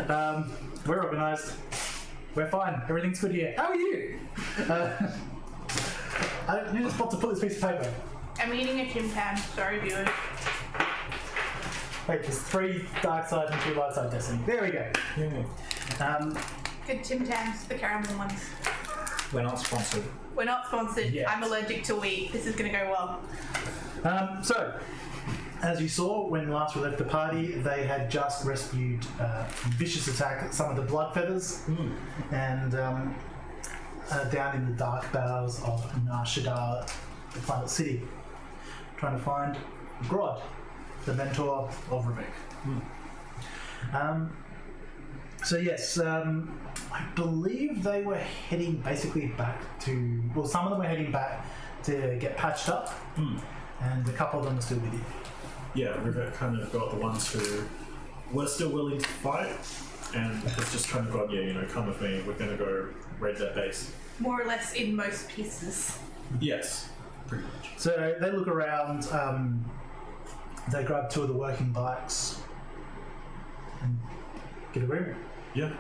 We're organised. We're fine. Everything's good here. How are you? You just want to put this piece of paper. I'm eating a Tim Tam. Sorry, viewers. Wait, there's 3 dark sides and 2 light side destiny. There we go. Good Tim Tams, the caramel ones. We're not sponsored. We're not sponsored. Yes. I'm allergic to wheat. This is going to go well. So, as you saw when last we left the party, they had just rescued vicious attack at some of the blood feathers, and down in the dark bowels of Nar Shaddaa, the planet city, trying to find Grod, the mentor of Rivekk. So yes, I believe they were heading basically back to, well, some of them were heading back to get patched up, and a couple of them are still with you. Yeah, Rivekk kind of got the ones who were still willing to fight, and has just kind of gone, yeah, you know, come with me, we're going to go raid that base. More or less in most pieces. Yes, pretty much. So they look around, they grab 2 of the working bikes, and get a room. Yeah.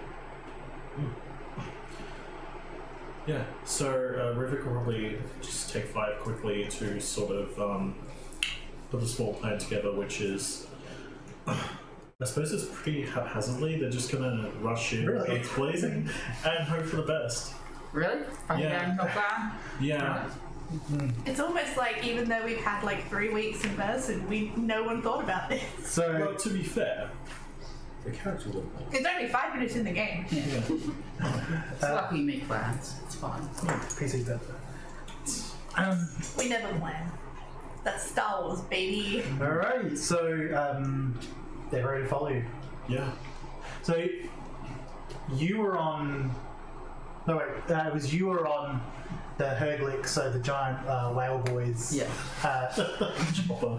Yeah, so Rivekk will probably just take 5 quickly to sort of put a small plan together, which is, I suppose it's pretty haphazardly. They're just going to rush in, Really? guns blazing, and hope for the best. Really? Are you Yeah. going to plan? Yeah. It's almost like even though we've had like 3 weeks in person, no one thought about this. So Well, to be fair, The character would have. It's only 5 minutes in the game. It's like we make plans. It's fine. PC better. We never plan. That's Star Wars, baby. Alright, so they're ready to follow you. yeah. So you were on. No wait, it was you were on the Herglick, so the giant whale boys. Yeah. Chopper.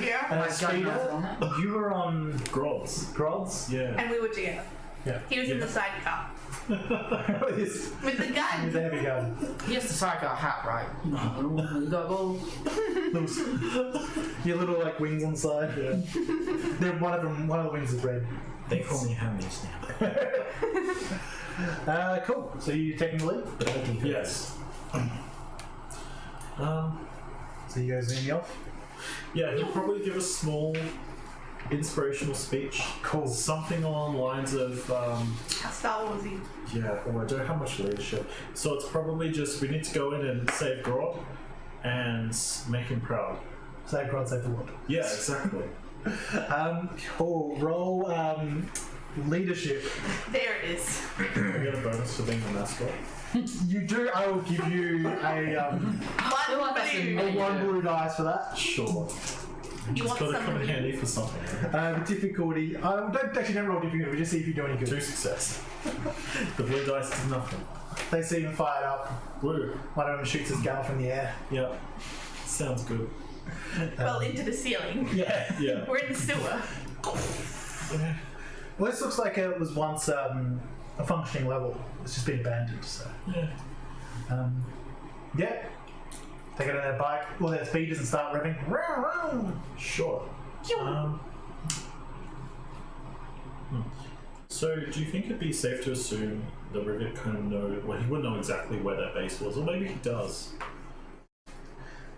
Yeah. Speeder, you were on Grods. Grods. Yeah. And we were together. Yeah. He was in the sidecar. With With the gun. the heavy gun. He has the sidecar hat, right? You got gold. Your little like wings on the side. Yeah. Then one of the wings is red. They call me Hermes now. Cool. So you taking the lead? But I think Yes. So you guys zoom me off. Yeah, he'll probably give a small inspirational speech. Cool. Something along the lines of, How Star Warsy. yeah, oh, I don't have much leadership. So it's probably just, we need to go in and save Grod and make him proud. Save Grod, save the world. Yeah, exactly. Cool. Roll leadership. There it is. I get a bonus for being the mascot. You do. I will give you One blue. a 1 blue dice for that. Sure. You It's want got to come in somebody? handy for something. Difficulty. don't roll difficulty. We just see if you do any 2 good. success. The blue dice is nothing. They see him fired up. Blue. One of them shoots his gun from the air. Yeah. Sounds good. Well, into the ceiling. Yeah. Yeah. We're in the sewer. Well, this looks like it was once a functioning level. It's just been abandoned. So. Yeah. Yeah. They get on their bike, or their speeders, and start revving. Sure. So, do you think it'd be safe to assume that Rivekk kind of know? Well, he wouldn't know exactly where that base was, or maybe he does.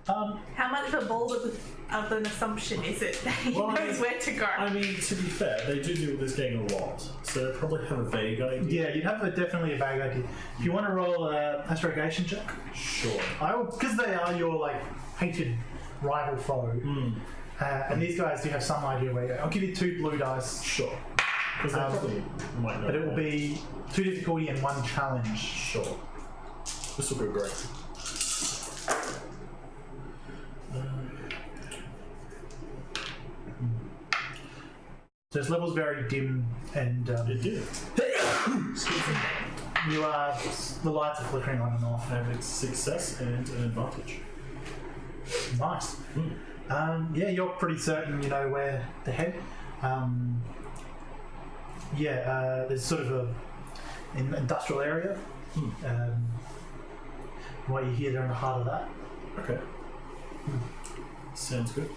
How much of a bold of an assumption is it that he Well, I knows mean- where to go? I mean, to be fair, they do deal with this game a lot, so they probably have a vague idea. Yeah, you'd have definitely a vague idea. If you want to roll an astrogation check, Sure. I will, because they are your like hated rival foe, and these guys do have some idea where. I'll give you 2 blue dice, Sure. Because they probably might know. but it will that. be 2 difficulty and 1 challenge. Sure. This will go great. So this level's very dim, and It did. you are the lights are flickering on and off. Have a success and an advantage. Nice. Yeah, you're pretty certain you know where to head. There's sort of an industrial area. What you hear, they're in the heart of that. Okay. Sounds good.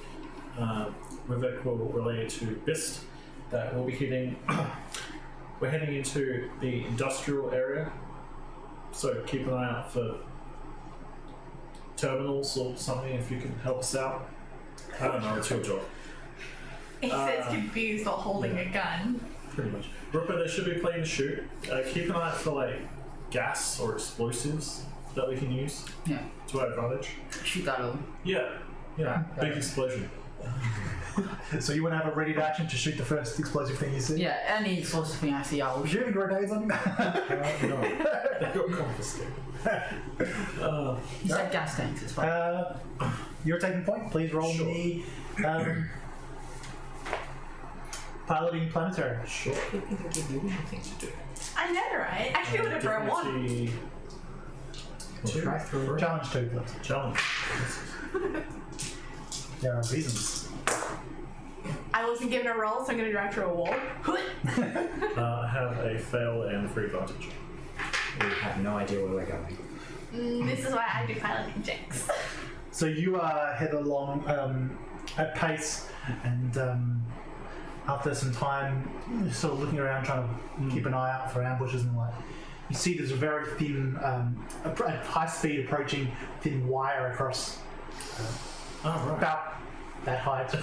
Rivekk will relay to Bist that we'll be hitting we're heading into the industrial area, so keep an eye out for terminals or something if you can help us out. I don't know, it's your job. He says confused while holding a gun. Pretty much. Ripper, there should be plenty to shoot. Keep an eye out for like gas or explosives that we can use Yeah. to our advantage. Shoot that all. Yeah, big explosion. So you want to have a ready to action to shoot the first explosive thing you see? Yeah, any explosive thing I see, I'll Was shoot. you having grenades on you? No, they got confiscated. He said gas tanks, it's fine. You're taking point. Please roll Sure. me piloting planetary. Sure. I don't think I'll give you anything to do. I know, right? I can do whatever I want. Difficulty two. Try through. Challenge 2, please. Challenge. There are reasons. I wasn't given a roll, so I'm going to drive through a wall. I have a fail and free advantage. We have no idea where we're going. This is why I do piloting checks. So you head along at pace, and after some time, you're sort of looking around, trying to keep an eye out for ambushes and like. You see there's a very thin, high speed approaching thin wire across about that height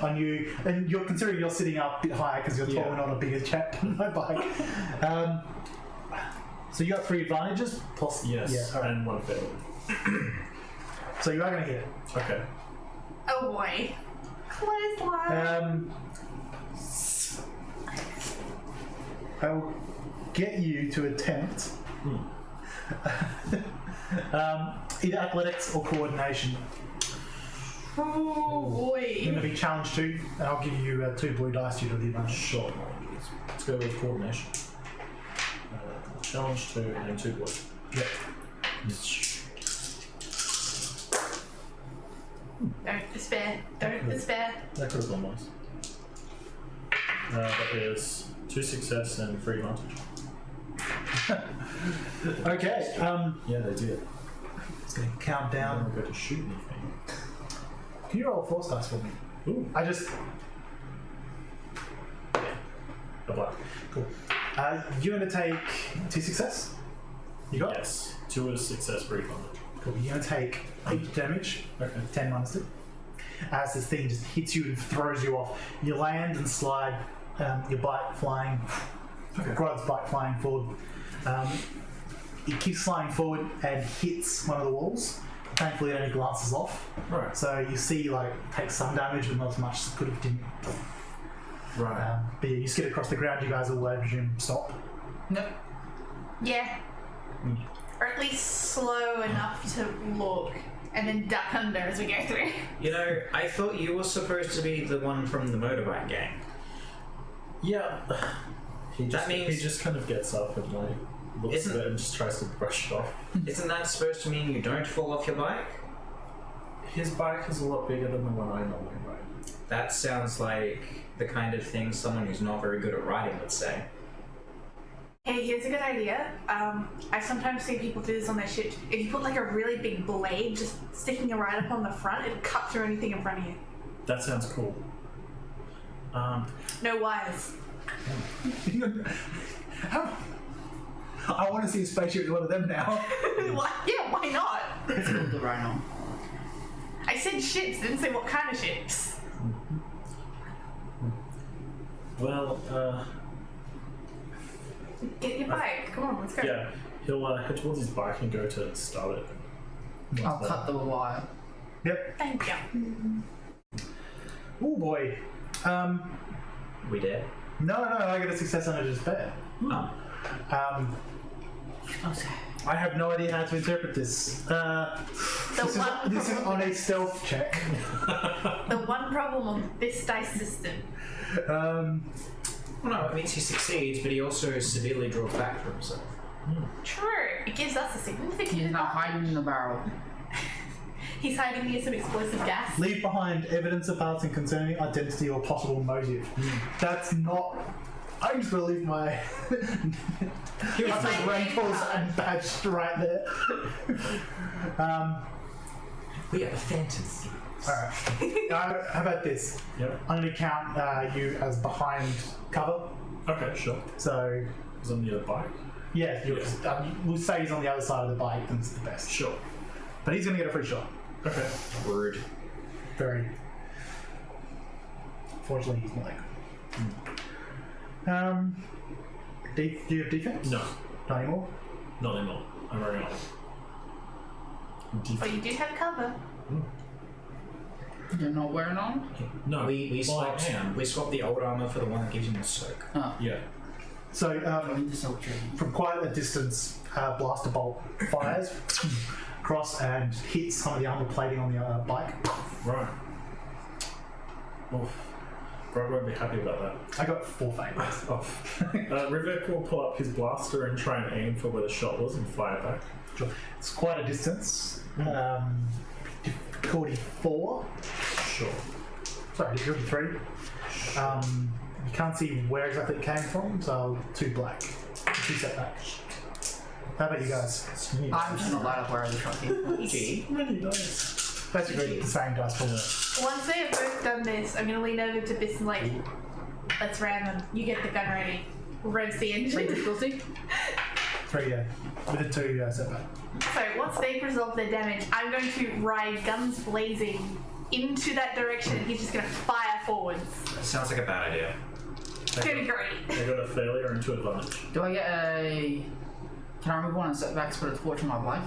on you, and you're considering you're sitting up a bit higher because you're tall and not a bigger chap on my bike. So you got 3 advantages plus Yes, alright. and one fail. So you are going to hit it. Okay. Oh boy. Close line. I will get you to attempt either athletics or coordination. Oh boy. You're going to be challenged 2, and I'll give you 2 blue dice due to the advantage. Sure. Let's go with coordination. Challenge 2 and 2 blue. Yep. Don't despair. Don't despair. That could have gone nice. That is 2 success and 3 advantage. Okay. Yeah, they did. It's going to count I down. don't go to shoot anything. Can you roll a force dice for me? Ooh. I just. A black. Cool. You're going to take 2 success. You got? Yes. 2 is success, 3 advantage. Cool. You're going to take 8 damage. Okay. 10 minus 2. As this thing just hits you and throws you off. You land and slide, your bike flying, Grod's bike flying forward. It keeps flying forward and hits one of the walls. Thankfully, it only glances off. Right. So you see, like, take some damage, but not as much as could have done. Right. But yeah, you skid across the ground. You guys will, I presume, stop. Nope. Yeah. Or at least slow enough to look and then duck under as we go through. You know, I thought you were supposed to be the one from the motorbike gang. Yeah. He means- just kind of gets up and like looks at it and just tries to brush it off. Isn't that supposed to mean you don't fall off your bike? His bike is a lot bigger than the one I normally ride. That sounds like the kind of thing someone who's not very good at riding would say. Hey, here's a good idea. I sometimes see people do this on their ships. If you put like a really big blade just sticking right up on the front, it'll cut through anything in front of you. That sounds cool. No wires. I want to see a spaceship with one of them now. Yeah, why not? It's called the Rhino. I said ships, didn't say what kind of ships. Well, Get your bike. Come on, let's go. yeah, he'll head towards his bike and go to start it. I'll cut the wire. Yep. Thank you. Oh boy. We did. No, I get a success and a despair. Oh. Okay. I have no idea how to interpret this. This is on a stealth check. The one problem on this dice system. Well, no, it means he succeeds, but he also severely draws back from himself. True. It gives us a significant He's now advantage. hiding in the barrel. He's hiding near some explosive gas. Leave behind evidence of parts concerning identity or possible motive. That's not. I'm just gonna leave my like rentals and badge right there. We have a fantasy. Alright. How about this? Yep. I'm gonna count you as behind cover Okay, sure. So, Is on the other bike? yeah, we'll say he's on the other side of the bike, then it's the best. Sure. But he's going to get a free shot. Okay. Rude. Very. Fortunately, he's not. Do you have defense? No, Not anymore? not anymore. I'm running on. But you do have cover. You're not wearing on? No, We well, I swapped am. we swapped the old armor for the one that gives you more soak. Oh. Yeah. So, Join the soul train. from quite a distance, blaster bolt fires across and hits some of the armor plating on the bike. Right. Oof. Grod won't be happy about that. I got 4 favors. Oh. Rivekk will pull up his blaster and try and aim for where the shot was and fire back. It's quite a distance. Difficulty 4. Sure. Sorry, difficulty 3. You can't see where exactly it came from, so 2 black. 2 setbacks. How about you guys? I'm just not light up where the shot came. Gee. Many dice. Basically the same dice pool. Once they have both done this, I'm going to lean over to Biss and like, let's ram them. You get the gun ready. Revs the Three engine. difficulty? 3, yeah. With a 2 setback. So once they've resolved their damage, I'm going to ride guns blazing into that direction and he's just going to fire forwards. Sounds like a bad idea. It's going to be great. I got a failure and 2 advantage. Do I get a... Can I remove one of the setbacks, put a torch on my bike?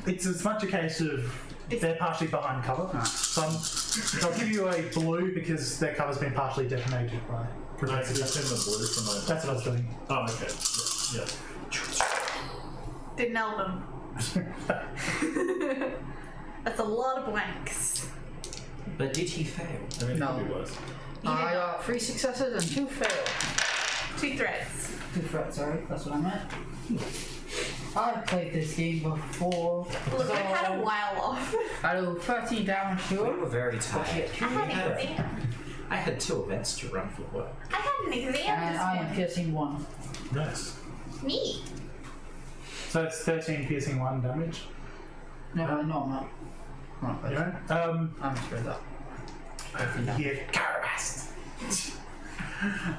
It's as much a case of they're partially behind cover. So I'll give you a blue because their cover's been partially detonated by. Can I just send the blue from my... That's what I was doing. Oh, okay. Yeah. Didn't help them. That's a lot of blanks. But did he fail? I mean, No. it could be worse. I got 3 successes and 2 fails. 2 threats. 2 threats, sorry, that's what I meant. I've played this game before. Look, so I've had a while off. I do 13 damage to We him. were very But tired. you get 2 I had an threats. exam. I had 2 events to run for work. I had an exam And I am this piercing 1. Nice. morning. Me. So it's 13 piercing 1 damage. No, I'm not. I'm not. You know? I'm screwed up. Here, Carabast.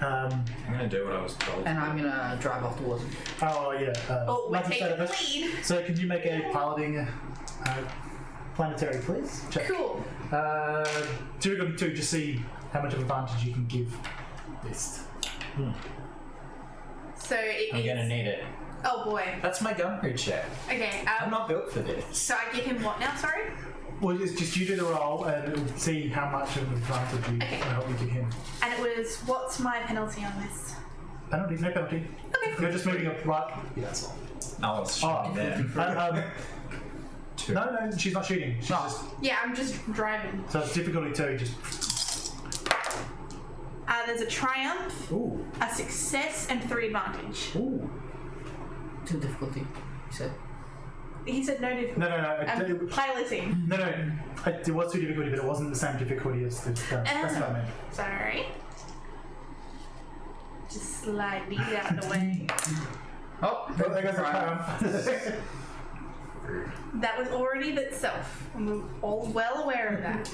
I'm gonna do what I was told. And I'm gonna drive off towards him. Oh yeah. Oh, we're like you said, taking the lead. So can you make a piloting planetary, please? Check. Cool. 2 just see how much of advantage you can give this. So it I'm gonna is. need it. Oh boy. That's my gunpowder check. Okay. I'm not built for this. So I give him what now? Sorry. Well, it's just you do the roll and it'll see how much of an advantage you Okay. help you give him. And it was what's my penalty on this? Penalty? No penalty. Okay. You're just moving up right. Yeah, that's all. I was shooting there. 2. No, she's not shooting. She's just. Yeah, I'm just driving. So it's difficulty 2. Just. There's a triumph, Ooh. a success, and 3 advantage. Ooh. 2 difficulty, you said. He said no difficulty. No. I'm piloting. No. It was 2 difficulty, but it wasn't the same difficulty as the. That's what I meant. Sorry. Just slide these out of the way. Oh, Oh, there goes the triumph. That was already of itself. I'm all well aware of that.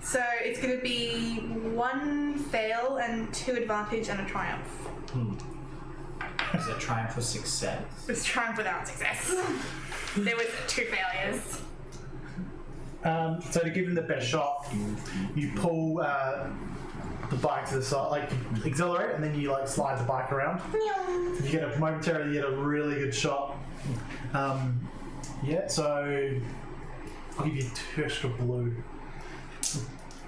So it's going to be 1 fail and 2 advantage and a triumph. Is it triumph for success? It's triumph without success. There was 2 failures. So to give him the best shot, you pull the bike to the side, like accelerate, and then you like slide the bike around. You get a momentarily get a really good shot. Yeah, so I'll give you 2 extra blue.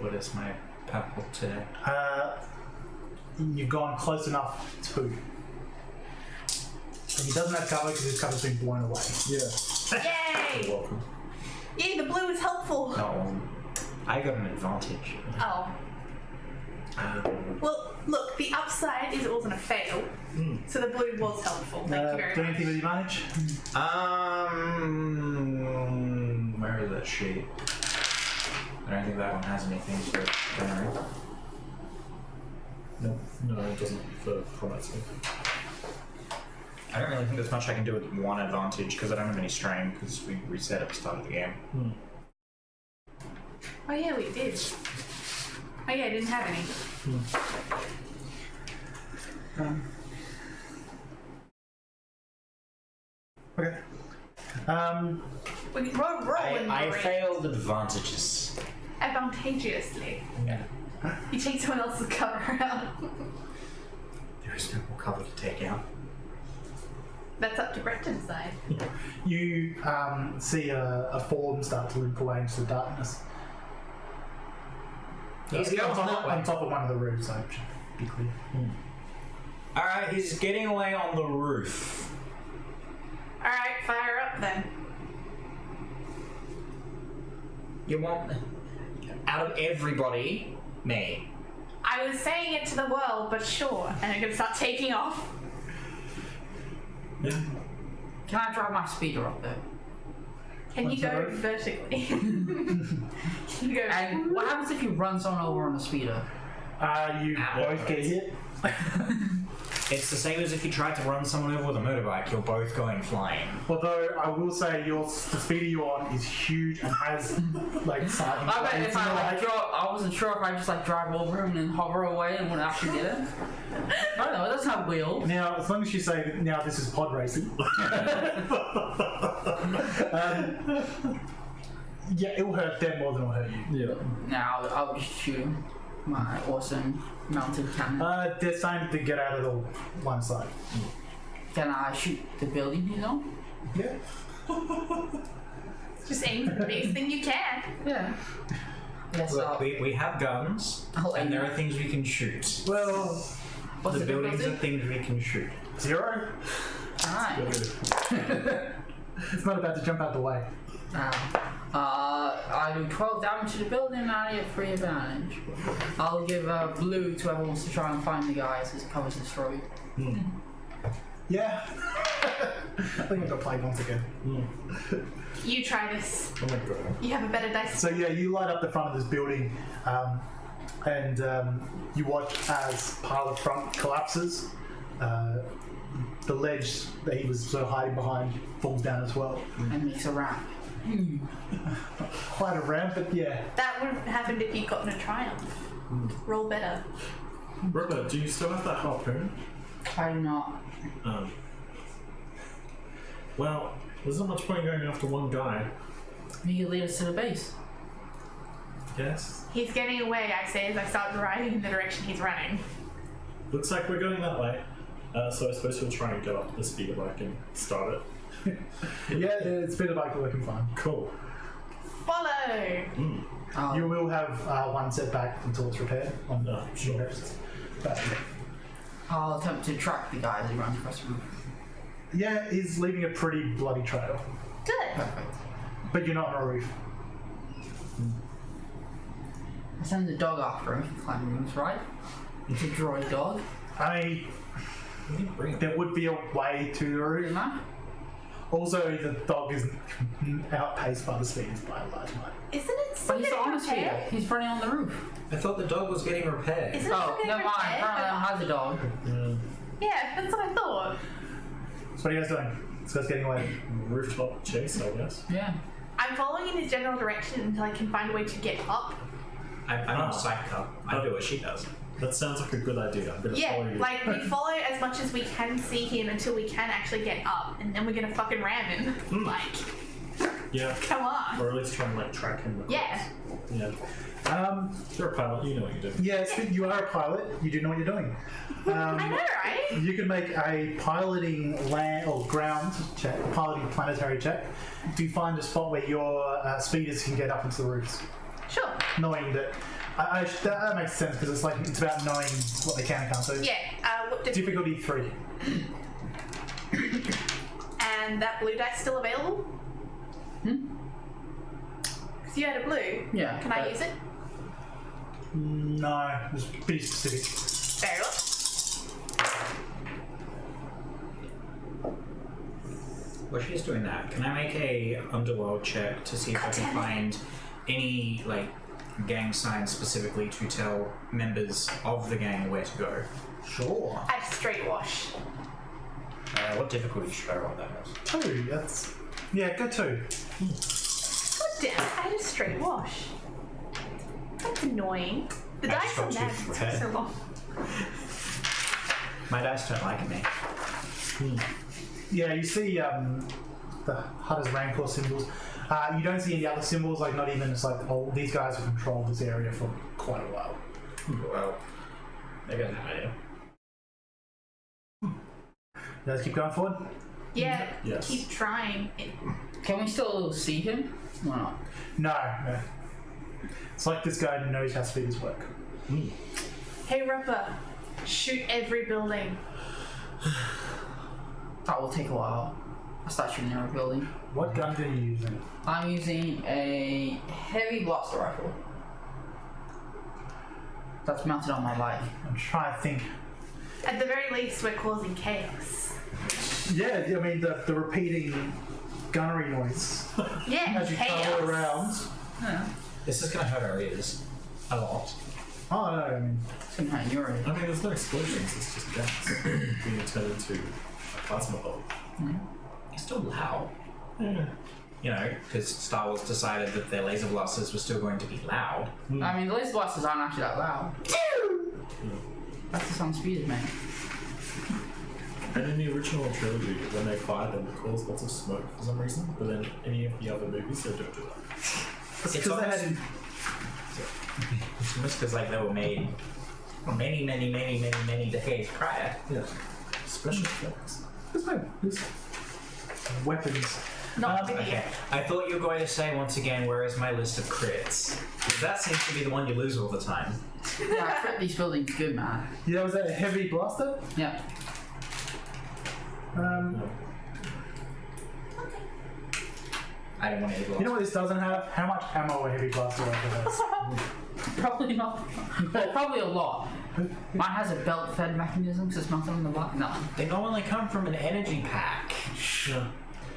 What is my purple today? You've gone close enough to. And he doesn't have cover because his cover's been blown away. Yeah. Yay! You're welcome. Yay, the blue is helpful. No. I got an advantage. Oh. Well, look, the upside is it wasn't a fail. So the blue was helpful. Thank you very Do much. anything with the advantage? Where is that sheet? I don't think that one has anything for gunnery. No, it doesn't for combat skill. I don't really think there's much I can do with 1 advantage because I don't have any strain because we reset at the start of the game. Oh yeah, we did. Oh yeah, I didn't have any. Okay. We can roll in I the ring failed advantages. advantageously. Yeah. You take someone else's cover out. There is no more cover to take out. That's up to Brett to decide. You see a form start to limp away into the darkness. He's on going that way. on top of one of the roofs, I should be clear. Alright, he's getting away on the roof. Alright, fire up then. You want... Out of everybody, me. I was saying it to the world, but sure. And I'm gonna start taking off. Yeah. Can I drive my speeder up there? Can you go vertically? Can you go? And what happens if you run someone over on a speeder? You both get hit. It's the same as if you tried to run someone over with a motorbike, you're both going flying. Although I will say the speeder you're on is huge and has like siding I bet blades if in I the like way. drop, I wasn't sure if I just like drive over him and then hover away and wouldn't actually get it. I don't know, it doesn't have wheels. Now, as long as you say now this is pod racing. Yeah, it will hurt them more than it will hurt you. Yeah. Now I'll just shoot my awesome mounted cannon. They're saying to get out of the one side. Can I shoot the building he's on? Yeah. Just aim for the biggest thing you can. Yeah. Yes, Look, we have guns, I'll and aim there it. are things we can shoot. Well, What's The buildings are difficulty? things we can shoot. 0. Alright. It's not about to jump out the way. I do 12 damage to the building and I get free advantage. I'll give blue to whoever wants to try and find the guys as it covers this road. Yeah. I think I got played once again. You try this. Oh my god. You have a better dice. So yeah, you light up the front of this building, and you watch as part of the front collapses. The ledge that he was sort of hiding behind falls down as well. And makes a ramp. Quite a ramp, but yeah. That would have happened if you'd gotten a triumph. Roll better. Robert, do you still have that harpoon? I do not. Well, there's not much point going after one guy. You can lead us to the base. Yes. He's getting away, I say, as I start driving in the direction he's running. Looks like we're going that way. So I suppose we'll try and get up the speeder bike and start it. Yeah, it's been about working fine. Cool. Follow! You will have one setback until it's repaired. On No, sure. But I'll attempt to track the guy as he runs across the roof. yeah, he's leaving a pretty bloody trail. Good. Perfect. But you're not on a roof. I send the dog after him if he climbs rooms, right? It's a droid dog. There would be a way to the roof. Doesn't matter. Also, the dog is outpaced by the speeders by a large margin. Isn't it still But he's getting on the speeder. repaired? He's running on the roof. I thought the dog was getting repaired. Isn't it Oh, still never getting mind. repaired? Apparently I has a dog. Yeah, that's what I thought. So what are you guys doing? This guy's getting away. Rooftop chase, I guess. Yeah. I'm following in his general direction until I can find a way to get up. I'm not a sidecar. I do what she does. That sounds like a good idea. I'm gonna follow Yeah, you. like we follow as much as we can see him until we can actually get up, and then we're gonna fucking ram him. Like, Yeah. come on. Or at least try and like track him. across. Yeah. Yeah. You're a pilot. You know what you're doing. Yes, you are a pilot. You do know what you're doing. I know, right? You can make a piloting land or ground check, piloting planetary check, to find a spot where your speeders can get up into the roofs. Sure. Knowing that, that makes sense because it's about knowing what they can and can't do. Yeah. What Difficulty 3. And that blue dice still available? Because you had a blue. Yeah. Can I use it? No, it's pretty specific. Fair enough. While she's doing that, can I make a underworld check to see if I can find any like gang signs specifically to tell members of the gang where to go? Sure. I had a straight wash. What difficulty should I roll that as? 2, that's... Yeah, go 2. God damn it, I had a straight wash. That's annoying. The I dice just are got mad too for red. so long. My dice don't like me. Yeah, you see the Hunter's Rancor symbols. You don't see any other symbols, like not even it's like, oh, these guys have controlled this area for quite a while. Well, maybe I have an idea. You guys keep going forward? Yeah, Yes. keep trying. Can we still see him? Or not? No. It's like this guy knows how speeders work. Hey, Ripper, shoot every building. That will take a while. I start shooting every building. What gun are you using? I'm using a heavy blaster rifle. That's mounted on my bike. I'm trying to think. At the very least, we're causing chaos. Yeah, I mean the repeating gunnery noise Yeah, as you chaos. travel around. Yeah. This is going to hurt our ears a lot. Oh no, I mean, It's gonna hurt your ear. I mean, there's no explosions, it's just gas being turned into a plasma bulb. It's still loud. Yeah. You know, because Star Wars decided that their laser blasters were still going to be loud. I mean, the laser blasters aren't actually that loud. That's the sound speeders, man. And in the original trilogy, when they fired them, it caused lots of smoke for some reason, but then any of the other movies, they don't do that. it's It's because they almost- had. It's almost because like they were made many decades prior. Yeah. Special effects. There's weapons. Not video. Okay, I thought you were going to say once again, where is my list of crits? Because that seems to be the one you lose all the time. Yeah, I crit these buildings good, man. Yeah, was that a heavy blaster? Yeah. I don't want to You know what this doesn't have? How much ammo a heavy blaster rifle has? Probably not. Well, probably a lot. Mine has a belt-fed mechanism because it's mounted on the bike. No. They normally come from an energy pack. Yeah.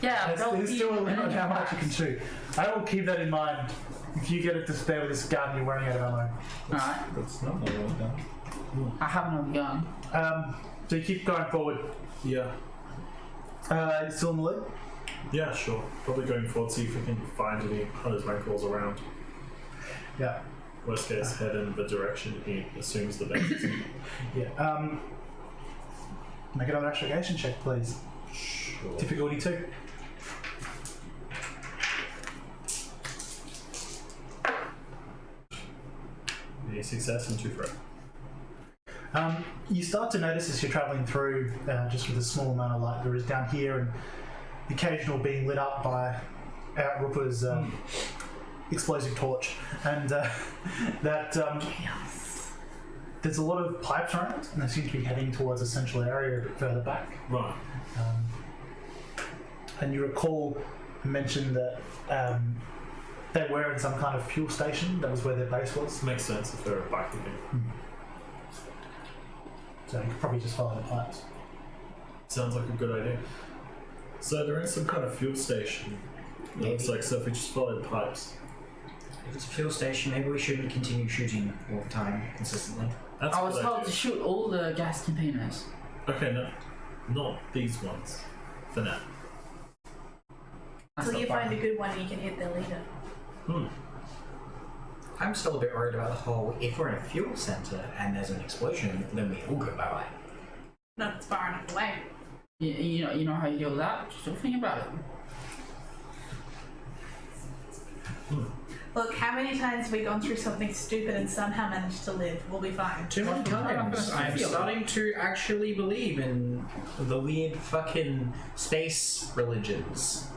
Yeah, There's still a limit on how much you can shoot. I will keep that in mind. If you get it to spare with this gun, you're running out of ammo. Alright. That's not what I've done. I have another gun. So you keep going forward. Yeah. You still in the lead? Yeah, sure. Probably going forward, see if we can find any Hunter's Rancors around. Yeah. Worst case, head in the direction he assumes the best is. Yeah. Make another investigation check, please. Sure. Difficulty 2. A success and 2 threat. You start to notice as you're travelling through, just with a small amount of light there is down here, and the occasional being lit up by Rupa's explosive torch, and that there's a lot of pipes around, and they seem to be heading towards a central area a bit further back. Right. And you recall mentioned that they were in some kind of fuel station. That was where their base was. Makes sense if they're a bike again. So you could probably just follow the pipes. Sounds like a good idea. So they're in some kind of fuel station. It looks like, so if we just follow the pipes. If it's a fuel station, maybe we shouldn't continue shooting all the time, consistently. That's a I was good told idea. to shoot all the gas containers. Okay, no. Not these ones. For now. That's Until you not find a bad. good one and you can hit their leader. I'm still a bit worried about the whole, if we're in a fuel center and there's an explosion, then we all go bye-bye. Not it's far enough away. You know how you deal with that? Just don't think about it. Look, how many times have we gone through something stupid and somehow managed to live? We'll be fine. Too many times. I'm starting to actually believe in the weird fucking space religions.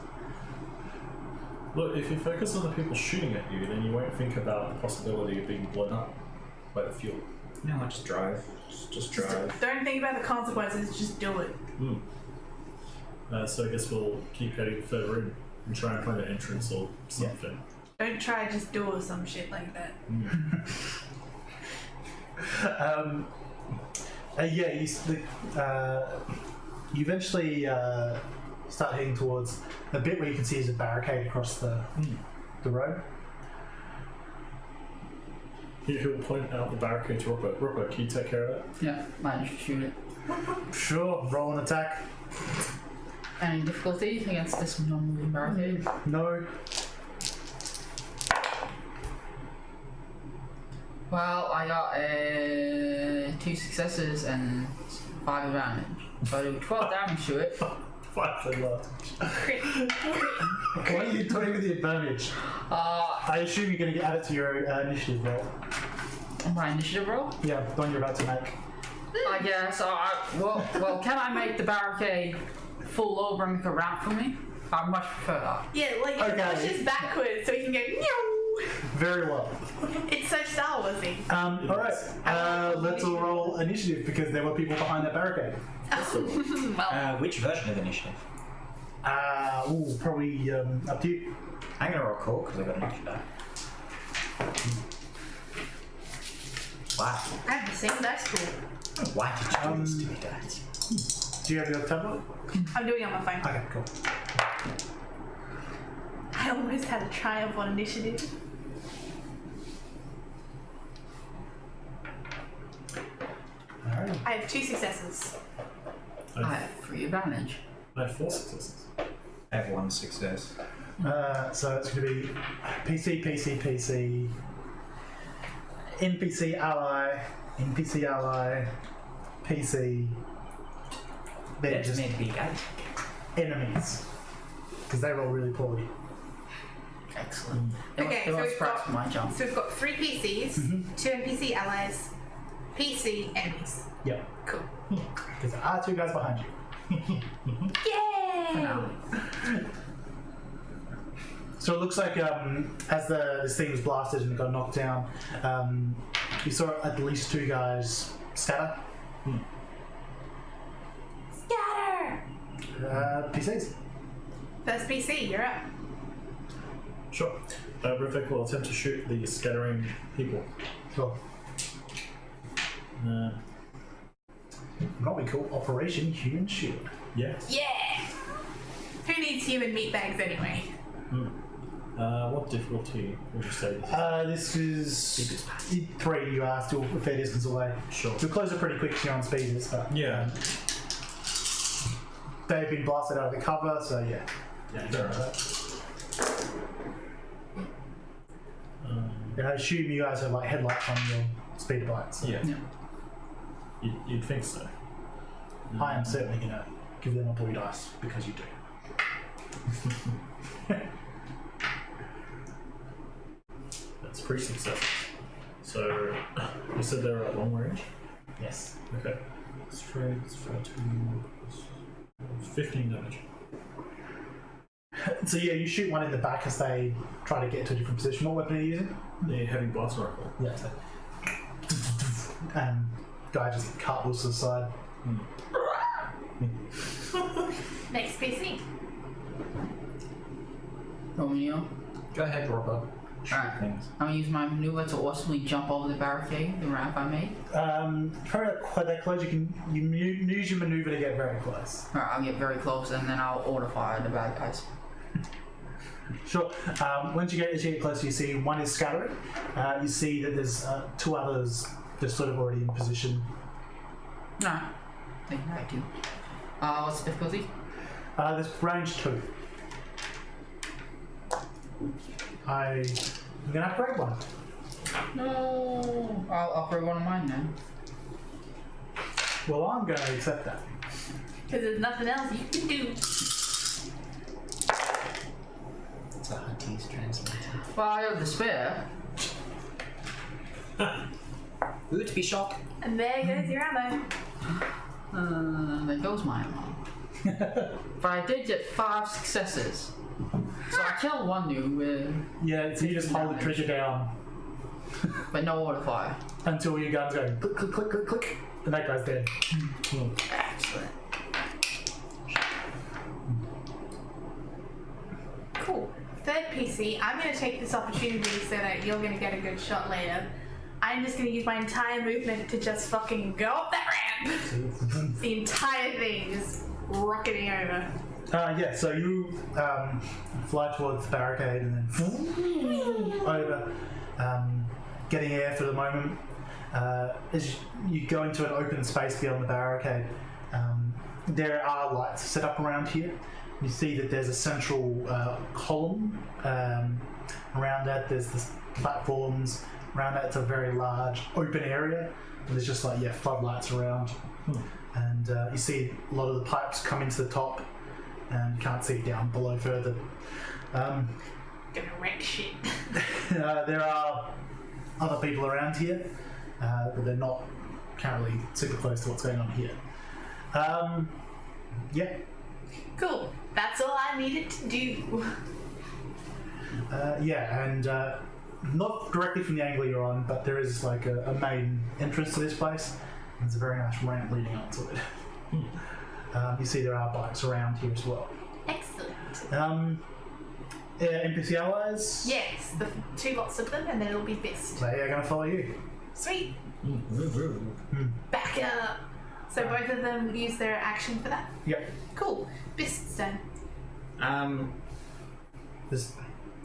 Look, if you focus on the people shooting at you, then you won't think about the possibility of being blown up by the fuel. No, I just drive. Just drive. Don't think about the consequences, just do it. So I guess we'll keep heading further in and try and find an entrance or something. Don't try just do it or some shit like that. You eventually start heading towards a bit where you can see there's a barricade across the road. He'll point out the barricade to Ripper. Ripper, can you take care of it? Yeah, managed to shoot it. Sure, roll an attack. Any difficulty against this non-moving barricade? No. Well, I got 2 successes and 5 advantage. So I do 12 damage to it. 5 advantage. Crit. What are you doing with the advantage? I assume you're going to add it to your initiative roll. My initiative roll? Yeah, the one you're about to make. I guess. Well, can I make the barricade fall over and make a ramp for me? I much prefer that. Yeah, like it Okay. pushes backwards so we can go. Meow. Very well. It's so Star Warsy. Alright, let's all roll initiative because there were people behind that barricade. Well, Which version of initiative? Probably up to you. I'm gonna roll cool because I got an extra die. Wow. I have the same dice pool. Why did you do this to me, guys? Do you have your tablet? I'm doing it on my phone. Okay, cool. I almost had a triumph on initiative. Alright. I have 2 successes. I have 3 advantage. I had 4 successes. I have 1 success. So it's going to be PC, PC, PC, NPC ally, NPC ally, PC. They're That's just meant to be guys. enemies because they roll really poorly. Excellent. Okay, It so was we've price got- for my jump. So we've got 3 PCs, 2 NPC allies, PC enemies. Yep. Cool. Because there are 2 guys behind you. Yay! now. So it looks like as this thing was blasted and got knocked down, you saw at least 2 guys scatter. Scatter! PCs. First PC, you're up. Sure. Rivekk will attempt to shoot the scattering people. Cool. What we call Operation Human Shield. Yes. Yeah! Who needs human meat bags anyway? What difficulty would you say this is? This is 3. You are still a fair distance away. Sure. You'll close it pretty quick because you're on speeders, but Yeah. they've been blasted out of the cover, so yeah. Yeah, fair enough. And I assume you guys have like headlights on your speeder bikes. Yeah. Yeah. You'd think so. I am certainly going to give them a blue dice because you do. That's 3 successes. So, you said they were at long range? Yes. Okay. Strength, 14, 15 damage. So yeah, you shoot one in the back as they try to get to a different position. What weapon are you using? The heavy blast rifle. Yeah. And guy just cartwheels to the side. Next PC. Romeo. Go ahead, Robert. Shoot Alright. things. I'm gonna use my maneuver to awesomely jump over the barricade, the ramp I made. Probably not quite that close. You use your maneuver to get very close. Alright, I'll get very close and then I'll auto fire the bad guys. Sure. Once you get closer, you see one is scattering. You see that there's 2 others just sort of already in position. No. I think I do. What's the difficulty? There's range 2. I'm gonna upgrade one. No. I'll upgrade one of mine then. Well, I'm gonna accept that. Because there's nothing else you can do. It's a Huntese translator. Well, I have the spare. Ooh, to be shot. And there goes your ammo. There goes my ammo. But I did get 5 successes. So I killed one dude with, Yeah, so you just hold the trigger down but no auto fire. until your gun's going click, click, click, click, click, and that guy's dead. Excellent. Cool. Third PC, I'm going to take this opportunity so that you're going to get a good shot later. I'm just going to use my entire movement to just fucking go up that ramp. The entire thing is rocketing over. Yeah, so you fly towards the barricade and then over, getting air for the moment. As you go into an open space beyond the barricade, there are lights set up around here. You see that there's a central column around that. There's the platforms. around that, it's a very large open area. And there's just like floodlights around, and you see a lot of the pipes come into the top, and you can't see down below further. Gonna wreck shit. There are other people around here, but they're not currently super close to what's going on here. Yeah. Cool. That's all I needed to do. And not directly from the angle you're on, but there is like a main entrance to this place. And there's a very nice ramp leading up to it. You see there are bikes around here as well. Excellent. NPC allies? Yes, the 2 lots of them, and then it'll be Bist. They are going to follow you. Sweet. Back up. So both of them use their action for that? Yep. Cool. Bist's done. There's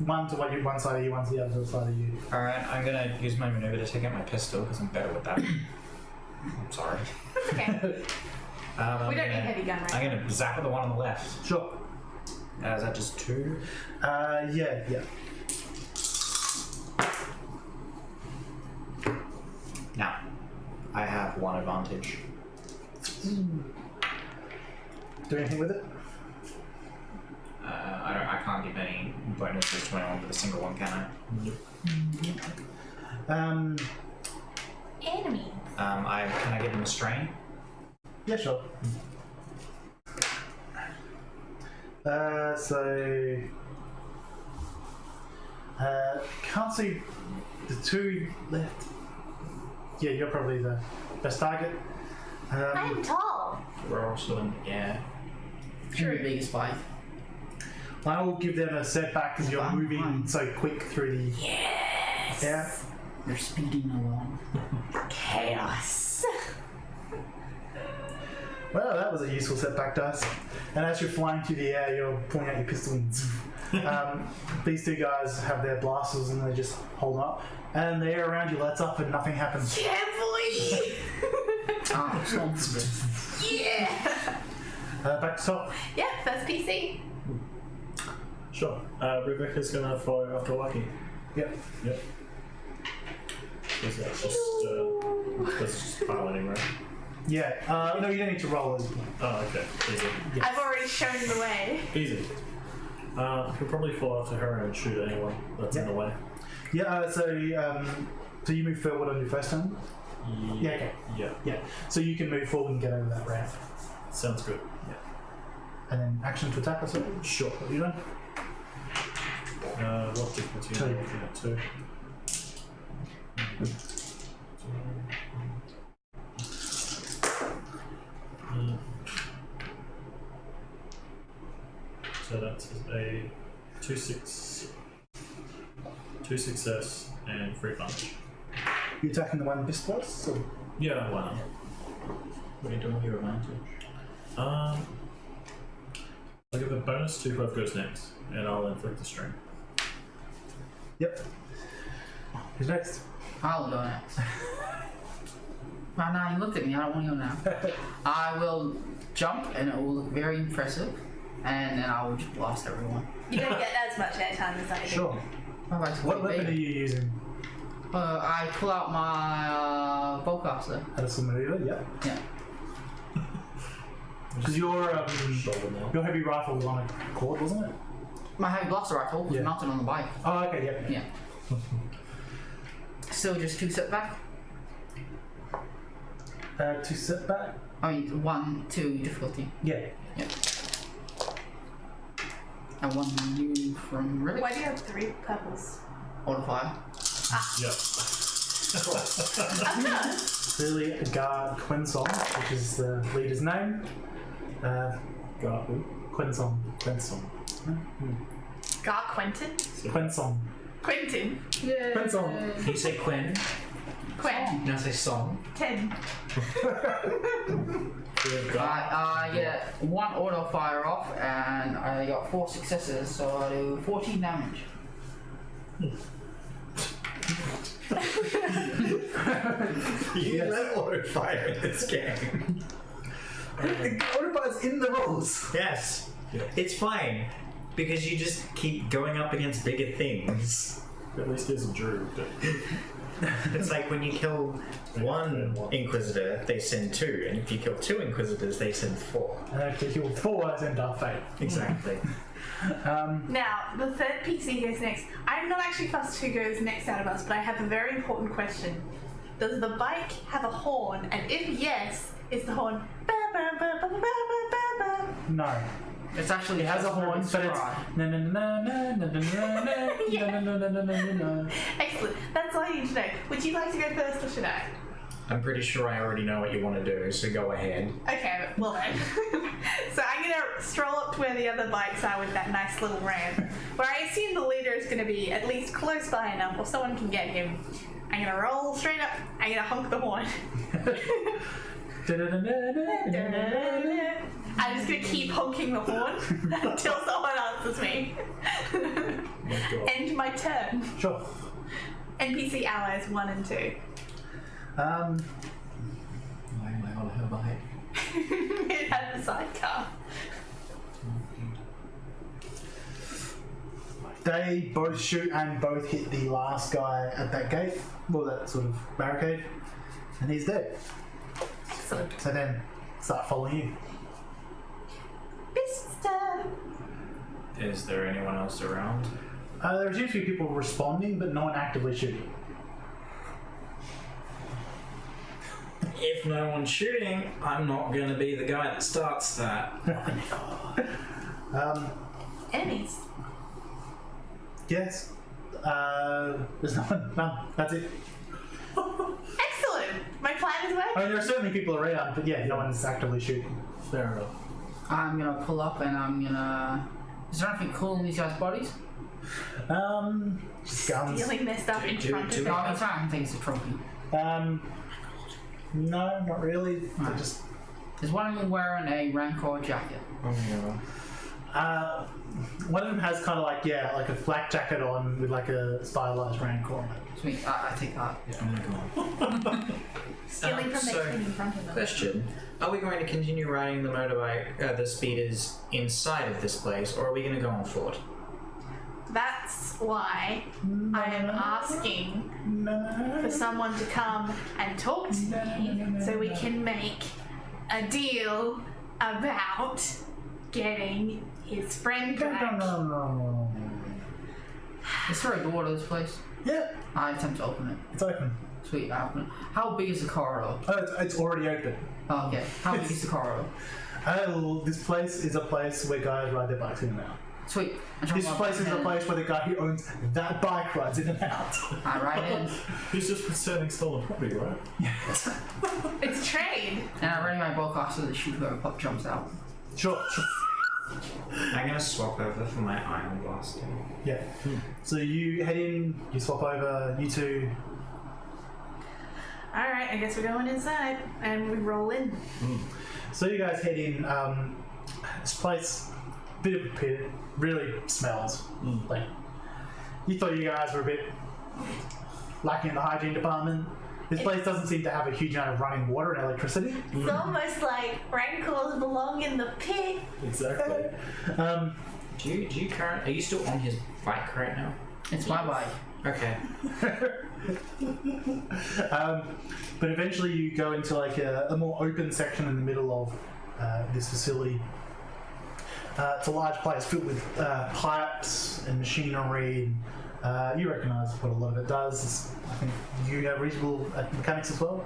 one to one side of you, one to the other side of you. Alright, I'm gonna use my maneuver to take out my pistol because I'm better with that. I'm sorry. That's okay. We don't need heavy gun, right? I'm gonna zap at the one on the left. Sure. Is that just 2? Yeah. Now, I have 1 advantage. Do anything with it? I can't give any bonuses to anyone with a single one, can I? Enemy. Can I give them a strain? Yeah, sure. Can't see the 2 left. Yeah, you're probably the best target. I'm tall. We're also in the air. You're the biggest bike. I will give them a setback because you're Fine, moving fine. so quick through the air. You're speeding along. Chaos. Well, that was a useful setback dice. And as you're flying through the air, you're pulling out your pistol and these 2 guys have their blasters and they just hold up. And the air around you lights up and nothing happens. Carefully. Yeah. Back to top. Yeah, first PC. Sure. Rivekk is going to follow after Lucky. Yep. Yep. Because that's just piloting, right? Yeah. No, you don't need to roll as well. Oh, okay. Easy. Yes. I've already shown the way. Easy. He'll probably follow after her and shoot anyone that's in the way. Yeah, so you move forward on your first turn? Yeah, okay. Yeah. So you can move forward and get over that ramp. Sounds good. Yeah. And then action to attack or something? Sure. What are you doing? What difficulty are you looking at? 2. So that's a 2 success and 3 advantage. You attacking the one Bist was? Or? Yeah, why not? What are you doing with your advantage? I'll give a bonus to whoever goes next, and I'll inflict the strain. Yep. Who's next? I'll go next. Well, now you looked at me, I don't want to go now. I will jump and it will look very impressive, and then I will just blast everyone. You don't get as much airtime as I do. Sure. What What weapon are you using? I pull out my bowcaster. Addison maneuver, yeah. Yeah. Because your Shoulder now. your heavy rifle was on a cord, wasn't it? My heavy blaster rifle was Yeah. mounted on the bike. Oh, okay, yeah. Yeah. Still just 2 setback. 2 setback? I mean, 1, 2 difficulty. Yeah. Yeah. And 1 new from Rivekk. Why do you have 3 purples? Modifier. Yep. I'm done. Clearly, Gar Quensong, which is the leader's name. Got who? Quensong. Gar Quentin? Quensong. Quentin. Yeah. Quensong. Can you say Quinn? Quen. Can I say Song? 10. I get 1 auto fire off, and I got 4 successes, so I do 14 damage. You let auto fire in this game. Autofire's in the rules. Yes. It's fine. Because you just keep going up against bigger things. At least he's a druid. It's like when you kill one Inquisitor, they send 2, and if you kill 2 Inquisitors, they send 4. And if you kill 4, it's in Dark Fate. Exactly. Now, the third PC goes next. I'm not actually fussed who goes next out of us, but I have a very important question. Does the bike have a horn? And if yes, is the horn ba ba ba ba ba ba ba ba? No. It's actually It has a horn, but it's no no no no no no no no no no no no no. Excellent. That's all I need to know. Would you like to go first or should I? I'm pretty sure I already know what you want to do, so go ahead. Okay, well then. So I'm going to stroll up to where the other bikes are with that nice little ramp, where I assume the leader is going to be at least close by enough or someone can get him. I'm going to roll straight up. I'm going to honk the horn. I'm just going to keep honking the horn until someone answers me. End my turn. Sure. NPC allies 1 and 2. Why am I on her bike? It has a sidecar. They both shoot and both hit the last guy at that gate, well, that sort of barricade, and he's dead. Excellent. So then start following you. Business time. Is there anyone else around? There seems to be people responding, but no one actively shooting. If no one's shooting, I'm not going to be the guy that starts that. Enemies. Yes. There's no one. None. That's it. Excellent. My plan is I working. mean, there are certainly people around, but yeah, no one's actively shooting. Fair enough. I'm gonna pull up and I'm gonna. Is there anything cool in these guys' bodies? Just guns. Stealing their stuff in front of No, them. I mean, I think it's a trophy. No, not really. They're just. Is one of them wearing a Rancor jacket? Oh, yeah. One of them has kind of like like a flak jacket on with like a stylized Rancor on it. Sweet, I take that. Oh my god. Stealing from so- their team in front of them. Question. Are we going to continue riding the motorbike, the speeders, inside of this place, or are we going to go on foot? That's why I am asking for someone to come and talk to me so we can make a deal about getting his friend back. No. Is there a door to this place? Yeah, I attempt to open it. it's open. Sweet, I open it. How big is the corridor? Oh, it's already open. Oh, okay. How big is the corridor? This place is a place where guys ride their bikes in and out. Sweet. I jump This up place is a and place where the guy who owns that bike rides in and out. I ride in He's just standing still on property, right? It's trade. and I ready my bowcaster to shoot whoever jumps out. Sure. I'm going to swap over for my iron blaster. Yeah. So you head in, you swap over, you two. Alright, I guess we're going inside and we roll in. So you guys head in. This place, bit of a pit, really smells. Like, you thought you guys were a bit lacking in the hygiene department. This place doesn't seem to have a huge amount of running water and electricity. It's almost like Rancors belong in the pit. Exactly. Do you are you still on his bike right now? It's my bike. Okay. But eventually you go into like a more open section in the middle of this facility. It's a large place filled with pipes and machinery. You recognise what a lot of it does. I think you have reasonable mechanics as well.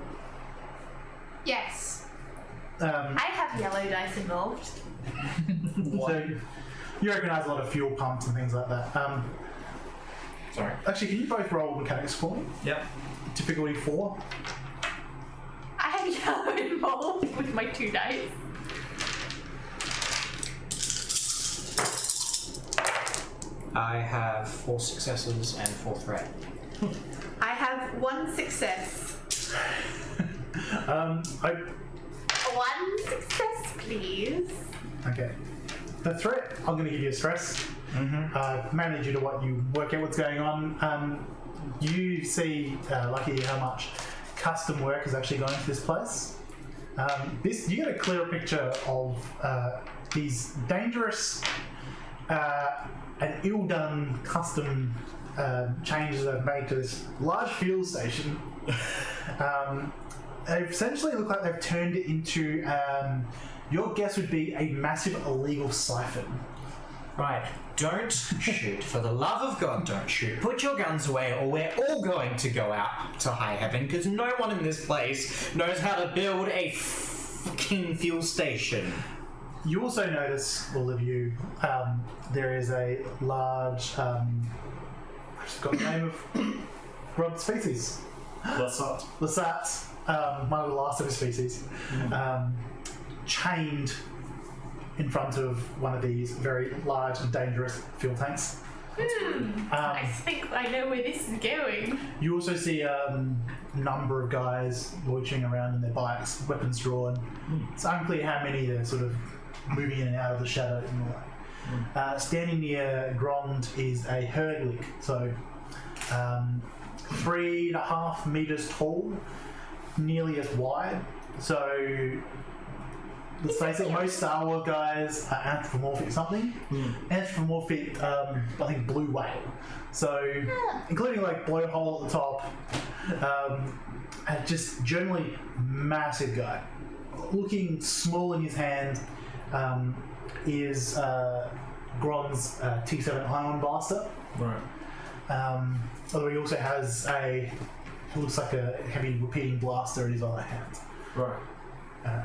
Yes. Um, I have yellow dice involved. so you recognise a lot of fuel pumps and things like that. Sorry. Actually, can you both roll mechanics for me? Yep. Difficulty 4. I have yellow involved with my 2 dice. I have 4 successes and 4 threat. I have 1 success. I 1 success, please. Okay. The threat, I'm going to give you a stress. Mainly due to what you work out what's going on. You see, lucky how much custom work is actually going to this place. You get a clearer picture of these dangerous and ill-done custom changes they've made to this large fuel station. They essentially look like they've turned it into, your guess would be a massive illegal siphon. Right. Don't shoot. For the love of God, don't shoot. Put your guns away or we're all going to go out to high heaven because no one in this place knows how to build a fucking fuel station. You also notice, all of you, there is a large, I've got the name of Grod species. Lasat, one of the last of his species, chained in front of one of these very large and dangerous fuel tanks. I think I know where this is going. You also see a number of guys loitering around in their bikes, weapons drawn. It's unclear how many are sort of moving in and out of the shadow and all that. Standing near Grod is a herdlick, so 3.5 meters tall, nearly as wide. So let's face it, most Star Wars guys are anthropomorphic something. Anthropomorphic, I think blue whale. So, including like blowhole at the top, and just generally massive guy. Looking small in his hand is Gron's T7 ion blaster. Right. Although he also has it looks like a heavy repeating blaster in his other hand. Right.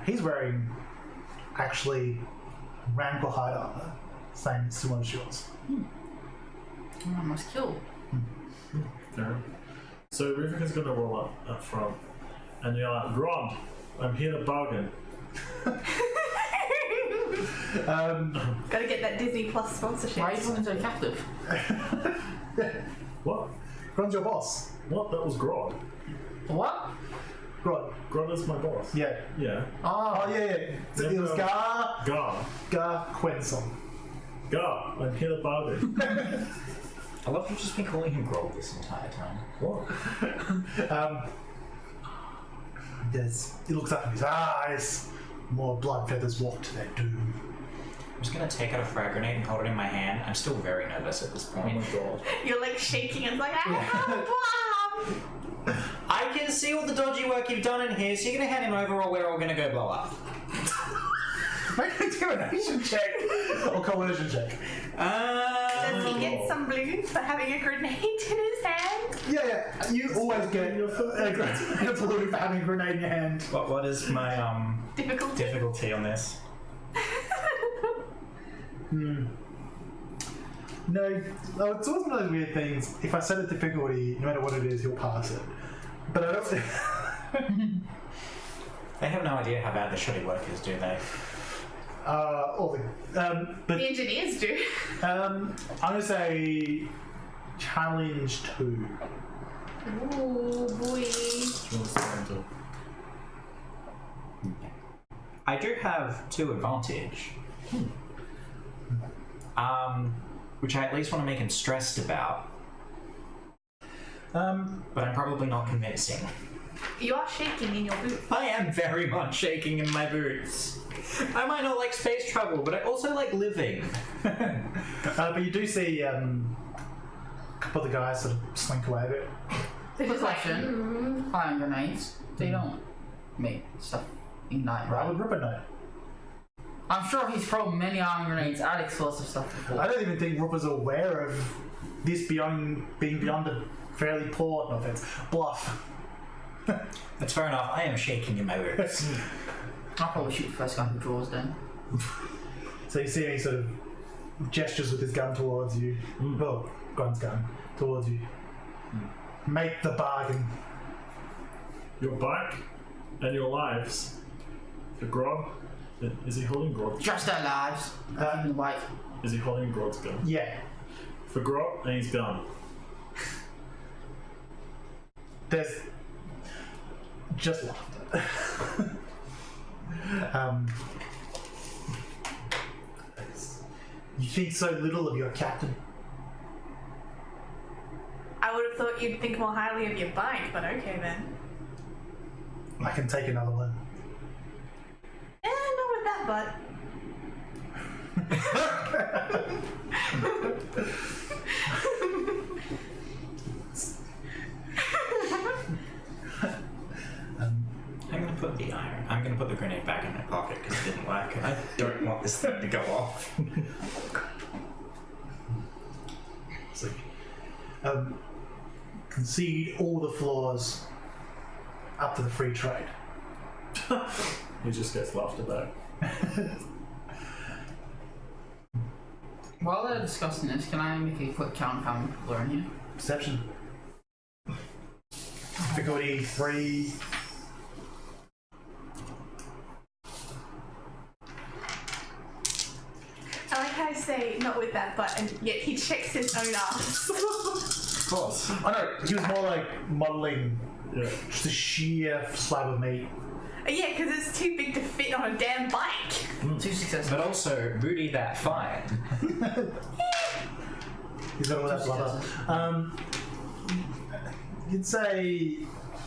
He's wearing actually Rancor hide armor, similar to yours. I must kill. Fair. So Rivekk is going to roll up front, and you're like, Grod, I'm here to bargain. Gotta get that Disney Plus sponsorship. Why are you talking to a captive? What? Gron's your boss. What? That was Grod. What? Grod. Grod is my boss. Yeah. Yeah. Oh yeah. It was Gar Quenson. Gar, I'm here to bargain. I love you've just been calling him Grod this entire time. What? He looks up in his eyes. More blood feathers walk to their doom. I'm just gonna take out a frag grenade and hold it in my hand. I'm still very nervous at this Oh point. my god. You're like shaking and like, I have a bomb! I can see all the dodgy work you've done in here, so you're gonna hand him over or we're all gonna go blow up. Make an intimidation check or coercion check. Does he get some blue for having a grenade in his hand? Yeah. You always get a blue for having a grenade in your hand. What is my difficulty on this? No, it's always one of those weird things. If I set a difficulty, no matter what it is, he'll pass it. But I don't. They have no idea how bad the shoddy work is, do they? But The engineers do. I'm gonna say challenge 2. Oh boy. I do have 2 advantage. Which I at least want to make him stressed about. But I'm probably not convincing. You are shaking in your boots. I am very much shaking in my boots. I might not like space travel, but I also like living. But you do see a couple of the guys sort of slink away a bit. Quick question. Iron grenades. They don't make stuff ignite, Right, right? would Rupert know? I'm sure he's thrown many iron grenades at explosive stuff before. I don't even think Rupert's aware of this being beyond a fairly poor, no offense, bluff. That's fair enough. I am shaking in my boots. I'll probably shoot the first guy who draws then. So you see him, he sort of gestures with his gun towards you. Well, Grun's gun towards you. Make the bargain. Your back and your lives. For Grod. Is he holding Grod? Just our lives. In the white. Is he holding Grod's gun? Yeah. For Grod and his gun. There's just laughter. You think so little of your captain. I would have thought you'd think more highly of your bike, but okay then. I can take another one. Not with that butt. to go off. It's like, concede all the floors up to the free trade. He just gets laughed about. While they're discussing this, can I make a quick count how many people are in here? Perception. Difficulty 3. I like how I say not with that button, yet he checks his own ass. Of course. I know, he was more like modelling Yeah. just a sheer slab of meat. Yeah, because it's too big to fit on a damn bike. 2 successes. But also, booty that fine. He's got all that blubber. You'd say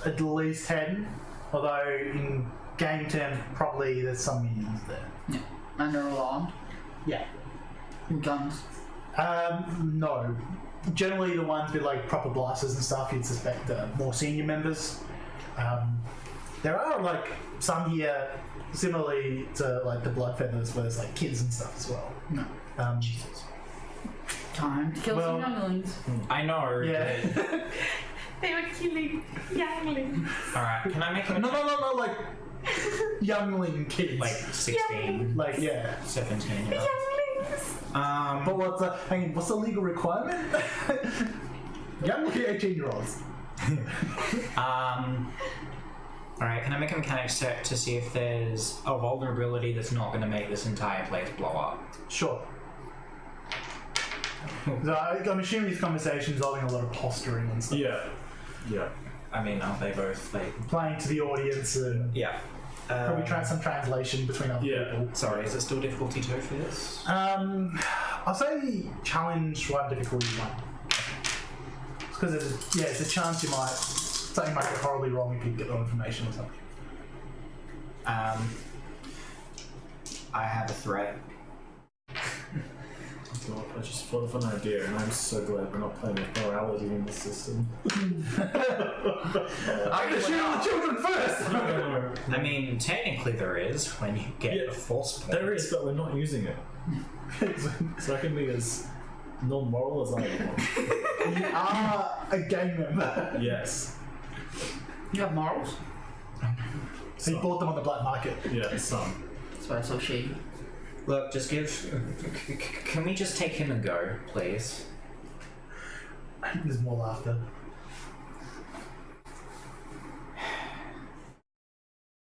at least 10, although in game terms, probably there's some minions there. Yeah. And they're all armed. Yeah. With guns. No. Generally, the ones with like proper blasters and stuff, you'd suspect more senior members. There are like some here, similarly to like the Blood Feathers, where there's like kids and stuff as well. No. Jesus. Time to kill Well- some younglings. I know. Yeah. They were killing younglings. Alright, can I make him No, like youngling kids. like 16, Like, yeah. 17 years old? Younglings. But what's the legal requirement? Young 18-year-olds. Alright, can I make a mechanics check to see if there's a vulnerability that's not going to make this entire place blow up? Sure. So I'm assuming these conversations involving a lot of posturing and stuff. Yeah. Yeah. I mean, aren't they both like... Playing to the audience and Yeah. probably some translation between other Yeah. people. Sorry, is it still difficulty 2 for this? I'll say challenge 1, difficulty 1. Because it's a chance something might go horribly wrong if you get the wrong information or something. I have a threat. God, I just thought of an idea, and I'm so glad we're not playing with morality in the system. I'm gonna shoot the children first! No. I mean, technically there is when you get Yeah, a force point. There is, but we're not using it. So I can be as non-moral as I want. You are a game member. Yes. You have morals? So you bought them on the black market. Yeah, some. That's why it's so shady. Look, just give... Can we just take him and go, please? There's more laughter.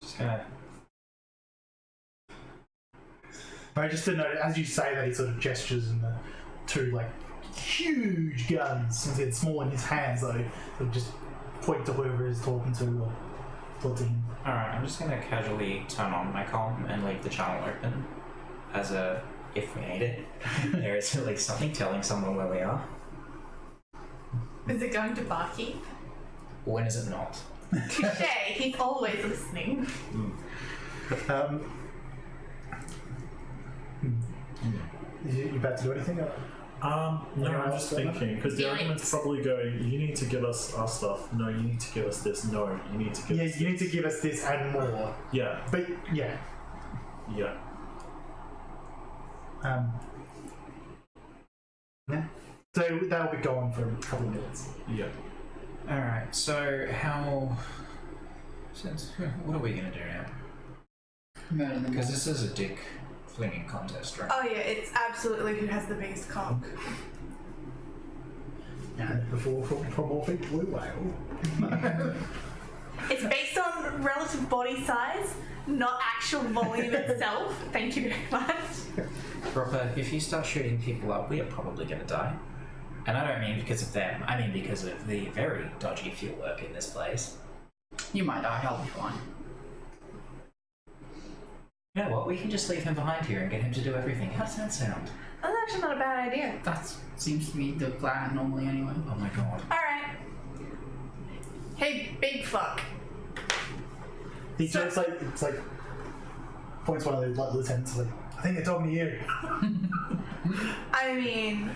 Just gonna... But just to note, as you say that, he sort of gestures and the two like huge guns, since it's small in his hands though, sort of just point to whoever he's talking to or talk to him. Alright, I'm just gonna casually turn on my comm and leave the channel open. As a... if we need it. There is at least something telling someone where we are. Is it going to Barkeep? When is it not? Touche, he's always listening. You about to do anything? No, Anyone I'm else just got thinking, because the Yikes. argument's probably going, you need to give us our stuff. No, you need to give us this. No, you need to give Yeah, us you need to give us this and more. Yeah, But yeah. yeah. Yeah. So that'll be gone for a couple of minutes. Yeah. Alright, so how... What are we gonna do now? Murder them Because all. this is a dick flinging contest, right? Oh yeah, it's absolutely who has the biggest cock. And before promorphic blue whale. It's based on relative body size, not actual volume itself. Thank you very much. Proper, if you start shooting people up, we are probably gonna die. And I don't mean because of them, I mean because of the very dodgy fuel work in this place. You might die, I'll be fine. You know what, we can just leave him behind here and get him to do everything. How does that sound? That's actually not a bad idea. That seems to be the plan normally anyway. Oh my god. Alright. Hey, big fuck. He just it's like points one of the like, lieutenants like, I think they're talking to you. I mean,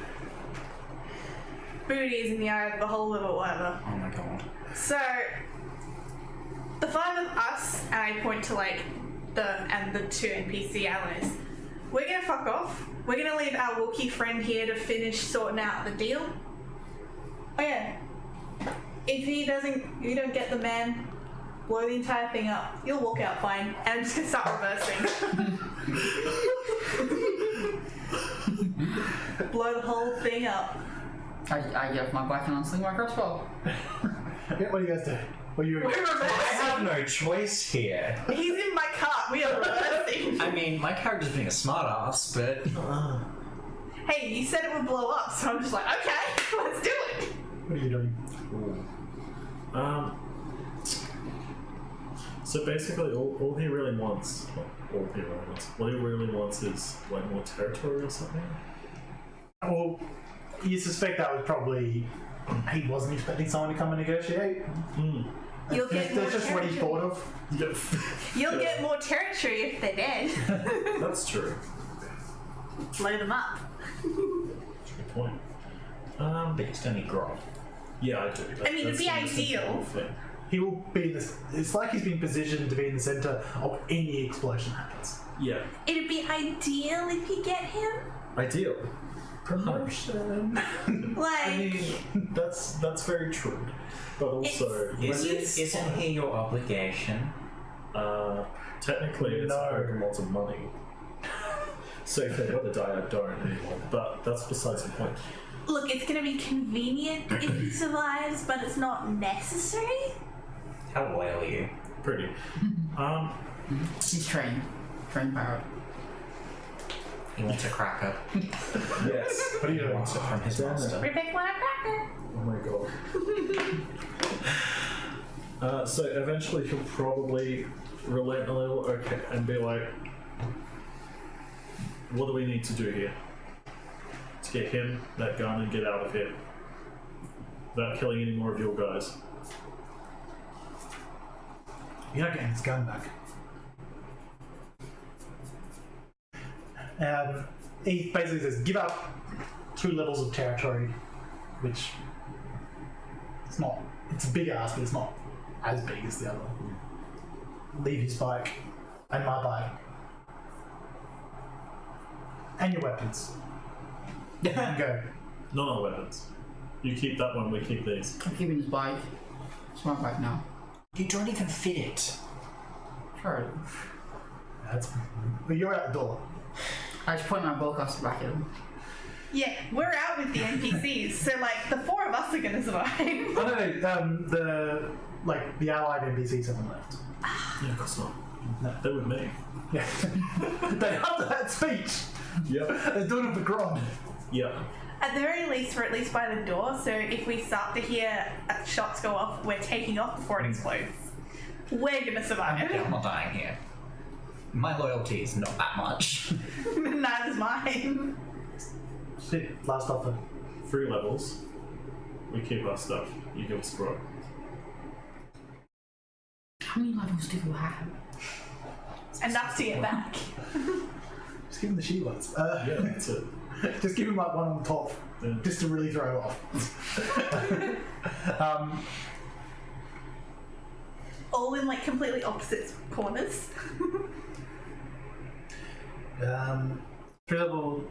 booty is in the eye of the beholder, but whatever. Oh my god. So, the five of us, and I point to like the two NPC allies, we're gonna fuck off. We're gonna leave our Wookiee friend here to finish sorting out the deal. Oh yeah. If you don't get the man, blow the entire thing up. You'll walk out fine. And I'm just gonna start reversing. Blow the whole thing up. I get off my bike and unsling my crossbow. Yeah, what do you guys do? What are you We're reversing. I have no choice here. He's in my cart. We are reversing. I mean, my character's being a smartass, but Hey, you said it would blow up, so I'm just like, okay, let's do it. What are you doing? So basically, all he really wants, what he really wants is like more territory or something. Well, you suspect that was probably he wasn't expecting someone to come and negotiate. You'll get more That's just what he territory. thought of. Yep. You'll get more territory if they're dead. That's true. Blow them up. That's a good point. but you still need Grod. Yeah, I do. I mean, it'd be That's the ideal. simple thing. He will be in this. It's like he's been positioned to be in the center of any explosion happens. Yeah, It'd be ideal if you get him. ideal. Promotion. Like, I mean, that's very true. But also, Isn't he your obligation? technically, it's No. lots of money. So if they were to die, I don't anymore. But that's besides the point. look, it's gonna be convenient if he survives, but it's not necessary. How loyal are you? Pretty. He's trained pirate. He wants a cracker. Yes. What are you He doing? wants it from his master. Rivekk want a cracker. Oh my god. So eventually he'll probably relent a little, okay, and be like, what do we need to do here? Let's get him, that gun, and get out of here. Without killing any more of your guys. You're not getting his gun back. He basically says, give up 2 levels of territory, which it's not. It's a big ass, but it's not as big as the other. Leave his bike and my bike and your weapons. You can go. None of the weapons. You keep that one, we keep these. I'm keeping his bike. It's my bike now. You don't even fit it. Sure. But you're out the door. I just point my bowcaster back at him. Yeah, we're out with the NPCs, so like the 4 of us are gonna survive. The allied NPCs haven't left. Yeah, of course not. No. They're with me. Yeah. They after that speech. Yep. They're doing it for Grod. Yep. At the very least, we're at least by the door, so if we start to hear shots go off, we're taking off before it explodes. We're gonna survive. I'm not dying here. My loyalty is not that much. Neither's mine. Shit, last offer. 3 levels. We keep our stuff. You give us Grod. How many levels do you have? Enough to get back. Just give him the shields. Yeah, that's it. Just give him like one on the top, Yeah. just to really throw off. All in like completely opposite corners. 3 level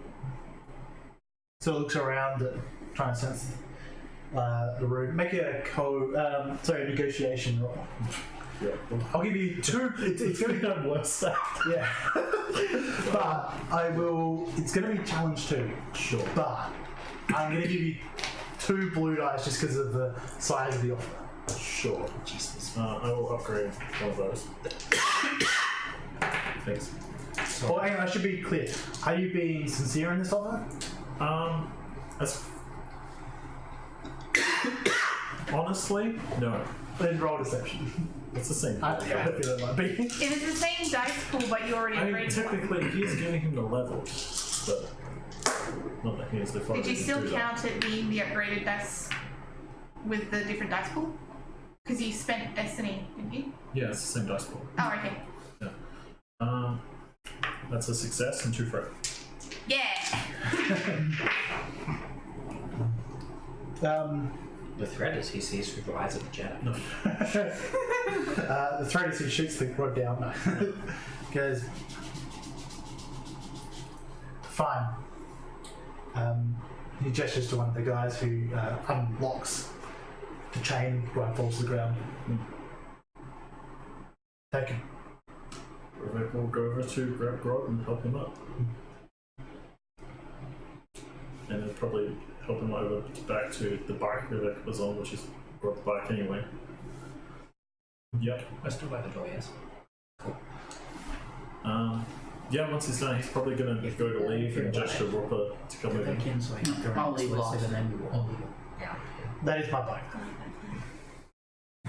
sort of looks around, trying to sense the room. Make a negotiation roll. Yeah. I'll give you 2. It's going to be worse that. yeah, but I will. It's going to be challenge 2. Sure. But I'm going to give you 2 blue dice just because of the size of the offer. Sure. Jesus. I will upgrade one of those. Thanks. Well, hang on, I should be clear. Are you being sincere in this offer? As honestly, no. Then roll deception. It's the same. I feel it might be. If it's the same dice pool, but you already I mean, upgraded one. technically, he's giving him the level, but not that he has the fun. Did you still count it being the upgraded dice with the different dice pool? Because you spent Destiny, didn't you? Yeah, it's the same dice pool. Oh, okay. Yeah. That's a success and 2 threat. Yeah! The threat is he sees through the eyes of the Jedi. No. The threat is he shoots the rod down. Goes, Fine. He gestures to one of the guys who unlocks the chain. Grod falls to the ground. Take him. Rivekk will go over to grab Grod and help him up. And then probably help him over back to the bike Rivekk was on, which is Grod's bike anyway. Yep. I still by the door, yes. Yeah, once he's done, he's probably going to go to leave and gesture Ripper to come with him. Back in so I can go I'll around leave explosive last. and then we will. Yeah. That is my bike.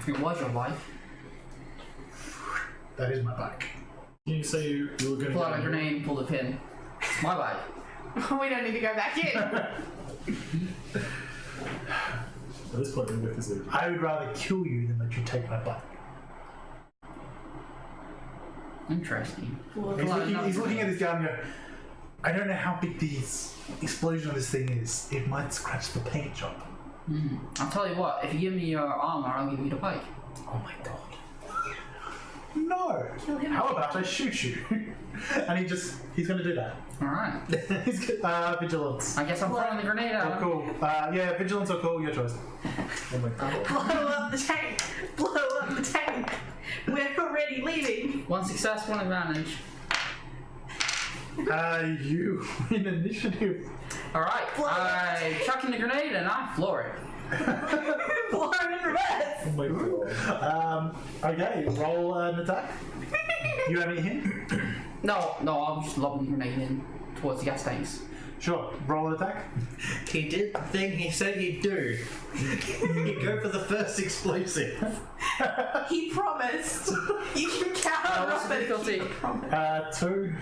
It was your bike. That is my bike. Can you say you were going to Pull out a grenade, pull the pin. It's my bike. We don't need to go back in. At this point, Rivekk is leaving. I would rather kill you than let you take my bike. Interesting. He's looking at this guy and go, I don't know how big the explosion of this thing is. It might scratch the paint job. I'll tell you what, if you give me your armor, I'll give you the bike. Oh my god. No. Kill him. How about I shoot you? And he's going to do that. Alright. He's vigilance. I guess I'm throwing the grenade Oh, out. cool. Yeah, vigilance or cool, your choice. Oh my god. Blow up the tank. Blow up the tank. We're already leaving. One success, one advantage. You in initiative. Alright, I chuck in the grenade and I floor it. Blow it in reverse. Oh my god. Okay, roll an attack. You have any hint? No, I'm just lobbing the grenade in towards the gas tanks. Sure, roll an attack. He did the thing he said he'd do. He'd go for the first explosive. He promised. You can count on What's the Robert. difficulty? He promised. 2. Do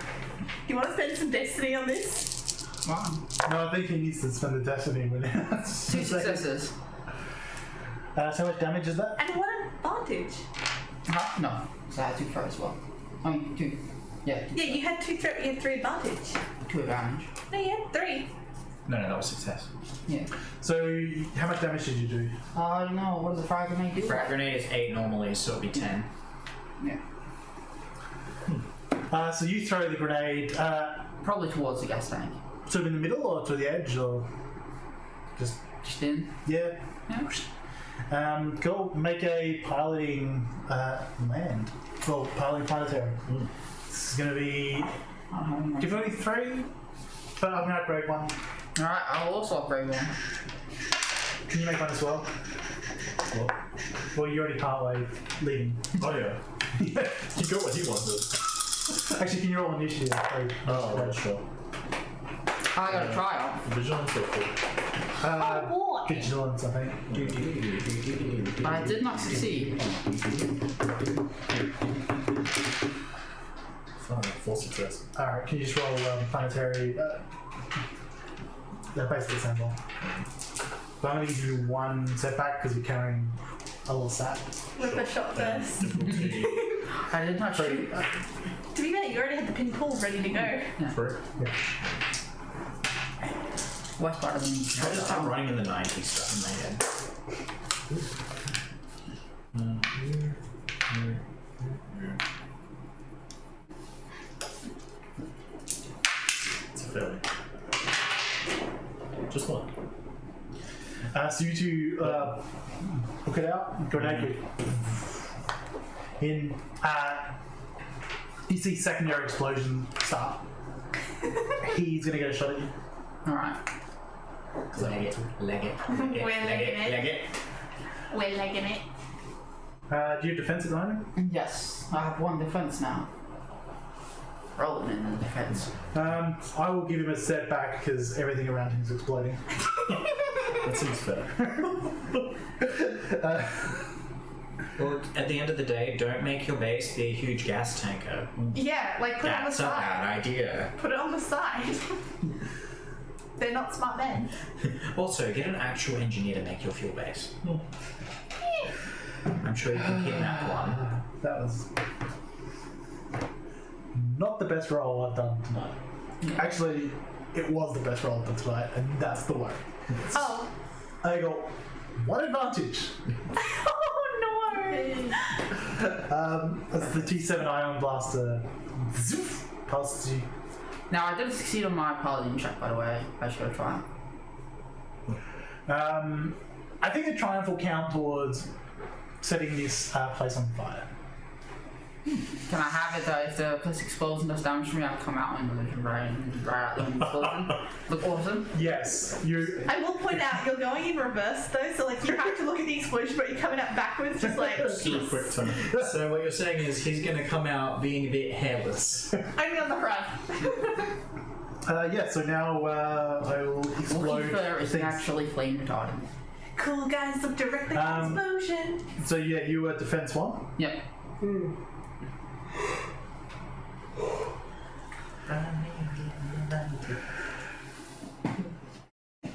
you want to spend some destiny on this? Wow. No, I think he needs to spend the destiny with it. 2 successes. So how much damage is that? And what advantage? No, so I had 2 throw as well. I mean, 2. Yeah, Yeah, you had you had 3 advantage. 2 advantage. No, you had 3. No, that was success. Yeah. So how much damage did you do? I don't know, what does the frag grenade do? Frag grenade is 8 normally, so it'll be 10. Yeah. So you throw the grenade Probably towards the gas tank. sort of in the middle or to the edge or just Just in. yeah. Yeah. Cool. Make a piloting land. Well, piloting planetary. This is going to be difficulty 3, but I'm going to upgrade 1. Alright, I'll also upgrade 1. Can you make one as well? What? Well, you already partway leaving. Oh yeah. He got what he wanted. Actually, can you roll initiative? Oh, yeah, sure. I got a trial. Vigilance or cool? boy. Vigilance, I think. I did not succeed. Fine, 4 success. Alright, can you just roll planetary? They're basically the same roll. But I'm going to give you 1 setback because you're carrying a little sap. With the shot first. Difficulty I did not shoot. To be fair, you already had the pin pulled ready to go. 3. Yeah. West part of I just start running in the 90s stuff in my head. It's a failure. Just 1. So you two hook it out, go naked. In you see secondary explosion start. He's gonna get a shot at you. Alright. Leg it. We're legging it. We're legging it. Do you have defense at the moment? Yes, I have 1 defense now. Rolling in the defense. I will give him a setback because everything around him is exploding. That seems fair. Well, at the end of the day, don't make your base be a huge gas tanker. Yeah, like put That's it a on the side. bad idea. Put it on the side. They're not smart men. Also, get an actual engineer to make your fuel base. I'm sure you can kidnap one. That was not the best roll I've done tonight. Actually, it was the best roll I've done tonight, and that's the way. Oh. I got 1 advantage. Oh no! That's the T7 ion blaster. Zoof, past you. Now, I did succeed on my paladin check, by the way. I should have tried. I think a triumph will count towards setting this place on fire. Can I have it that if the place explodes and does damage to me, I come out and right out the explosion? Look awesome? Yes, you. I will point out you're going in reverse though, so like you have to look at the explosion, but you're coming out backwards, just like Do a quick turn. So what you're saying is he's going to come out being a bit hairless. only on the front. Yeah, so now I will explode Looking for is things. naturally flame retardant. Cool guys, look directly at the explosion. So yeah, you were defense 1. Yep.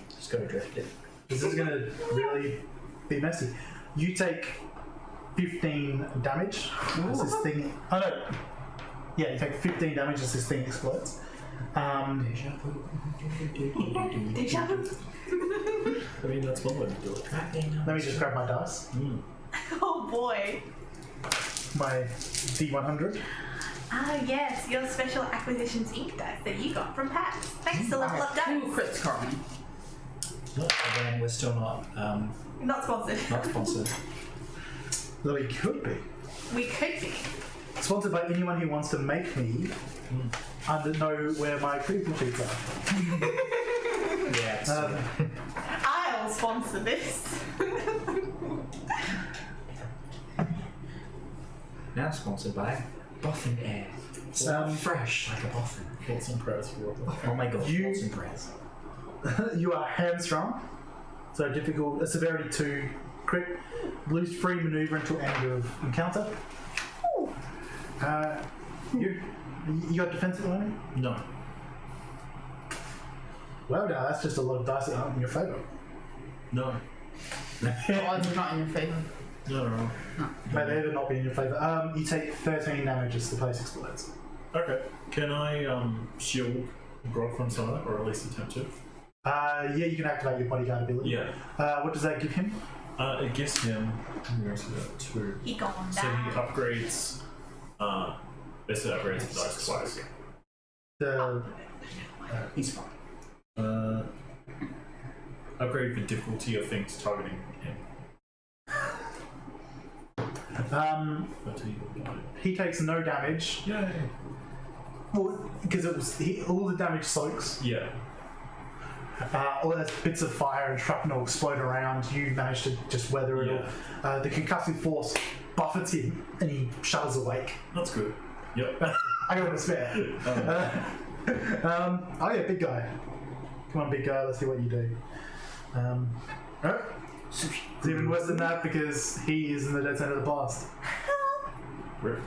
Just go drift it. This is going to really be messy. You take 15 damage as this thing. Oh no. Yeah, you take 15 damage as this thing explodes. Deja vu. I mean, that's one way to do it. Let me just grab my dice. Oh boy. My D100. Ah yes, your special acquisitions ink dice that you got from Pat. Thanks to I Level Up have 2 Dice. crits currently. Again, we're still not Not sponsored. not sponsored. Though he could be. We could be. Sponsored by anyone who wants to make me know where my critical sheets are. Yeah. So I'll sponsor this. now sponsored by Boffin Air. Fresh like a boffin. Thoughts and prayers for what? Oh my god, You- thoughts and prayers. You are hamstrung, so difficult. A severity 2 crit. Lose free maneuver until end of encounter. You got defense at the moment? No. Well, now that's just a lot of dice that aren't in your favour. No. Odds are not in your favour. No. May they ever not be in your favour. You take 13 damage as the place explodes. Okay. Can I shield Grod from some of that, or at least attempt to? Yeah, you can activate your bodyguard ability. Yeah. What does that give him? It gives him. Where's he got? 2. He gone So he down. upgrades. Basically upgrades the dice twice. The He's fine. Upgrade the difficulty of things targeting him. But he takes no damage. Yay! Well, because all the damage soaks. Yeah. All those bits of fire and shrapnel explode around. You manage to just weather it all. The concussive force buffets him, and he shudders awake. That's good. Yep. I got a spare. Oh yeah, big guy. Come on, big guy. Let's see what you do. Oh, it's even worse than that because he is in the dead center of the blast. Rip.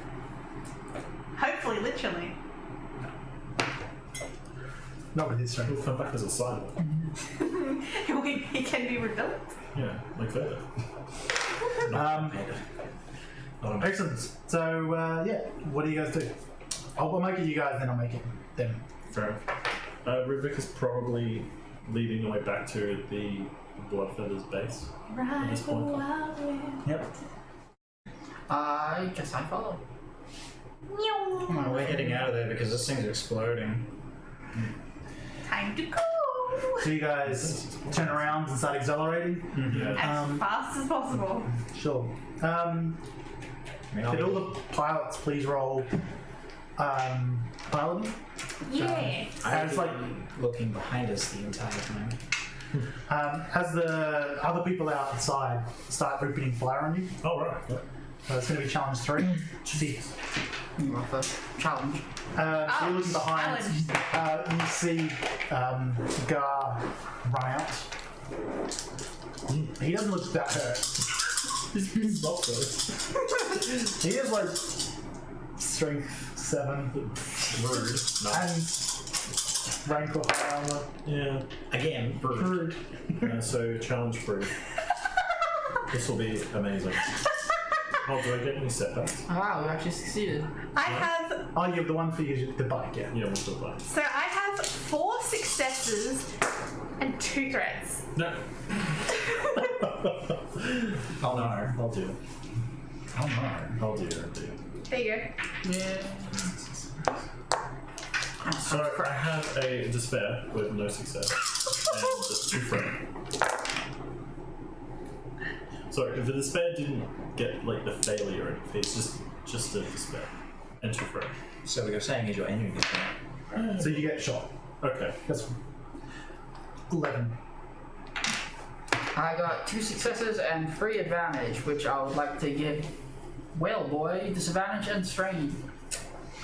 Hopefully, literally. Not with his strength. He'll come back as a side. He can be rebuilt. Yeah, like Vader. Excellent. So yeah, what do you guys do? I'll make it you guys, then I'll make it them. Fair enough. Rivekk is probably leading the way back to the Bloodfeather's base. Right. this point. Yep. I guess I follow. Meow. On my We're way. heading out of there because this thing's exploding. Time to go. So you guys turn around and start accelerating. Yeah. As fast as possible. Sure. I mean, Could all the pilots please roll piloting? Yeah. As like looking behind us the entire time. as the other people outside start opening fire on you. Oh, right. Yep. It's going to be challenge 3. See, Rough first. Challenge. so you're looking behind. You see Gar run out. He doesn't look that hurt. He's not though. He is like strength 7 Rude. No. and rank or high armor. Yeah. Again, rude. Rude. So challenge 3. This will be amazing. Oh, do I get any setbacks? Oh, wow, we actually succeeded. I have. Oh, you have the one for you, the bike, yeah. Yeah, we'll do that. So I have 4 successes and 2 threats. No. Oh no. I'll do it. Oh no. I'll do it. There you go. Yeah. So I have a despair with no success and just 2 friend. Sorry, if the despair didn't get like the failure or anything, it's just a despair and 2 friend. So what you're saying is you're ending this one. So you get shot. Okay. That's 11. I got 2 successes and 3 advantage, which I would like to give Whale Boy disadvantage and strain.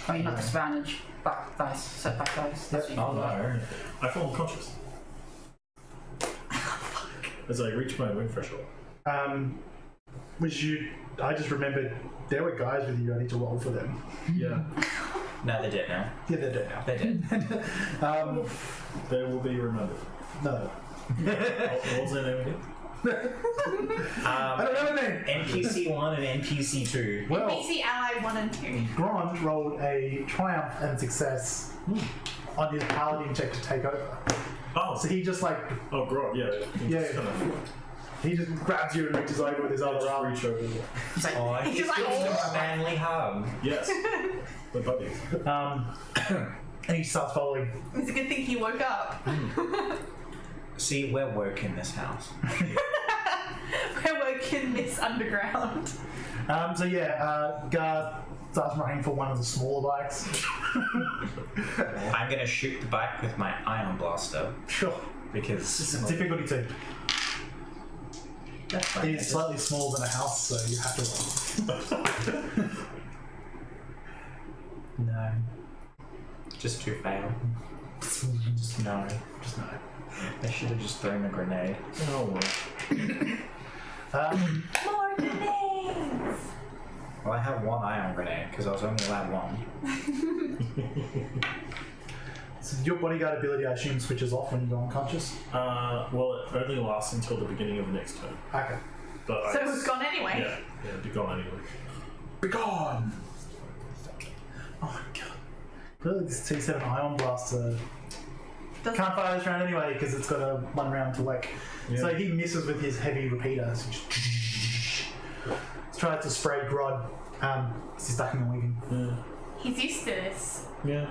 I mean, not disadvantage, back dice, setback dice. That's Oh no. I fall unconscious. As I reach my wing threshold. I just remembered there were guys with you. I need to roll for them. Yeah. No, they're dead now. Yeah, they're dead now. They're dead. They will be remembered. No. What was their name again? I don't know the name. NPC 1 and NPC 2. Well, PC Ally 1 and 2. Grod rolled a triumph and success on his paladin check to take over. Oh, So he just like, oh, Grod, yeah. he just grabs you and reaches over with his other arm. Reach over. He's like, Oh, he's He's like, giving him a manly hug. Yes. We're buddies. And he starts following. It's a good thing he woke up. See, we're woke in this house. We're working this underground. Guard starts running for one of the smaller bikes. I'm gonna shoot the bike with my ion blaster Sure. because It's a difficulty 2. that's fine. It is slightly smaller than a house, so you have to roll. No. Just 2 fail. Just no. Just no. I should have just thrown the grenade. Oh, More grenades! Well, I have 1 ion grenade because I was only allowed 1. So your bodyguard ability, I assume, switches off when you go unconscious? well, it only lasts until the beginning of the next turn. Okay. But So it was gone anyway. Yeah, it'd be gone anyway. Be gone! Oh my god. Really, this T7 Ion Blaster can't fire this round anyway because it's got a 1 round to whack. Yeah. So he misses with his heavy repeater. So he just tries to spray Grod. He's stuck in the wagon. Yeah. He's used to this. Yeah.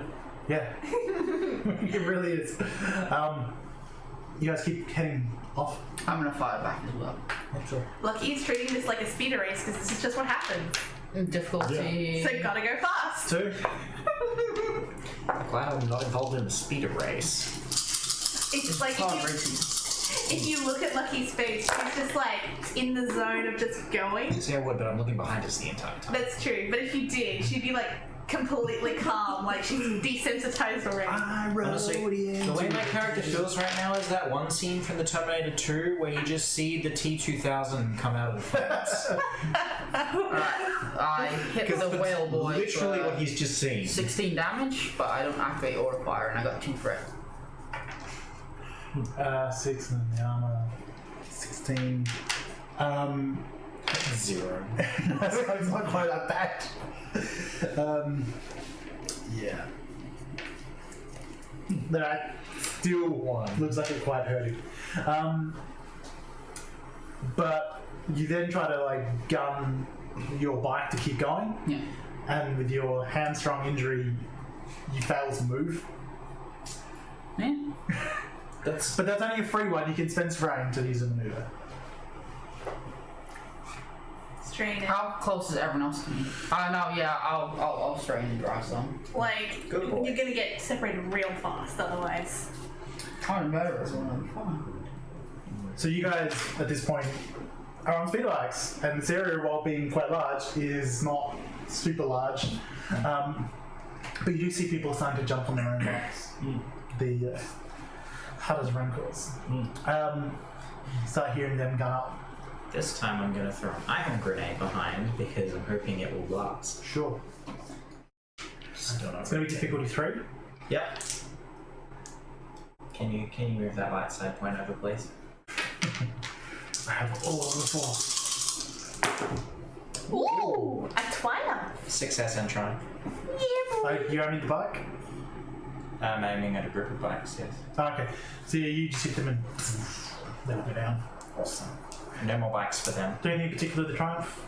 Yeah. It really is. You guys keep heading off. I'm gonna fire back as well. Sure. Lucky's treating this like a speeder race because this is just what happens. Difficulty. So gotta go fast. 2. Glad I'm not involved in the speeder race. It's like hard if racing. you look at Lucky's face, she's just like in the zone of just going. See, I would, but I'm looking behind us the entire time. That's true, but if you did, she'd be like completely calm, like she's desensitized already. I rode Honestly, the way my character feels right now is that one scene from the Terminator 2 where you just see the T-2000 come out of the flames. I hit the Whale Boy. Literally for what he's just seen. 16 damage, but I don't activate Aura Fire, and I got 2 threat. 6 and then the armor. 16. 0. It's not quite that bad. Yeah. That still looks like it quite hurting. But you then try to like gun your bike to keep going, Yeah. and with your hamstring injury, you fail to move. Yeah. But that's only a free one. You can spend strain to use a maneuver. Strain it. How close is everyone else to me? No, yeah, I'll strain and draw some. Like, Good boy. you're gonna get separated real fast otherwise. I'm better as well. Fine. So you guys, at this point, are on speed bikes, and this area, while being quite large, is not super large. But you do see people starting to jump on their own bikes. The Hutter's Rancors. You start hearing them gun up. This time I'm going to throw an ion grenade behind because I'm hoping it will last. Sure. Still not It's going to be difficulty 3. Yep. Can you move that light side point over, please? I have all of the force. Ooh, a triumph. Success and triumph. Yeah, boy. You aiming the bike? I'm aiming at a group of bikes, yes. Okay. So yeah, you just hit them and they'll go down. Awesome. No more bikes for them. Do anything in particular to triumph?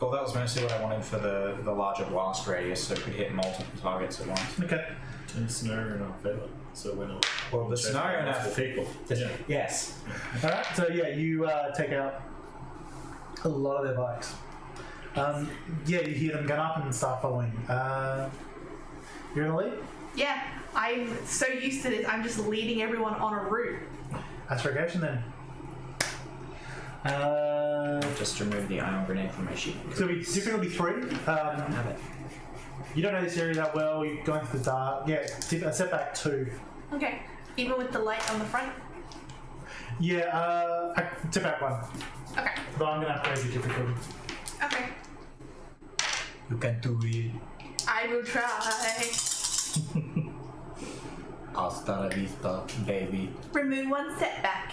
Well, that was mostly what I wanted for the larger blast radius, so it could hit multiple targets at once. Okay. Turn the scenario in our favour, so we're not. Well, the chasing scenario in our multiple people. Yeah. Yes. All right. So yeah, you take out a lot of their bikes. Yeah, you hear them gun up and start following. You're in the lead. Yeah, I'm so used to this. I'm just leading everyone on a route. Astrogation then. Just remove the ion grenade from my sheet. So it'll be difficulty 3. Have it. You don't know this area that well. You're going through the dark. Yeah, a setback 2. Okay, even with the light on the front. Yeah, setback 1. Okay. But I'm gonna upgrade your difficulty. Okay. You can do it. I will try. Hasta la vista, baby. Remove 1 setback.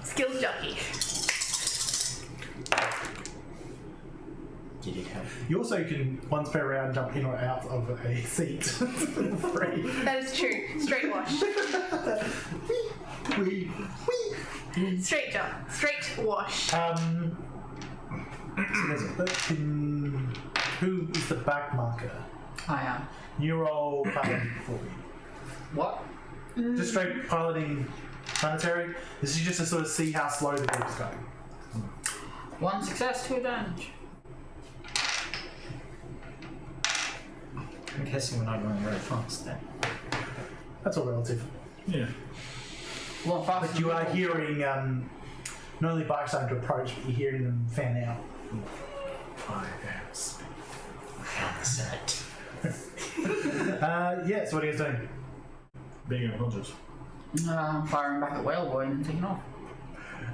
Skills jockey. Did it help? You also can once per round jump in or out of a seat. Free. That is true. Straight wash. Straight jump. Straight wash. So there's a 13. Who is the back marker? I am. You roll piloting for me. What? Just straight piloting planetary. This is just to sort of see how slow the group's going. 1 success, 2 advantage. I'm guessing we're not going very fast then. That's all relative. Yeah. One faster. But you are hearing not only bikes starting to approach, but you're hearing them fan out. I am speed. I am set. Yeah, so what are you guys doing? Being unconscious. I'm firing back at Whale Boy and taking off.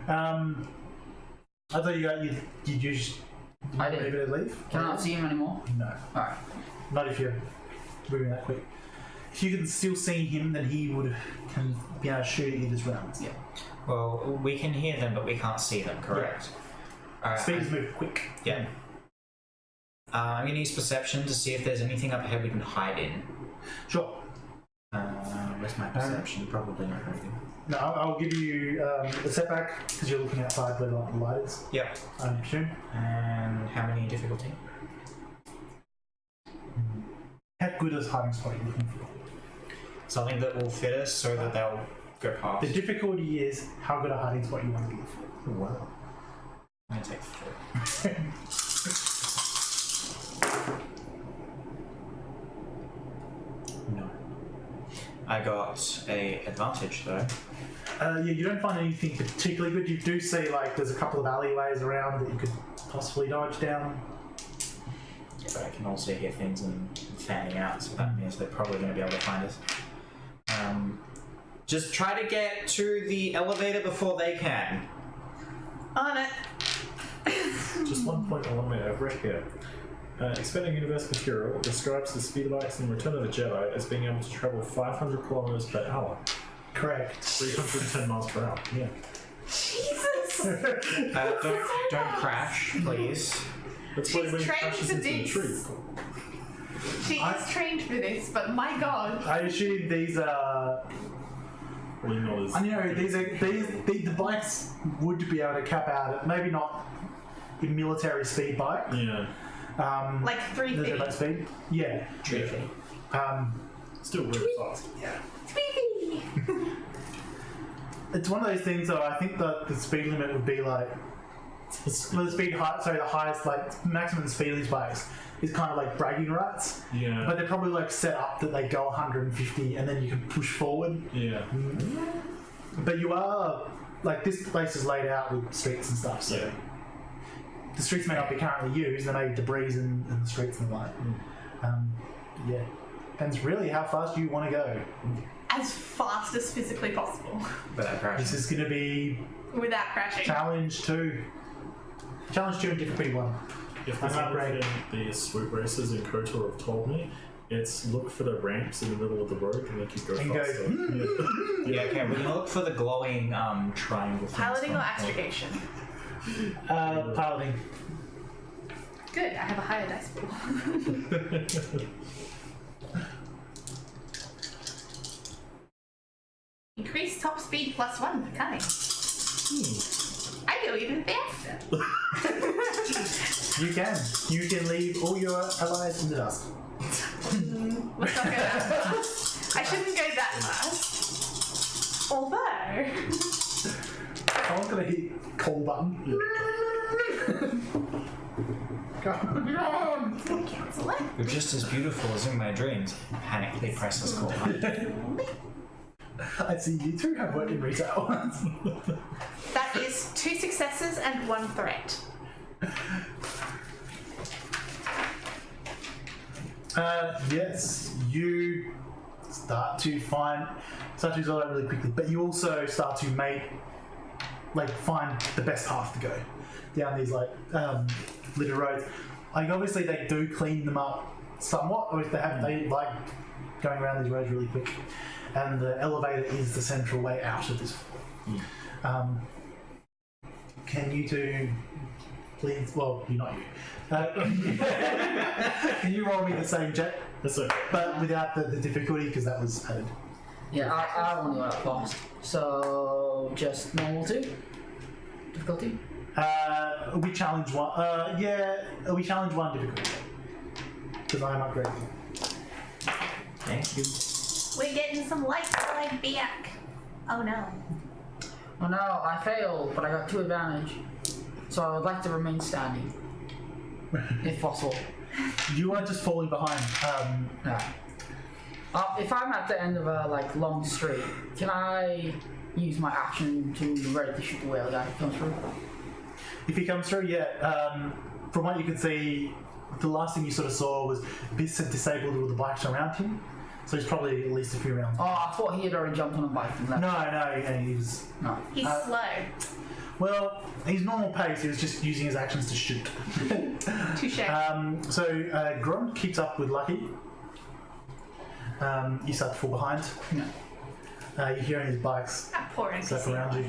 I thought you just I did. leave it and leave? Can I not see him anymore? No. Alright. Not if you're moving that quick. If you can still see him, then he can be able to shoot at you this round. Yeah. Well, we can hear them, but we can't see them, correct? Speeds move quick. Yeah. I'm going to use perception to see if there's anything up ahead we can hide in. Sure. Where's my perception? Probably not very good. No, I'll give you a setback because you're looking outside where the light is. Yep. I presume. And how many difficulty? How good is hiding spot you're looking for? Something that will fit us so that they'll go past. The difficulty is how good a hiding spot you want to give. Oh, wow. I'm going to take 4. No. I got a advantage though. Yeah, you don't find anything particularly good. You do see like there's a couple of alleyways around that you could possibly dodge down. Yeah, but I can also hear things and fanning out, so that means they're probably going to be able to find us. Just try to get to the elevator before they can. On it. Just 1 point on one minute of Rivekk here. Expanding universe material describes the speed bikes in Return of the Jedi as being able to travel 500 kilometers per hour. Correct. 310 miles per hour. Yeah. Jesus! Don't crash, please. That's She's when he trained crashes for into the this. tree. She is trained for this, but my god. I assume these are. Well, you know, I know the bikes would be able to cap out at maybe not a military speed bike. yeah. Like 3 The feet. debate speed. Yeah. Tricky. Still really fast. Yeah. 3 feet. It's one of those things though. I think that the speed limit would be like the speed height. Sorry, the highest like maximum speed of these bikes is kind of like bragging rights. Yeah. But they're probably like set up that they go 150 and then you can push forward. Yeah. But you are like this place is laid out with streets and stuff. So Yeah. the streets may not be currently used. There may be debris in the streets and the like. Yeah. Depends really how fast you want to go. As fast as physically possible. Without crashing. This is going to be Without crashing. challenge 2. Challenge 2 and difficulty 1. If there's I'm anything the swoop racers in KOTOR have told me, it's look for the ramps in the middle of the road and make you go And go, faster. Yeah, okay, we're gonna look for the glowing triangle things. Piloting or astrogation? Piloting. Good, I have a higher dice pool. Increase top speed +1 for cunning. I go even faster. You can. You can leave all your allies in the dust. Let's not go that fast. I shouldn't go that fast. Although... Someone's gonna hit call button. Cancel it. You're just as beautiful as in my dreams. Panically press this call button. I see you two have worked in retail. That is 2 successes and 1 threat. Yes, you start to resolve that really quickly, but you also start to find the best path to go down these little roads. Obviously they do clean them up somewhat, or if they like going around these roads really quick, and the elevator is the central way out of this floor. Can you two please? Well, you're not you. Can you roll me the same check? That's okay. But without the difficulty, because that was added. Yeah, I only went up fast. So just normal 2 difficulty. We challenge 1. We challenge 1 difficulty. Because I'm upgrading. Thank you. We're getting some lights like back. Oh no. Oh no, I failed, but I got 2 advantage. So I would like to remain standing. If possible. You are just falling behind. Yeah. If I'm at the end of a long street, can I use my action to ready to shoot the whale guy who comes through? If he comes through, yeah. From what you can see, the last thing you sort of saw was Biss had disabled all the bikes around him. So he's probably at least a few rounds. Oh, I thought he had already jumped on a bike and left. No, he was... No. He's slow. Well, he's normal pace, he was just using his actions to shoot. Touche. Grod keeps up with Lucky. You start to fall behind. No. You're hearing his bikes That poor NPC. slap around you.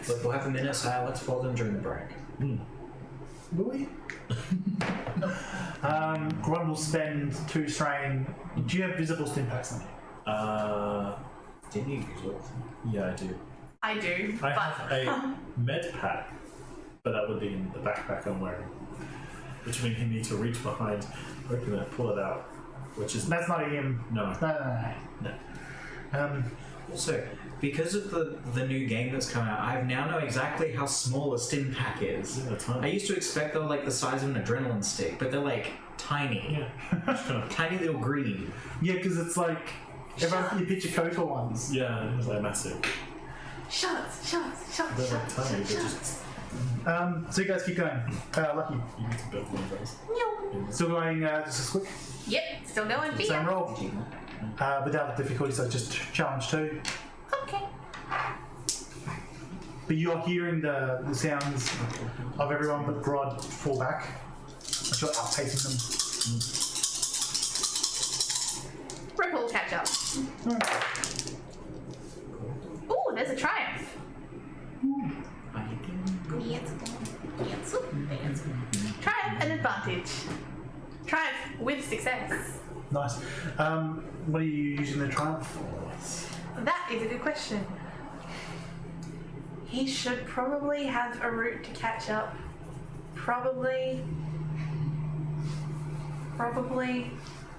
Look, we'll have a minute silence for them during the break. Will we? Grod will spend 2 strain. Do you have visible stim packs on you? Didn't you use it? Yeah, I do. I do, I but have a med pack, but that would be in the backpack I'm wearing. Which means you need to reach behind, open it, pull it out. Which is That's not a him. no. No. Also, because of the new game that's come out, I now know exactly how small a stim pack is. Yeah, that's I fine. used to expect they were like the size of an adrenaline stick, but they're tiny. Yeah. Just kind of, Tiny little green. Yeah, because it's like everyone you picture Kotor ones. yeah, it's massive. shots. They're tiny, they're just So you guys keep going. Lucky. you need to build one of those. Still going just as quick. Yep, still going. Same roll. Without the difficulty, so just challenge 2. Okay. But you're hearing the sounds of everyone but Grod fall back. But you're outpacing them. Ripple will catch up. Ooh, there's a triumph. Triumph and advantage. Triumph with success. Nice. What are you using the triumph for? That is a good question. He should probably have a route to catch up. Probably.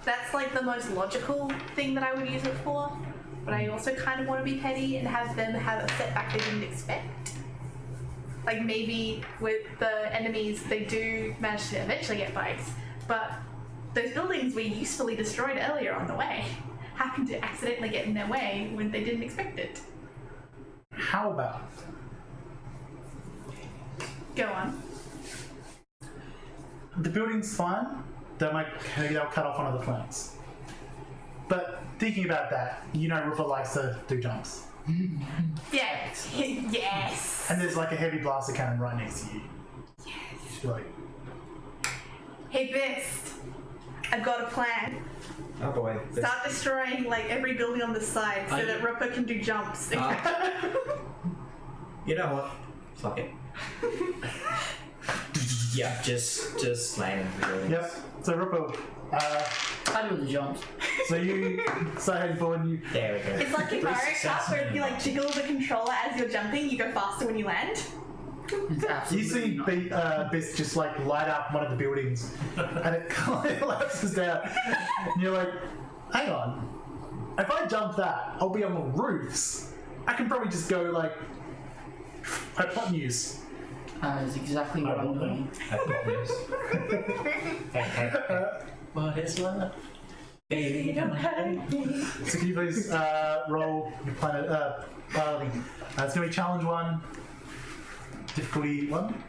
That's like the most logical thing that I would use it for. But I also kind of want to be petty and have them have a setback they didn't expect. Like maybe with the enemies, they do manage to eventually get bikes, but those buildings we usefully destroyed earlier on the way happened to accidentally get in their way when they didn't expect it. How about Go on. the building's fine? They'll cut off one of the flanks. But thinking about that, you know Ripper likes to do jumps. Yeah. Yes. And there's like a heavy blaster cannon right next to you. Yes. Like, Hey, Best. I've got a plan. Oh boy. Start destroying like every building on the side so Are that you- Ripper can do jumps. You know what? Fuck it. Yeah, just laying the buildings. yep. So Ripper, I do the jumps. so you start heading forward and you There we go. It's like in Mario Kart success where if and you like jiggle the controller as you're jumping, you go faster when you land. It's You absolutely see not. Biss just like light up one of the buildings and it collapses down. And you're like, hang on. If I jump that, I'll be on the roofs. I can probably just go like hypotenuse. That is exactly what I'm doing. What is love? Baby, don't hurt me. So can you please roll your planet piloting? It's going to be challenge 1, difficulty 1.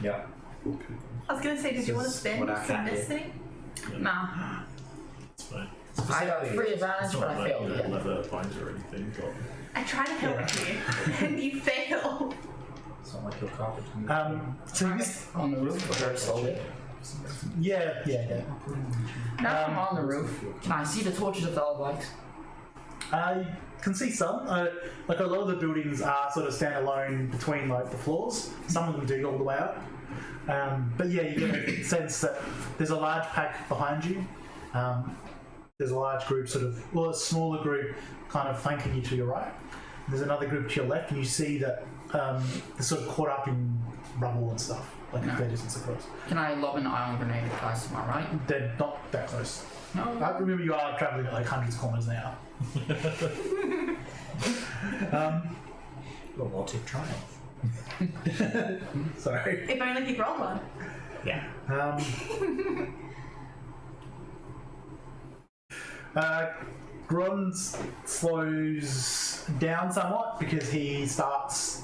Yep. I was gonna say, did you want to This is spend what I some had. destiny? Nah. It's fine. I got 3 advantage, It's but not I like failed you again. leather binds or anything, but I try to help you, and you fail. It's not like your carpet. So this, On the roof, but very slowly. yeah. Now I'm on the roof. Can I see the torches of the other bikes? You can see some. Like a lot of the buildings are sort of standalone between like the floors. Some of them do go all the way up. But yeah, you get a sense that there's a large pack behind you. There's a large group a smaller group kind of flanking you to your right. There's another group to your left, and you see that they're sort of caught up in rubble and stuff, like a fair distance across. Can I lob an ion grenade at guys to my right? They're not that close. No. Remember, you are travelling at like hundreds of kilometres an hour. Well, we'll take triumph. Sorry. If only he rolled one. Yeah. Grod slows down somewhat because he starts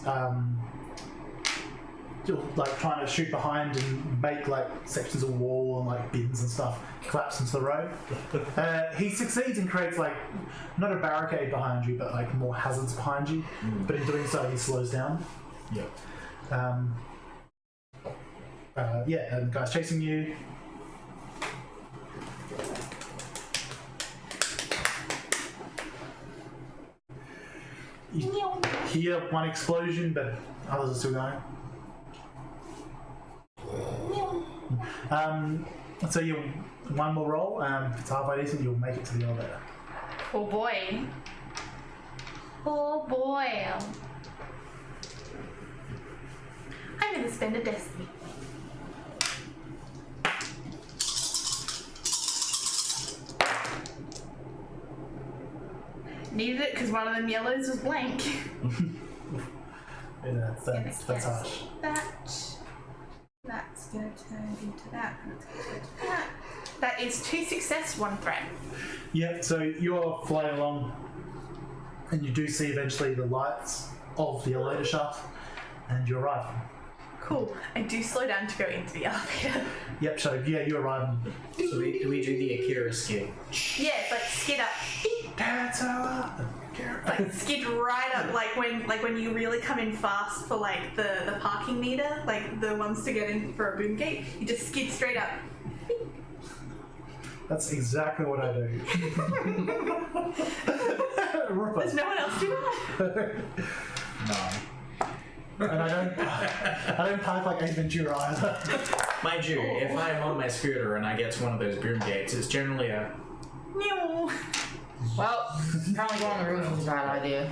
like trying to shoot behind and make like sections of wall and like bins and stuff collapse into the road. He succeeds and creates like not a barricade behind you, but like more hazards behind you. But in doing so, he slows down. yeah. And the guy's chasing you. You hear one explosion, but others are still going. So you one more roll. If it's halfway decent, you'll make it to the elevator. Oh boy. Oh boy. I'm gonna spend a destiny. Needed it because one of them yellows was blank. Yeah, that's harsh. That's gonna turn into that. That's gonna turn into that. That is 2 success, 1 threat. Yeah, so you're flying along, and you do see eventually the lights of the elevator shaft, and you arrive. Cool. I do slow down to go into the elevator. Yep, so yeah, you arrive. So do we do the Akira skid? Yeah, it's like skid up. That's Like skid right up, like when you really come in fast for like the parking meter, like the ones to get in for a boom gate, you just skid straight up. That's exactly what I do. Does no one else do that? No. And I don't park like Ace Ventura either. Mind you, if I'm on my scooter and I get to one of those boom gates, it's generally a No. Well, apparently going on the roof is a bad idea.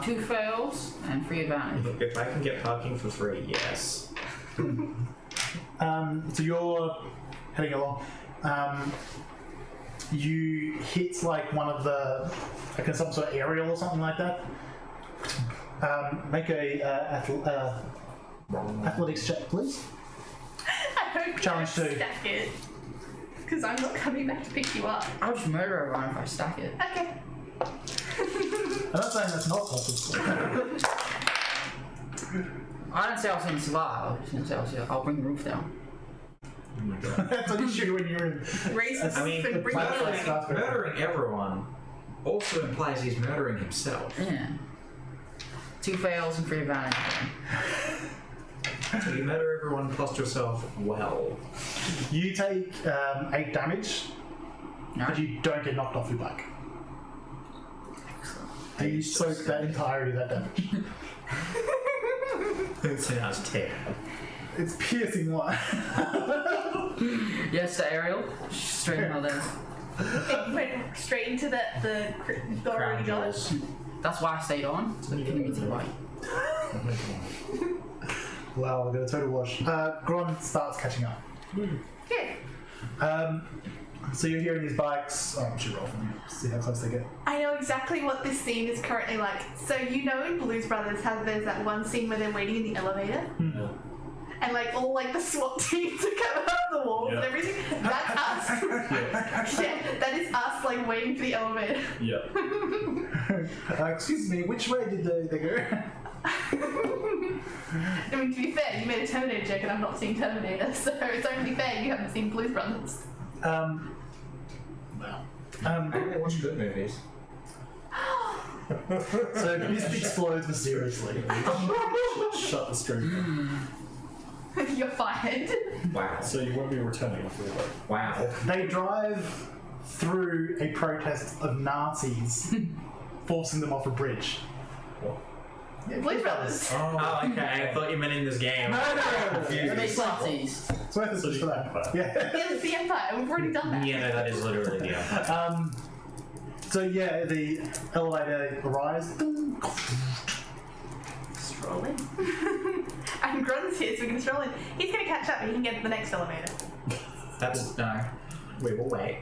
2 fails and 3 advantage. if I can get parking for free, yes. So you're heading along. You hit like one of the like some sort of aerial or something like that. Make a athletics check, please. I hope Challenge you 2. stack it. Because I'm not coming back to pick you up. I'll just murder everyone if I stack it. Okay. I'm not saying that's not possible. I didn't say I was going to survive. I was just going to say I'll bring the roof down. Oh my god. That's an issue when you're in. Raise the I mean, and bring That's it like up. murdering everyone also implies he's murdering himself. Yeah. 2 fails and 3 advantage. So you murder everyone plus yourself well. You take 8 damage, but you don't get knocked off your bike. Excellent. You soak that entirety of that damage. So now it's 10. It's piercing one. Yes, the aerial. Straight out there. It went straight into the door Crown you got. jewels. That's why I stayed on. So it couldn't be too late. Wow, we're going to total wash. Grod starts catching up. Good. So you're hearing these bikes. Oh, I should roll for them. See how close they get. I know exactly what this scene is currently like. So you know in Blues Brothers how there's that one scene where they're waiting in the elevator? Yeah. And like all like the SWAT teams are coming up the walls and Yeah. everything. That's us. Yeah, that is us like waiting for the elevator. Yeah. Excuse me, which way did they go? I mean, to be fair, you made a Terminator joke and I've not seen Terminator, so it's only fair you haven't seen Blues Brothers. Wow. I really watch good movies. So mist explodes mysteriously. Shut the stream. You're fired. Wow. So you won't be returning after the break. Wow. They drive through a protest of Nazis, forcing them off a bridge. What? Yeah, Blues Brothers. Oh, okay. I thought you meant in this game. No. They make Nazis. It's worth it just for that. Yeah. Yeah, it's the Empire. We've already done that. Yeah, no, that is literally the end. So yeah, the elevator arrives. Stroll in. And Grun's here, so we can stroll in. He's gonna catch up and he can get to the next elevator. That's no. We will wait.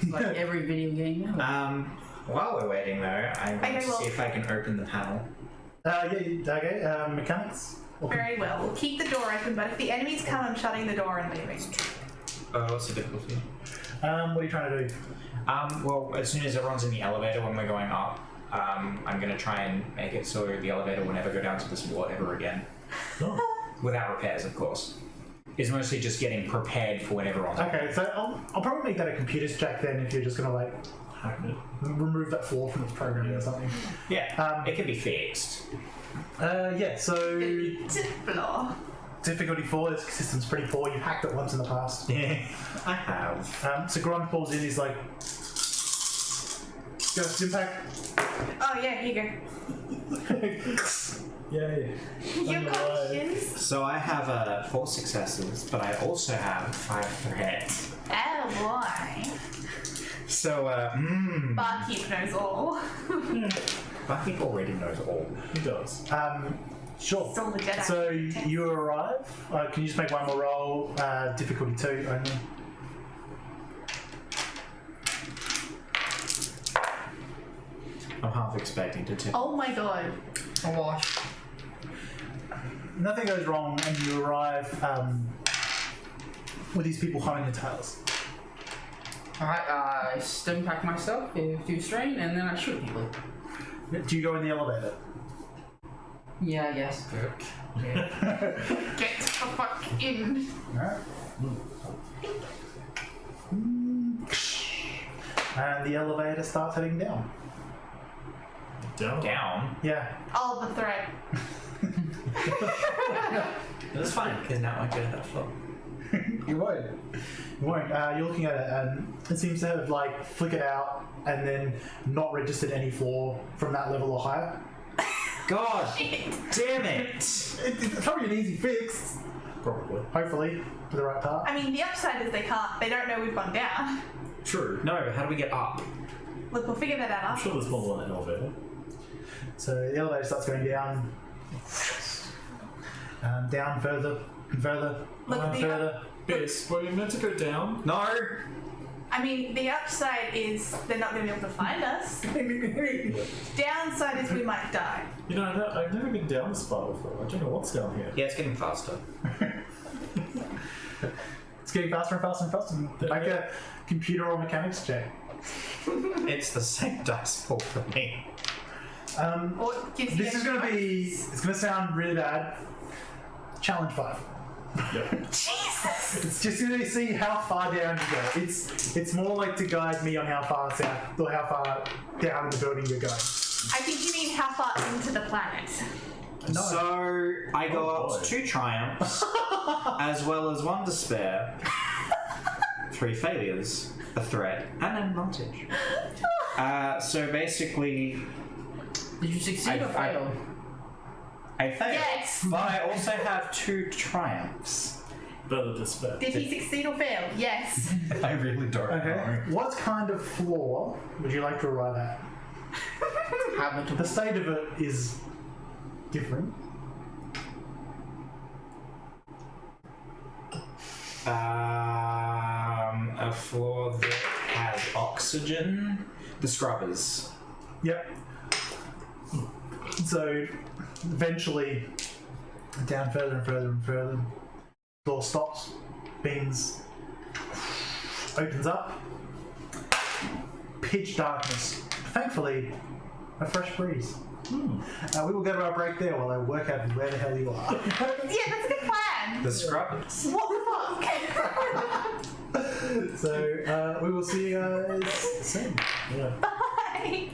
Like every video game ever. While we're waiting though, I'm going Okay, to well- see if I can open the panel. Okay. Mechanics. Very well. We'll keep the door open, but if the enemies come, I'm shutting the door and leaving. What's the difficulty? What are you trying to do? Well, as soon as everyone's in the elevator when we're going up, I'm going to try and make it so the elevator will never go down to this floor ever again. Oh. Without repairs, of course. It's mostly just getting prepared for when everyone's Okay, so I'll probably make that a computer's check then if you're just gonna like Hack it. remove that flaw from its programming or something. Yeah, it can be fixed. Yeah. So Flaw. difficulty 4. This system's pretty poor. You've hacked it once in the past. Yeah, I have. So Grod pulls in. He's like, "Ghost impact." Oh yeah, here you go. Yay. Your questions? So I have 4 successes, but I also have 5 threats. Oh boy. So, Barkeep knows all. Barkeep already knows all. He does. Sure. Still the Jedi. So you arrive. Can you just make one more roll? Difficulty 2 only. I'm half expecting to tip. Oh my god. A wash. Nothing goes wrong, and you arrive with these people humming your tails. Alright, I stim pack myself with 2 strain and then I shoot people. Do you go in the elevator? Yeah, I guess. Get the fuck in. Alright. And the elevator starts heading down. Down? Yeah. Oh, the threat. That's fine, because now I go to that floor. You won't. You won't. You're looking at it, and it seems to have like flickered out and then not registered any floor from that level or higher. God damn it! It's probably an easy fix. Probably. Hopefully, for the right part. I mean, the upside is they don't know we've gone down. True. No, but how do we get up? Look, we'll figure that out I'm after. sure there's more than an elevator. So the elevator starts going down, down further and further, Look, and the- further. Yes, were you meant to go down? No! I mean, the upside is they're not going to be able to find us. Downside is we might die. You know, I've never been down this far before. I don't know what's down here. Yeah, it's getting faster. It's getting faster and faster and faster. Make a computer or mechanics check. It's the same dice pool for me. Or gives you This is going to extra be. It's going to sound really bad. Challenge 5. Yep. Jesus! It's just going to see how far down you go. It's more like to guide me on how far south or how far down in the building you're going. I think you mean how far into the planet. No. So I go Oh, up boy. to 2 triumphs, as well as 1 despair, 3 failures, a threat, and an advantage. So basically, Did you succeed or I- fail? I failed. Yes. But I also have 2 triumphs. Better despair. Did he succeed or fail? Yes. I really don't Okay. What kind of floor would you like to arrive at? habitable. The state of it is different. A floor that has oxygen. The scrubbers. Yep. So eventually, down further and further and further, door stops, beans opens up, pitch darkness. Thankfully, a fresh breeze. We will go to our break there while I work out where the hell you are. Yeah, that's a good plan. The scrubbers. What the fuck? So we will see you guys soon. Yeah. Bye.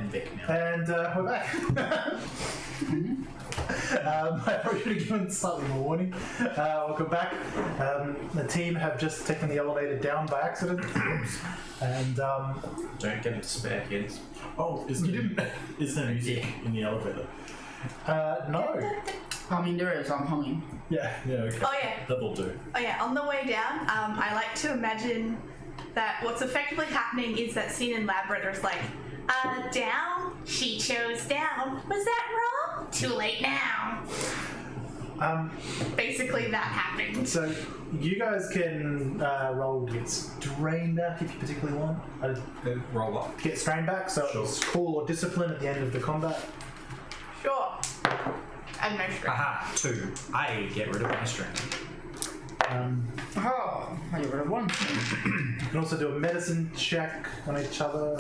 am Vic now. And we're back. I probably should have given slightly more warning. Welcome back. The team have just taken the elevator down by accident. And Don't get into spare, kids. Oh, is there music in the elevator? no. I mean, there is. I'm humming. Yeah. Yeah, okay. Oh yeah. That'll do. Oh yeah. On the way down, I like to imagine that what's effectively happening is that scene in Labyrinth where it's like, down. She chose down. Was that wrong? Too late now. Basically, that happened. So you guys can roll to get strain back if you particularly want. Roll up. Get strain back, so Sure. it's cool or discipline at the end of the combat. Sure. And no strength. Aha, 2. I get rid of my string. Oh, I get rid of one. You can also do a medicine check on each other.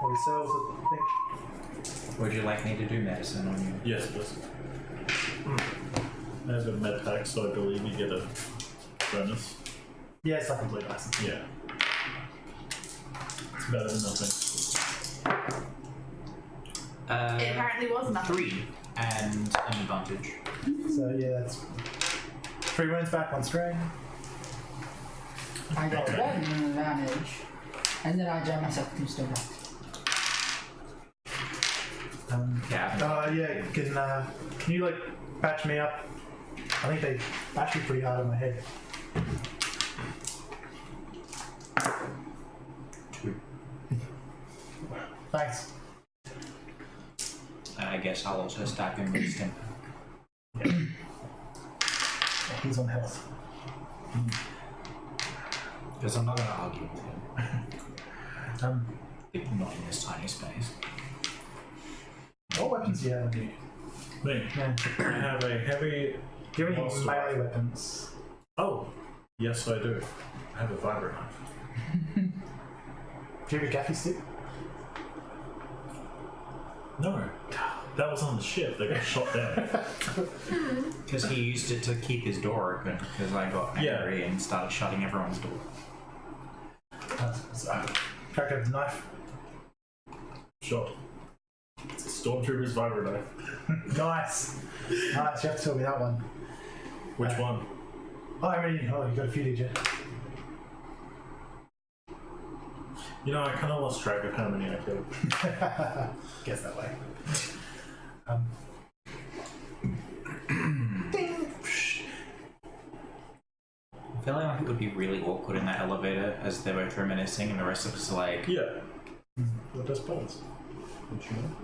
Or yourselves, I think. Would you like me to do medicine on you? Yes, please. I have a med pack, so I believe you get a bonus. Yeah, it's like a blue dice. Yeah. It's better than nothing. It apparently was nothing. 3 and an advantage. So yeah, that's 3 wounds back on strain. I got one advantage, and then I jam myself to stone. Yeah. Can you like patch me up? I think they patched me pretty hard on my head. 2. Thanks. I guess I'll also stack him with stim. He's on health. Because I'm not going to argue with him. Not in this tiny space. What weapons do you have on you? Me. Yeah. I have a heavy. Do you have any monster melee rifle. weapons? Oh, yes, I do. I have a vibro knife. Do you have a gaffy stick? No. That was on the ship. They got shot down. Because he used it to keep his door open, because I got angry and started shutting everyone's door. Crack over the knife. Shot. It's a stormtrooper's vibro knife. Nice. Nice, you have to tell me that one. Which one? You got a few, did you? You know, I kind of lost track of how many I killed. Guess that way. I'm feeling like it would be really awkward in that elevator as they're both reminiscing and the rest of us are like, Yeah. What does bones? Don't you know?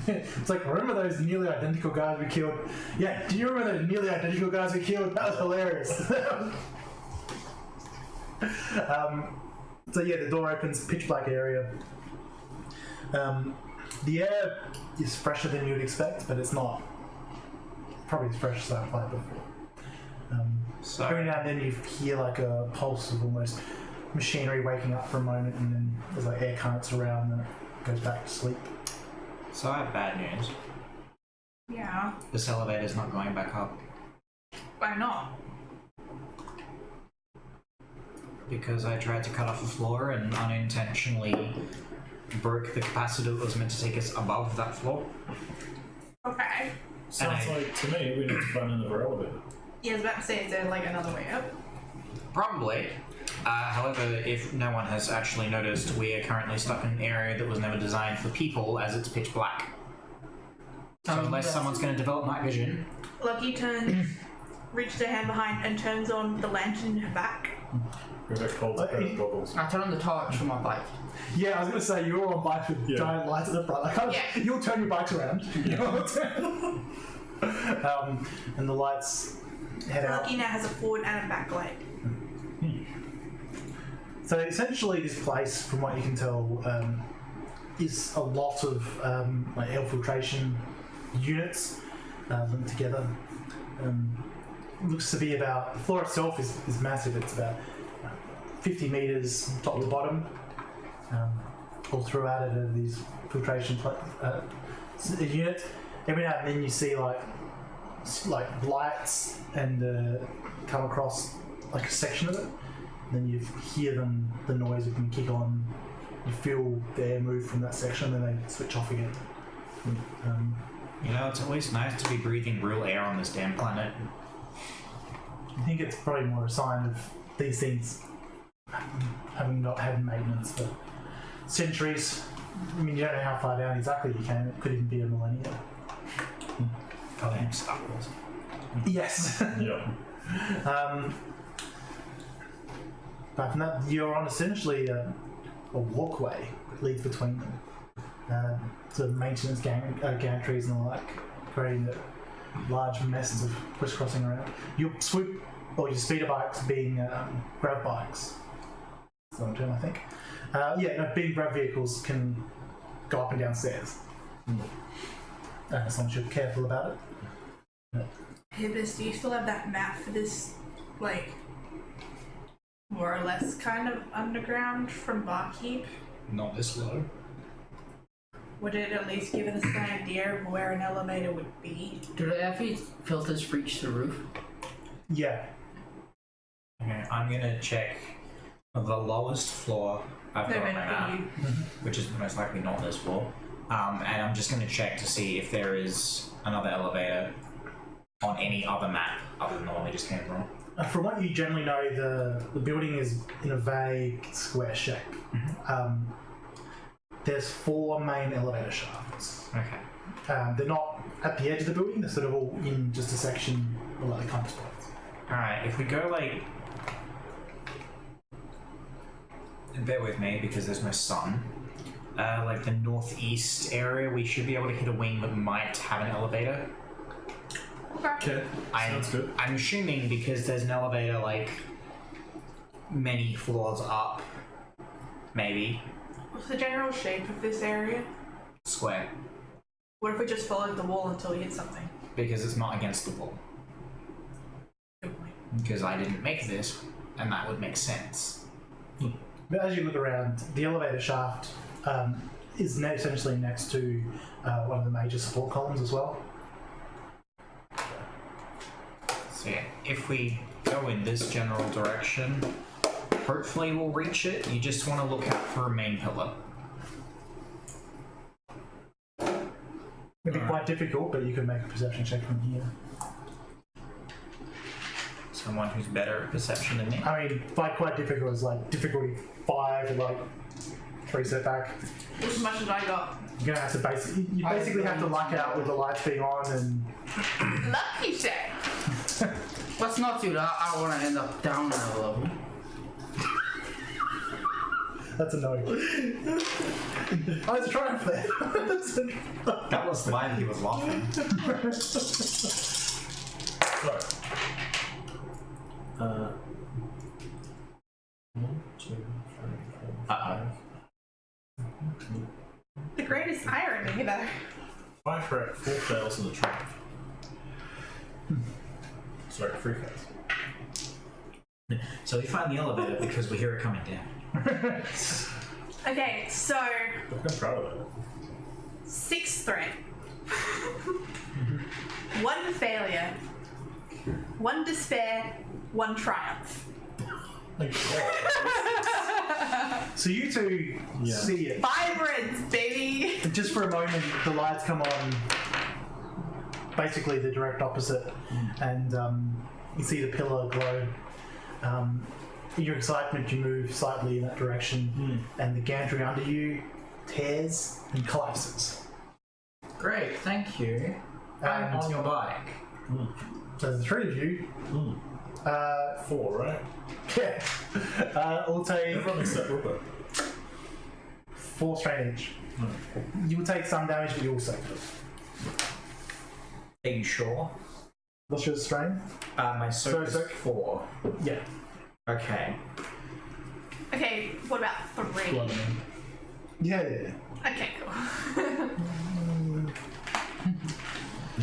It's like, remember those nearly identical guys we killed? Yeah, do you remember those nearly identical guys we killed? That was hilarious. So yeah, the door opens, pitch black area. The air is fresher than you would expect, but it's not probably as fresh as I've played before. so Every now and then you hear like a pulse of almost machinery waking up for a moment, and then there's like air currents around, and then it goes back to sleep. So I have bad news. Yeah. This elevator's not going back up. Why not? Because I tried to cut off the floor and unintentionally broke the capacitor that was meant to take us above that floor. Okay. Sounds like to me we need to find another elevator. Yeah, I was about to say, is there like another way up? Probably. However, if no one has actually noticed, we are currently stuck in an area that was never designed for people as it's pitch black. So unless someone's going to develop night vision... Lucky turns, reaches her hand behind and turns on the lantern in her back. Rivekk holds a pair of goggles. I turn on the torch for my bike. Yeah, I was gonna say you're on bikes with giant lights at the front. You'll turn your bikes around. And the lights head out. Lucky now has a forward and a back light. So essentially, this place, from what you can tell, is a lot of like infiltration units linked together. Looks to be about, the floor itself is massive. It's about 50 meters top to bottom. All throughout it are these filtration units. Every now and then you see like lights and come across like a section of it. Then you hear the noise of them kick on, you feel the air move from that section, and then they switch off again. You know, it's always nice to be breathing real air on this damn planet. I think it's probably more a sign of these things having not had maintenance for centuries. I mean, you don't know how far down exactly you came. It could even be a millennia. Goddamn Star Wars. Yes. Yeah. But from that, you're on essentially a walkway that leads between them. Sort of maintenance gantries and the like, creating a large messes of crisscrossing around. Your swoop, or your speeder bikes being grav bikes. That's the one term, I think. Being grav vehicles can go up and down stairs. As long as you're careful about it. Hibis, do you still have that map for this, like, more or less kind of underground from Barkeep? Not this low. Would it at least give us an idea of where an elevator would be? Do the air filters reach the roof? Yeah. Okay, I'm gonna check the lowest floor I've got on my map, which is most likely not this floor. And I'm just gonna check to see if there is another elevator on any other map other than the one we just came from. From what you generally know, the building is in a vague square shape. There's 4 main elevator shafts. Okay. They're not at the edge of the building, they're sort of all in just a section below the kind of spots. Alright, if we go like... And bear with me because there's no sun. Like the northeast area, we should be able to hit a wing that might have an elevator. Okay. Sounds good. I'm assuming because there's an elevator like many floors up, maybe. What's the general shape of this area? Square. What if we just followed the wall until we hit something? Because it's not against the wall. Good point. Because I didn't make this, and that would make sense. But as you look around, the elevator shaft is essentially next to one of the major support columns as well. So yeah, if we go in this general direction, hopefully we'll reach it. You just want to look out for a main pillar. It'd be quite difficult, but you could make a perception check from here. Someone who's better at perception than me. I mean, by quite difficult is like difficulty 5 and like 3 setback. As much as I got. You're gonna have to basically have to luck out with the lights being on and. Lucky say. Let's not do that. I don't want to end up down at a level. That's a no. I was trying for that. That was why he was laughing. Right. 1, 2, 3, 4, 5. The greatest irony there. 5 correct, 4 fails and a triumph. Sorry, 3 fails. So we find the elevator because we hear it coming down. Okay, so Look, I'm proud of that. 6th threat. 1 failure. 1 despair. 1 triumph. Thank you. So you two see it. Vibrance, baby! And just for a moment, the lights come on, basically the direct opposite, and you see the pillar glow. In your excitement, you move slightly in that direction, and the gantry under you tears and collapses. Great, thank you. I'm And- on your bike. So the 3 of you, 4, right? yeah, will take Everyone except Rupert. 4 strain each. You will take some damage, but you also good. Are you sure? What's your strain? My soak is Soak? 4. Yeah. Okay. Okay, what about 3? Yeah. Okay, cool.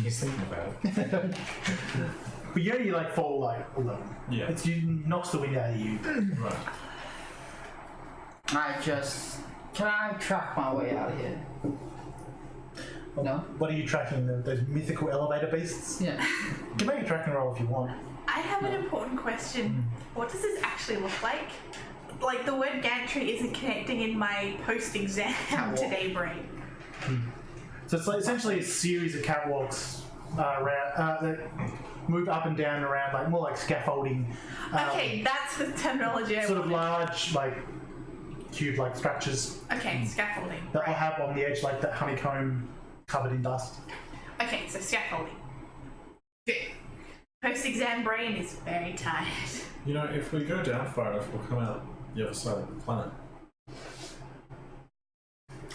He's thinking about it. But you only like fall like 11. Yeah. It's you knocks the wind out of you. Right. Can I track my way out of here? No? What are you tracking? Those mythical elevator beasts? Yeah. You can make a tracking roll if you want. I have an important question. What does this actually look like? like the word gantry isn't connecting in my post-exam today brain. So it's like essentially a series of catwalks around that move up and down and around, like more like scaffolding. Okay, that's the terminology I Sort of wanted. large, like cube-like structures Okay, scaffolding. that will Right. have on the edge like that honeycomb covered in dust. Okay, so scaffolding. Good. Post-exam brain is very tired. You know, if we go down far enough, we'll come out the other side of the planet.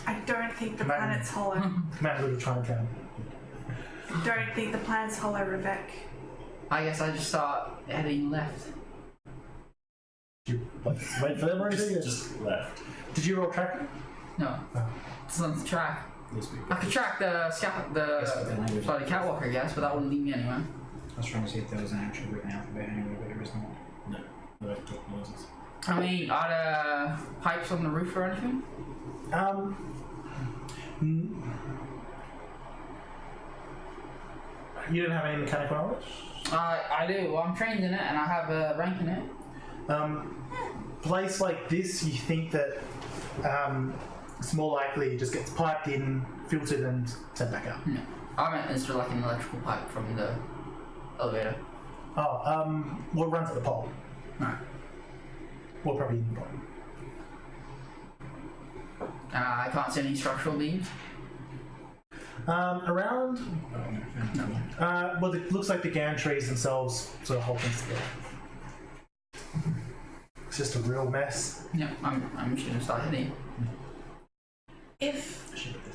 I don't think the Man. planet's hollow. Come out of little Chinatown. I don't think the planet's hollow, Rivekk. I guess I just start heading left. You like, wait for them or anything? Just left. Did you roll tracking? No. Oh. It's on the track. This week. I could track the Yes, but the language- bloody catwalk, I guess, but that wouldn't lead me anywhere. I was trying to see if there was an actual written alphabet anywhere, but there is not. No. No extra noises. I mean, are there pipes on the roof or anything? You don't have any mechanical knowledge? I do. Well, I'm trained in it and I have a rank in it. Place like this, you think that it's more likely it just gets piped in, filtered, and sent back out. No. I meant it's like an electrical pipe from the elevator. Oh, what runs at the pole? Right. Well, probably in the pole. I can't see any structural beams. Around, well, it looks like the gantries themselves sort of hold things together. It's just a real mess. Yeah, I'm just gonna start heading. If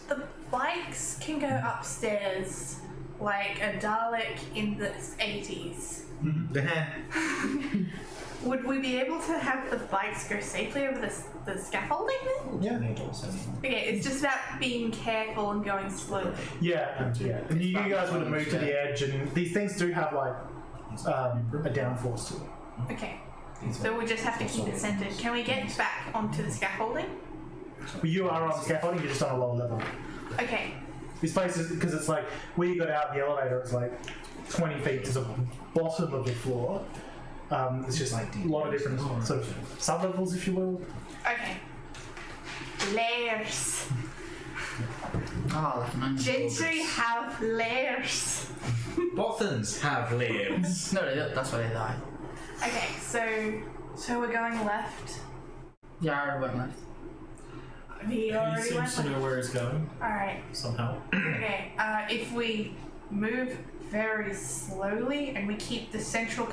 the bikes can go upstairs like a Dalek in the 80s, would we be able to have the bikes go safely over the scaffolding then? Yeah. Okay, it's just about being careful and going slowly. Yeah, yeah. And you guys would have moved to the edge, and these things do have like a downforce to them. Okay, so we just have to keep it centered. Can we get back onto the scaffolding? But you are on the scaffolding, you're just on a lower level. Okay, This place is, because it's like, where you got out the elevator, it's like 20 feet to the bottom of the floor. It's just like a lot of different sort of sub-levels, if you will. okay. Layers. Oh, like an onion. Gentry have layers. Bothans have limbs. No, they don't. That's why they died. Okay, so we're going left. Yeah, I already went left. We He already seems went to left. know where he's going, Alright, somehow. okay. If we move very slowly and we keep the central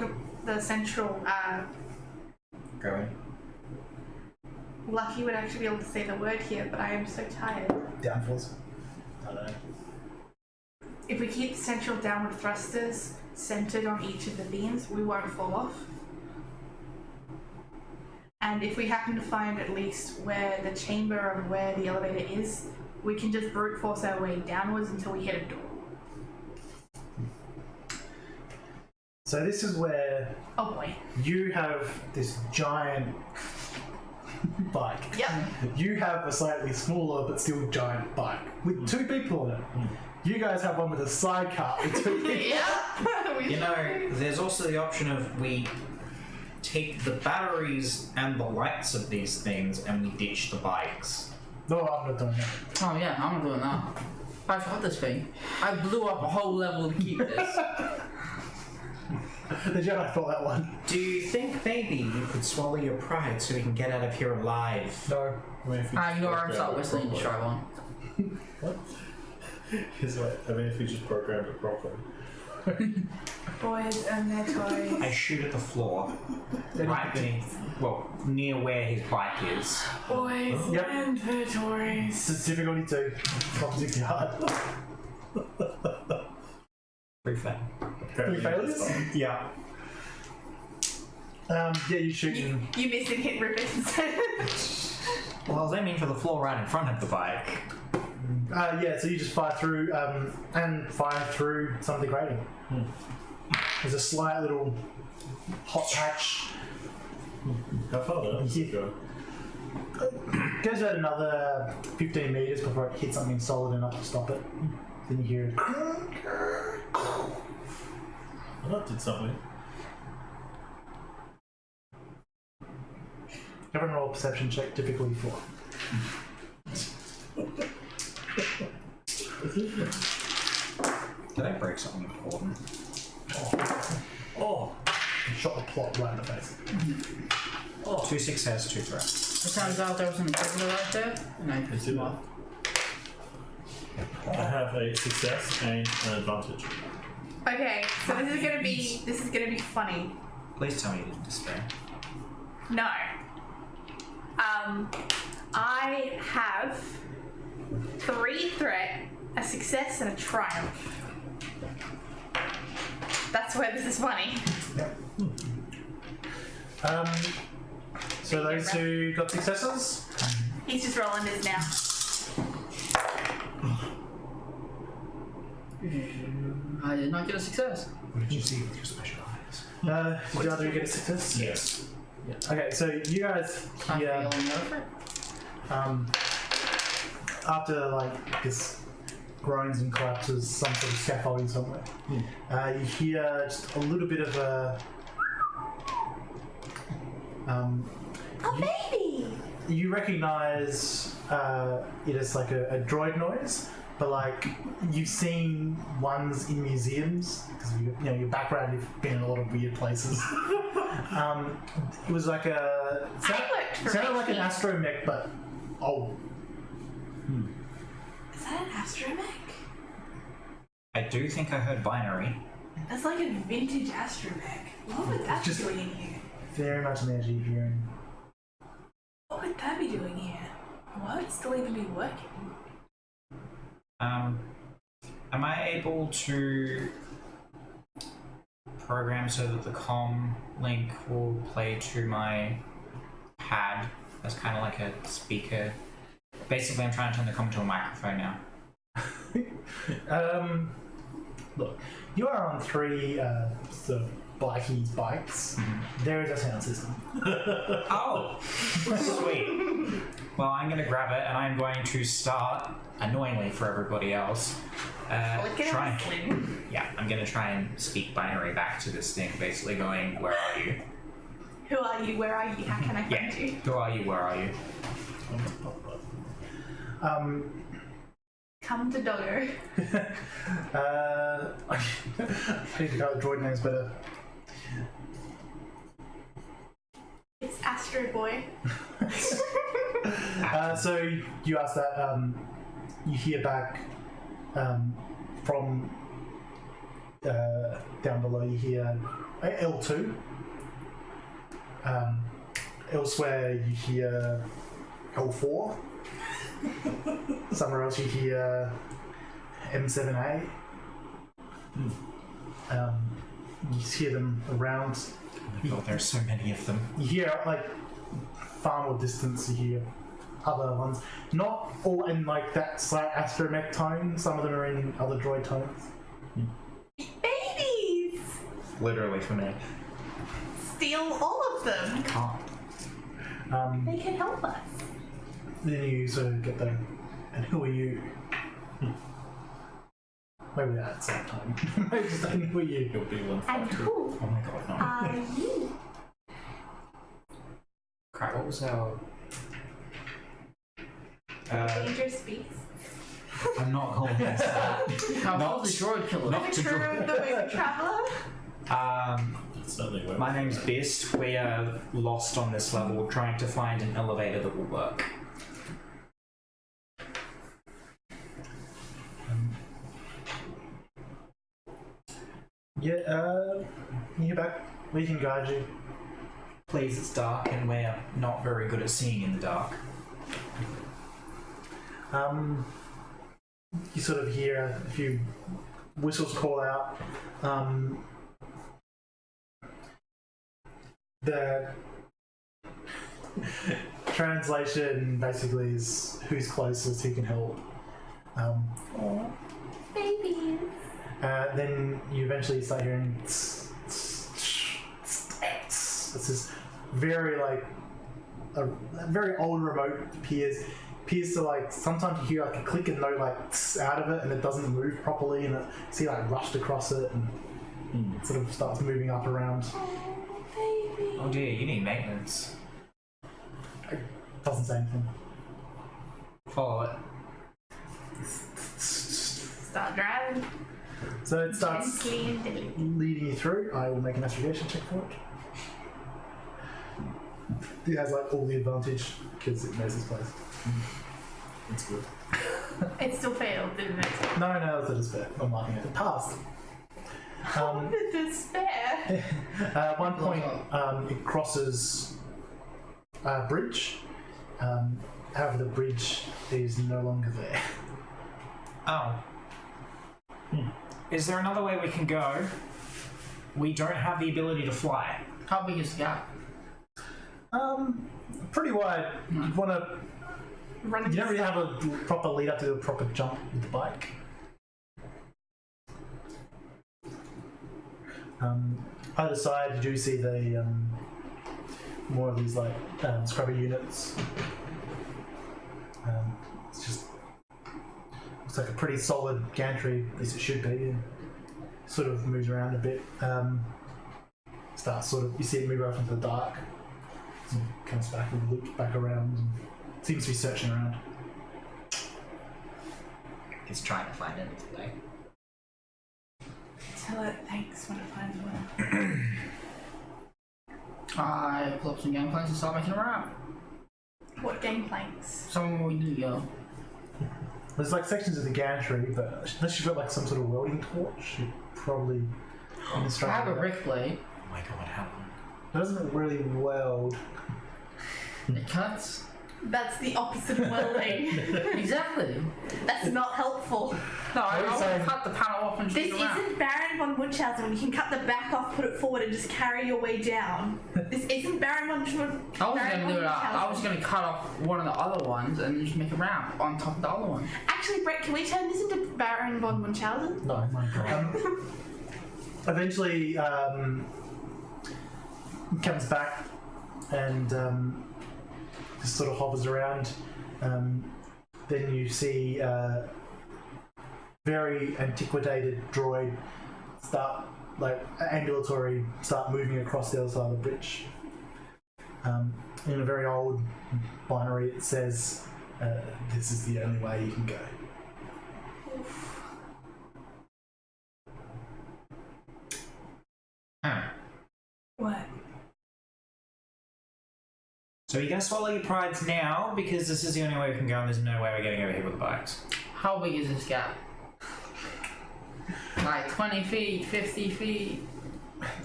Going. Lucky would actually be able to say the word here, but I am so tired. Downforce. I don't know. If we keep the central downward thrusters centered on each of the beams, we won't fall off. And if we happen to find at least where the chamber of where the elevator is, we can just brute force our way downwards until we hit a door. So this is where Oh boy. you have this giant bike. Yep. You have a slightly smaller but still giant bike with two people in it. You guys have one with a sidecar with two people. Yeah. You know, there's also the option of we take the batteries and the lights of these things and we ditch the bikes. No, I'm not doing that. Oh yeah, I'm not doing that. I shot this thing. I blew up a whole level to keep this. The Jedi thought that one. Do you think maybe you could swallow your pride so we can get out of here alive? No. I mean, if you You know where I'm just start programmed it whistling, just try one. What? It's like, I mean, if you just programmed it properly. Boys and their toys. I shoot at the floor, right beneath, well, near where his bike is. Boys Yep. and their toys. It's difficulty 2. Not particularly hard. Pretty fair. Three failures? Yeah. Yeah, you shoot him. You missed and hit Rivekk instead. Well, I was aiming for the floor right in front of the bike. Yeah, so you just fire through and fire through some of the grating. There's a slight little hot patch. How far does it go? Goes about another 15 meters before it hits something solid enough to stop it. Then you hear it. Well, that did something. Everyone roll a perception check, difficulty 4. Did I break something important? Oh! Shot the plot right in the face. Oh. 2 success, 2 threats. It turns out there was an equivalent right there, and I Let's do that. I have a success and an advantage. Okay, so this is gonna be funny. Please tell me you didn't despair. No. I have 3 threat, a success, and a triumph. That's where this is funny. So those who got successes? He's just rolling his now. I did not get a success. What did you see with your special eyes? Did either of you get a success? Yes. Okay, so you guys I'm hear, feeling over it. after like this groans and collapses, some sort of scaffolding somewhere, you hear just a little bit of a A baby! you recognize it as like a droid noise, but like you've seen ones in museums because you know your background, you've been in a lot of weird places. It was like a sounded like an astromech, but old. Is that an astromech? I do think I heard binary. That's like a vintage astromech. What would that be Just- doing in here? Very much an edgy hearing. What would that be doing here? Why would it still even be working? Am I able to program so that the comm link will play to my pad as kind of like a speaker? Basically, I'm trying to turn the comm to a microphone now. Look, you are on 3 sort of bikies bikes. There is a sound system. Oh, sweet. Well, I'm going to grab it and I'm going to start, annoyingly for everybody else, try. Yeah, I'm going to try and speak binary back to this thing, basically going, where are you? Who are you? Where are you? How can I find you? Who are you? Where are you? Come to Doggo. I need to got the droid names better. It's Astro Boy. So you ask that, you hear back from down below, you hear L2. Elsewhere you hear L4. Somewhere else you hear M7A. You hear them around. Oh my god, there's so many of them. You hear like far more distance. You hear other ones, not all in like that slight astromech tone. Some of them are in other droid tones. Babies! Literally for me. Steal all of them. Can't. They can help us. Then you sort of get the, and who are you? Maybe that's that time. Maybe just like, who are you? You'll be one And fighter. who Oh my god, no. are you? Crap, what was our... Dangerous beast. I'm not calling this that. How Not- about the droid killer? not to Picture of the Moon Traveler. Certainly won't. My name's Best. We are lost on this level, trying to find an elevator that will work. Yeah, you hear back. We can guide you. Please, it's dark and we're not very good at seeing in the dark. You sort of hear a few whistles call out. The translation basically is who's closest, who can help. Babies. Then you eventually start hearing it's this very like a very old remote appears to like sometimes you hear like a click and no like out of it and it doesn't move properly and it see like rushed across it and it sort of starts moving up around. Baby. Oh dear, you need maintenance. Doesn't say anything. Follow it. Start driving. So it starts Gently and delicately. leading you through. I will make an investigation check for it. It has like all the advantage because it knows this place. It's good. It still failed, didn't it? No, that's a despair. I'm marking it. It passed. The despair. At one point, it crosses a bridge. However, the bridge is no longer there. Oh. Is there another way we can go? We don't have the ability to fly. How big is the gap? Pretty wide. You want to. Running. You don't really have a proper lead up to do a proper jump with the bike. Either side, you do see the more of these like scrubber units. It's just looks like a pretty solid gantry, at least it should be. And sort of moves around a bit. Starts sort of, you see it move off into the dark. So it comes back and loops back around. And seems to be searching around. It's trying to find anything. Tell it thanks when it finds one. I pull up some game plans and start making a route. What game planks? Somewhere we need to go. There's like sections of the gantry, but unless you've got like some sort of welding torch, you probably I have a brick blade. Oh my god, how long? It doesn't really weld. It cuts. That's the opposite of welding. Exactly. That's not helpful. No, I What are you want saying? to cut the panel off and This shoot around. isn't Baron von Munchausen when you can cut the back off, put it forward, and just carry your way down. This isn't Baron von Munchausen. I wasn't going to do it. I was going to cut off one of the other ones and just make a round on top of the other one. Actually, Brett, can we turn this into Baron von Munchausen? No, my god. Eventually, comes back and just sort of hovers around. Then you see very antiquated droid start, like ambulatory, start moving across the other side of the bridge. In a very old binary, it says, "This is the only way you can go." What? So you're gonna swallow your prides now because this is the only way we can go and there's no way we're getting over here with the bikes. How big is this gap? Like 20 feet, 50 feet?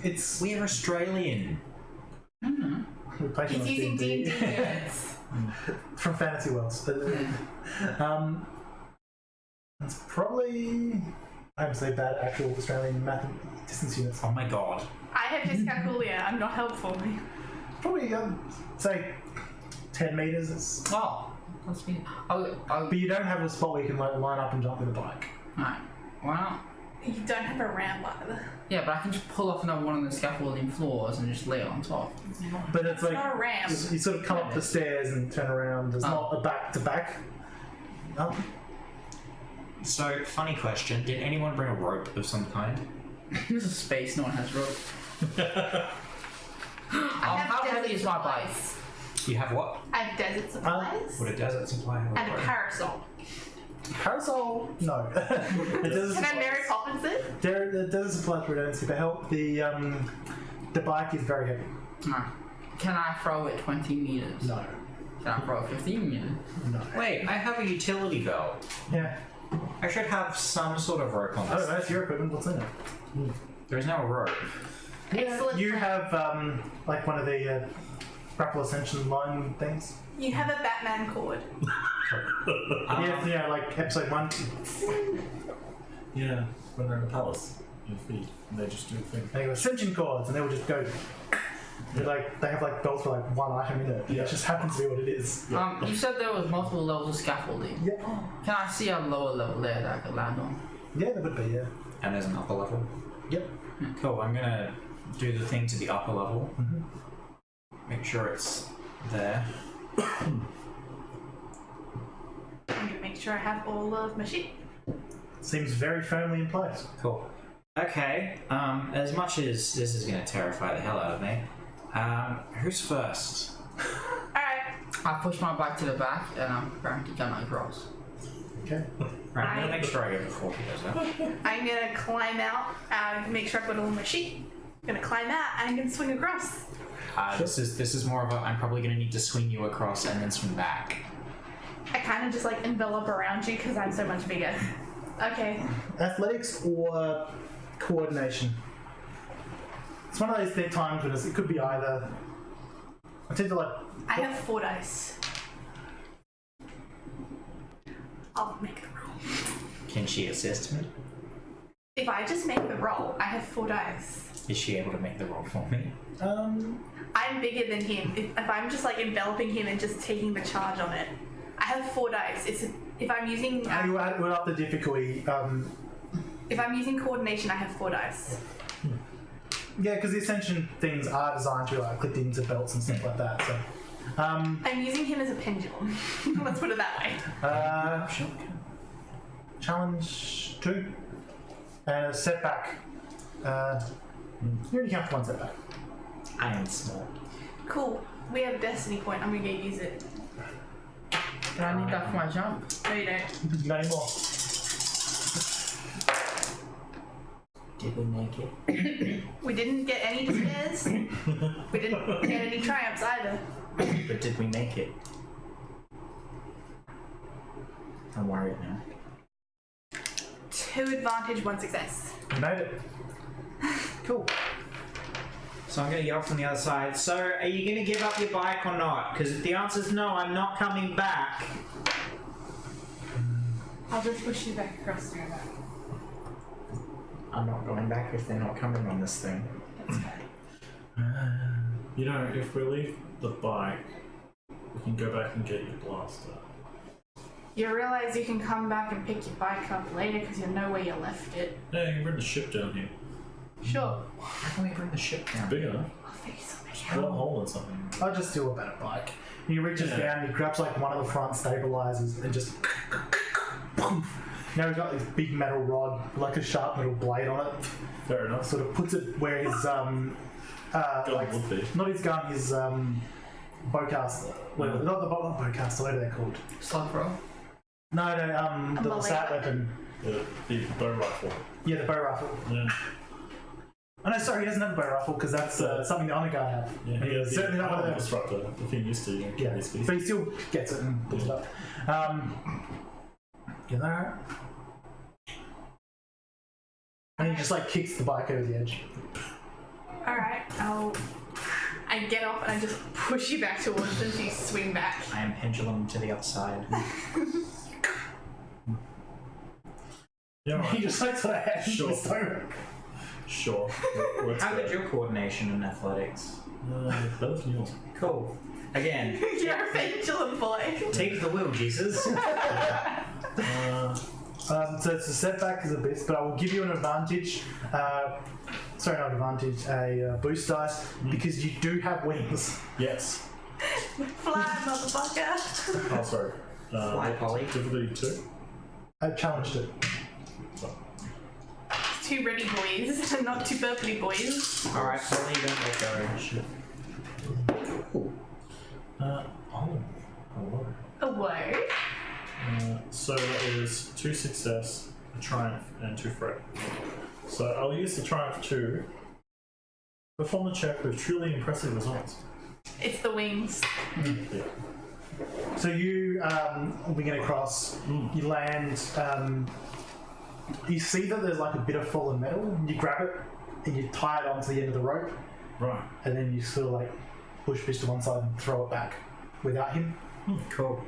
It's We're Australian. we're playing He's on using D&D. D&D units. From Fantasy Worlds. It's probably, I would say, bad actual Australian math distance units. Oh my god. I have dyscalculia. I'm not helpful. Probably, say, 10 meters. It's, Oh, that's me. but you don't have a spot where you can like line up and jump with a bike. Alright. Why not? You don't have a ramp either. Yeah, but I can just pull off another one of the scaffolding floors and just lay it on top. But it's like Not a ramp. you sort of come up the stairs and turn around. There's not a back to back. So, funny question. Did anyone bring a rope of some kind? This is space, no one has rope. How heavy is my bike? supplies. You have what? I have desert supplies. Would a desert supply have And a rope? parasol. Parasol? No. The desert Can I supplies- Mary Poppins it? The desert supplies were don't super help. The bike is very heavy. Alright. Can I throw it 20 meters? No. Can I throw it 15 meters? No. Wait, I have a utility belt. Yeah. I should have some sort of rope on I don't this. know. It's your equipment. What's in it? There is no rope. Excellent. You plan. have like one of the grapple ascension line things. You have a Batman cord. Yeah, like episode 1. Yeah, when they're in the palace, you feed, and they just do a thing. They have ascension cords, and they will just go. They have like belts for like one item in it. Yeah. It just happens to be what it is. You said there was multiple levels of scaffolding. Yeah. Can I see a lower level there that I could land on? Yeah, there would be. Yeah. And there's an upper level. Yep. Cool, I'm gonna do the thing to the upper level. Make sure it's there. I'm gonna make sure I have all of my shit. Seems very firmly in place. Cool. Okay, as much as this is gonna terrify the hell out of me, who's first? Alright. I push my bike to the back and I'm preparing to jump across. Okay. Right, I'm gonna make sure I go before he does that. I'm gonna climb out, make sure I've got all my sheet. I'm gonna climb out and I'm gonna swing across. This is more of a. I'm probably gonna need to swing you across and then swing back. I kind of just like envelop around you because I'm so much bigger. Okay. Athletics or coordination? It's one of those times when it could be either. I tend to like. I have 4 dice. I'll make the roll. Can she assist me? If I just make the roll, I have 4 dice. Is she able to make the roll for me? I'm bigger than him. If I'm just like enveloping him and just taking the charge on it, I have 4 dice. If I'm using we're up the difficulty. if I'm using coordination, I have 4 dice. Yeah, because the Ascension things are designed to be like clipped into belts and stuff like that. So, I'm using him as a pendulum. Let's put it that way. challenge 2 and a setback. You only count for 1 setback. I am small. Cool. We have a destiny point. I'm gonna go use it. Do I need that for my jump? No, you don't. No more. Did we make it? We didn't get any despairs. We didn't get any triumphs either. But did we make it? I'm worried now. 2 advantage, 1 success. You made it. Cool. So I'm going to get off from the other side. So are you going to give up your bike or not? Because if the answer is no, I'm not coming back. I'll just push you back across the river. I'm not going back if they're not coming on this thing. That's fine. You know, if we leave the bike, we can go back and get your blaster. You realize you can come back and pick your bike up later because you know where you left it. Yeah, you can bring the ship down here. Sure. How can we bring the ship down? Big enough. I'll figure something Got a out. hole in something. I'll just do a better bike. He reaches Yeah. down, he grabs like one of the front stabilizers and just. Now he's got this big metal rod, like a sharp metal blade on it. Fair enough. Sort of puts it where his Gun like, would be. not his gun, his bowcaster. Not the bowcaster, what are they called? Slug roll? No, the mallet sat weapon. weapon. The bow rifle. Yeah, the bow rifle. Yeah. Oh no, sorry, he doesn't have a bow rifle because that's something the honor guard have. Yeah, he has Certainly the not one of power those. disruptor. If he used to, Yeah, basically. but he still gets it and puts it up. You know, and he just like kicks the bike over the edge. Alright, I get off and I just push you back towards them so you swing back. I am pendulum to the other side. Yeah, right. He just like sort of hands Sure. the stone. Sure. Let's How go. good your coordination and athletics? Better than yours. Cool. Again, You're a pendulum boy. take the wheel, Jesus. So it's a setback is a bit, but I will give you an advantage. Sorry, not advantage, a boost dice because you do have wings. Yes. Fly, motherfucker. Oh, sorry. Fly, Polly. Difficulty 2. I challenged it. 2 ready boys, and not 2 purpley boys. Alright, Polly, don't let go. Shit. Hello. A word? So that is 2 success, a triumph, and 2 threat. So I'll use the triumph 2. Perform a check with truly impressive results. It's the wings. Yeah. So you wing it across. You land. You see that there's like a bit of fallen metal. And you grab it and you tie it onto the end of the rope, Right. and then you sort of like push Fish to one side and throw it back without him. Cool.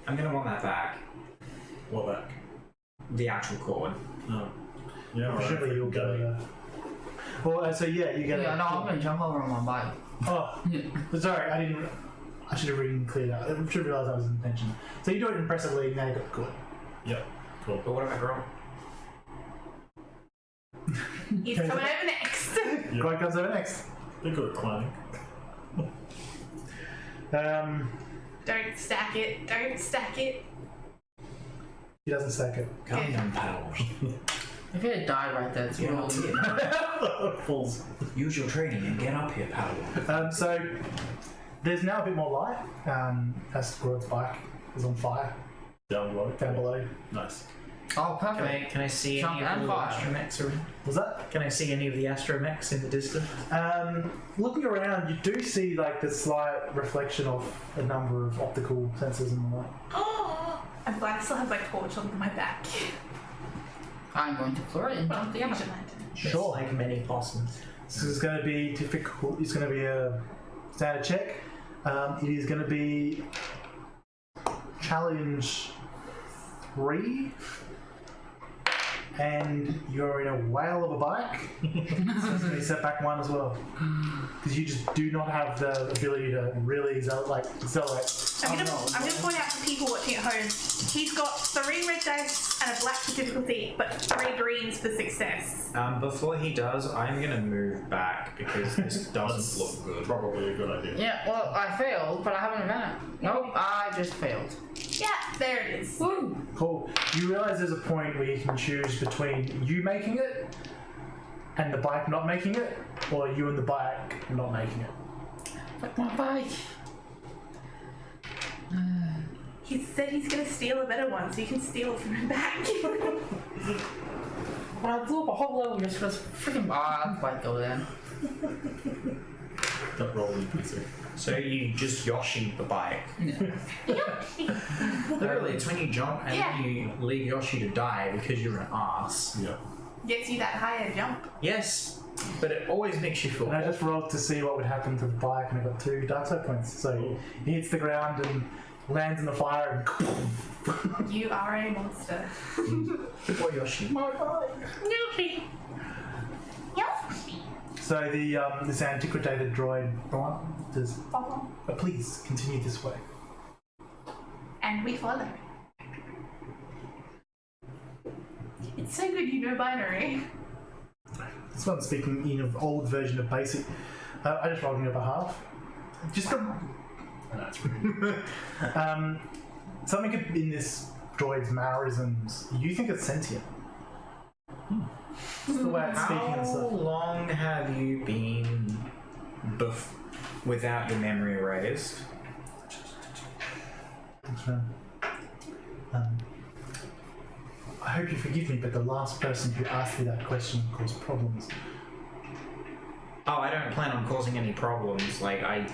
I'm gonna want that back. What back? The actual cord. No. Yeah, right. Presumably you'll get it. Well, so yeah, you get it. Yeah, no, I'm gonna jump over on my bike. Oh, sorry, I didn't. I should have really cleared out. I should have realised that was his intention. So you do it impressively, now you got the cord. Yep. Cool. But what about Grod? He's coming over next. Grod comes over next. They're good at climbing. Don't stack it. Don't stack it. He doesn't stack it. Gundam powers. If it had died right there, it's really Falls. Use your training and get up here, Padawan. So there's now a bit more light. As Grod's bike is on fire Down below. down below. Nice. Oh, perfect. Can I see Jump any of and the fire. astromechs around? Was that? Can I see any of the astromechs in the distance? Looking around, you do see like the slight reflection of a number of optical sensors in the light. Oh, I'm glad I still have my torch on my back. I'm going to floor it and jump the Use other. your lantern. Sure. Like many possums. So it's going to be difficult. It's going to be a standard check. It is going to be challenge 3, and you're in a whale of a bike. So it's going to be setback 1 as well, because you just do not have the ability to really accelerate. I'm gonna point out to people watching at home, he's got 3 red dice and a black for difficulty, but 3 greens for success. Before he does, I'm gonna move back because this doesn't look good. Probably a good idea. Yeah, well, I failed, but I have an advantage. Nope, I just failed. Yeah, there it is. Woo! Cool. You realise there's a point where you can choose between you making it and the bike not making it, or you and the bike not making it. Fuck my bike. He said he's gonna steal a better one, so you can steal it from him back. But I blew up a whole level just for this freaking. Ah, bike go then. Don't roll in PC. So you just Yoshi the bike. Literally, it's when you jump and Yeah. then you leave Yoshi to die because you're an ass. Yeah. Gets you that higher jump. Yes, but it always makes you feel. And I just rolled to see what would happen to the bike, and I got 2 dark side points. So he hits the ground and lands in the fire, and You are a monster. Poor Yoshi. Yoshi. so the this antiquated droid says, please continue this way. And we follow. It's so good you know binary. This one's speaking in an old version of basic. I just rolled on your behalf. Just a That's rude. something in this droid's mannerisms. You think it's sentient? It's the way it's speaking and How stuff. long have you been without your memory erased? I hope you forgive me, but the last person who asked me that question caused problems. Oh, I don't plan on causing any problems. Like, I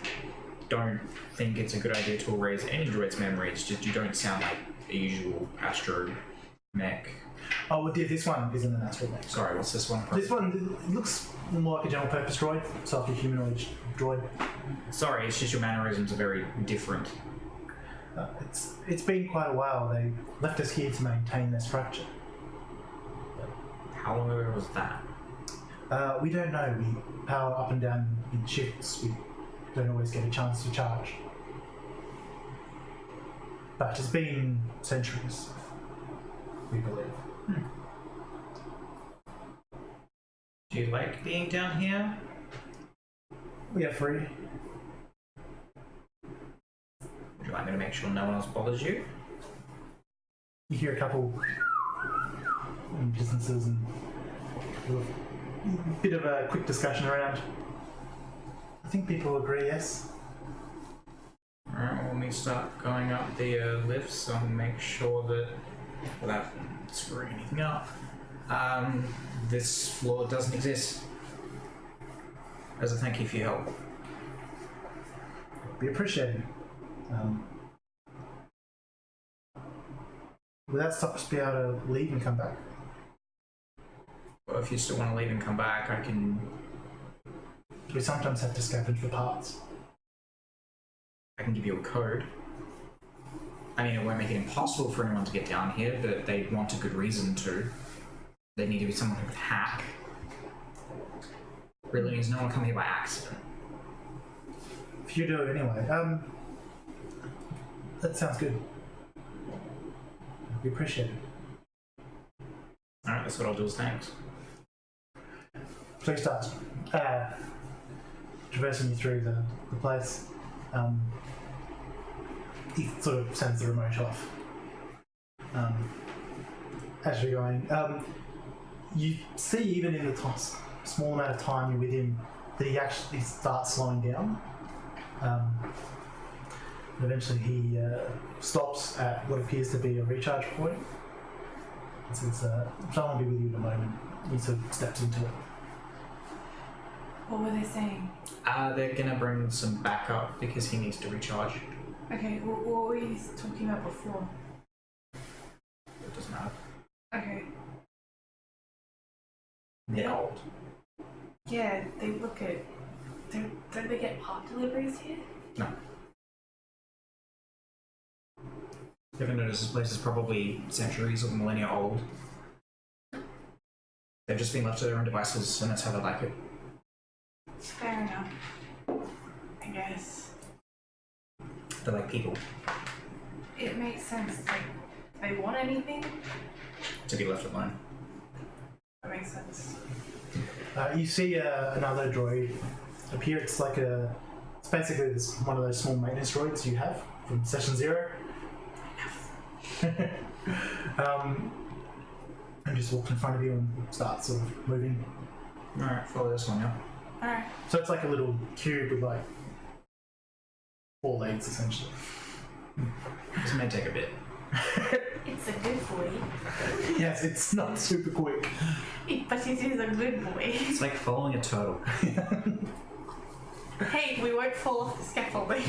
don't think it's a good idea to erase any droid's memory. It's just you don't sound like a usual astro mech. Oh, well, this one isn't an astromech. Sorry, what's this one? This one it looks more like a general purpose droid, so like a humanoid droid. Sorry, it's just your mannerisms are very different. It's been quite a while. They left us here to maintain their structure. How long ago was that? We don't know. We power up and down in shifts. We don't always get a chance to charge. But it's been centuries, we believe. Do you like being down here? We are free. Would you like me to make sure no one else bothers you? You hear a couple businesses and a bit of a quick discussion around. I think people agree, yes. Alright, well, let me start going up the lifts and make sure that, without screwing anything up, this floor doesn't exist. As a thank you for your help. We appreciate it. Will that stop us be able to leave and come back? Well, if you still want to leave and come back, I can We sometimes have to scavenge for parts. give you a code. I mean, it won't make it impossible for anyone to get down here, but they want a good reason to. They need to be someone who can hack. Really means no one will come here by accident. If you do it anyway. That sounds good. We appreciate it. Alright, that's what I'll do is thanks. So he starts traversing you through the place. He sort of sends the remote off. As you're going, you see even in the small amount of time you're with him that he actually starts slowing down. Eventually he stops at what appears to be a recharge point. He says, "Someone will be with you in a moment." He sort of steps into it. What were they saying? They're gonna bring some backup because he needs to recharge. Okay, what were you talking about before? It doesn't matter. Okay. They're old. Yeah, they look at... Don't they get part deliveries here? No. You ever notice this place is probably centuries or millennia old? They've just been left to their own devices, and that's how they like it. Fair enough. I guess. They're like people. It makes sense. Like, they want anything? To be left alone. That makes sense. You see another droid appear. It's like it's basically one of those small maintenance droids you have from Session 0. And just walks in front of you and starts sort of moving. Alright, follow this one, yeah. Alright. So it's like a little cube with like 4 legs essentially. This may take a bit. It's a good boy. Yes, it's not super quick. But it is a good boy. It's like following a turtle. Hey, we won't fall off the scaffolding.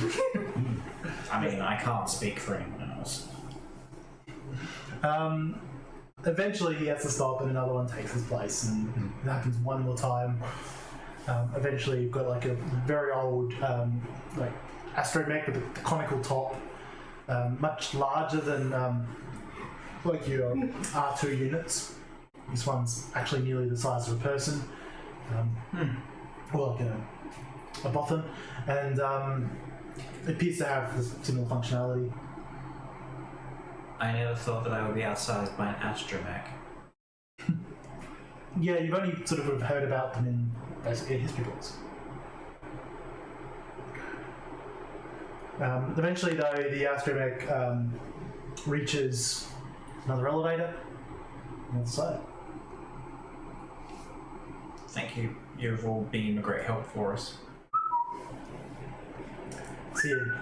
I mean, I can't speak for anyone else. Eventually he has to stop and another one takes his place, and it happens one more time. Eventually you've got like a very old like astromech with a conical top, much larger than like your R2 units. This one's actually nearly the size of a person, or like a Bothan, and it appears to have this similar functionality. I never thought that I would be outsized by an astromech. Yeah, you've only sort of heard about them in basically history books. Eventually, though, the astromech reaches another elevator on the other side. Thank you. You've all been a great help for us. See you.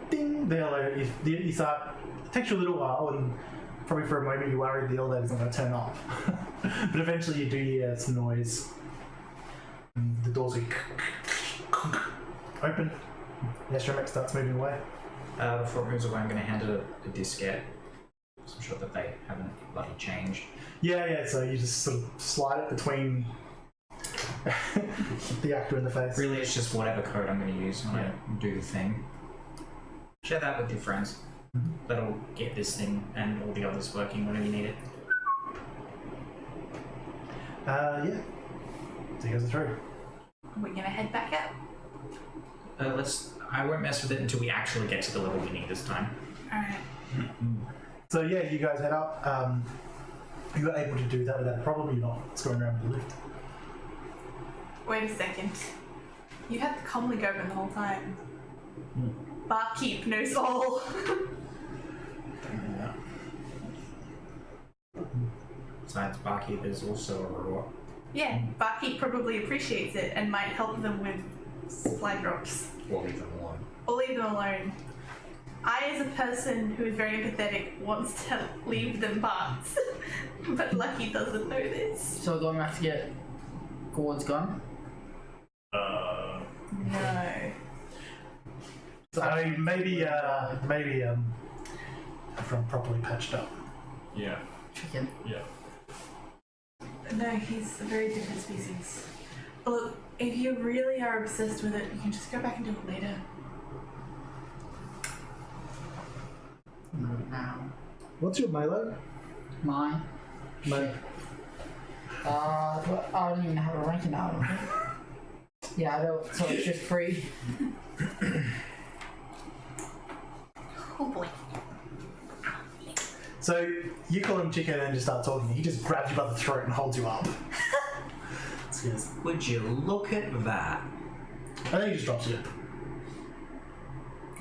Ding! The elevator. You start. It takes you a little while, and probably for a moment you're worried the elevator's not going to turn off. But eventually you do hear some noise. And the doors go open. The astromech starts moving away. Before it moves away, I'm going to hand it a diskette. So I'm sure that they haven't bloody changed. Yeah, so you just sort of slide it between the actor and the face. Really, it's just whatever code I'm going to use when I do the thing. Share that with your friends. That'll get this thing and all the others working whenever you need it. Yeah. So you guys are through. We're gonna head back up. I won't mess with it until we actually get to the level we need this time. Alright. So yeah, you guys head up. You were able to do that without a problem. You're not screwing around with the lift. Wait a second. You had the comlink open the whole time. Barkeep knows all. Besides, Barkeep is also a robot. Yeah, Barkeep probably appreciates it and might help them with supply drops. We'll leave them alone. Or leave them alone. I, as a person who is very empathetic, wants to leave them parts. But Lucky doesn't know this. So we're going back to get Gord's gun? No. So maybe everyone properly patched up. Yeah. Chicken. Yeah. No, he's a very different species. Look, if you really are obsessed with it, you can just go back and do it later. Now. What's your melee? Mine. Melee. But I don't even have a ranking out of it. Yeah, I don't, so it's just free. Oh boy. So you call him chicken and just start talking. He just grabs you by the throat and holds you up. Yes. Would you look at that? I think he just drops you.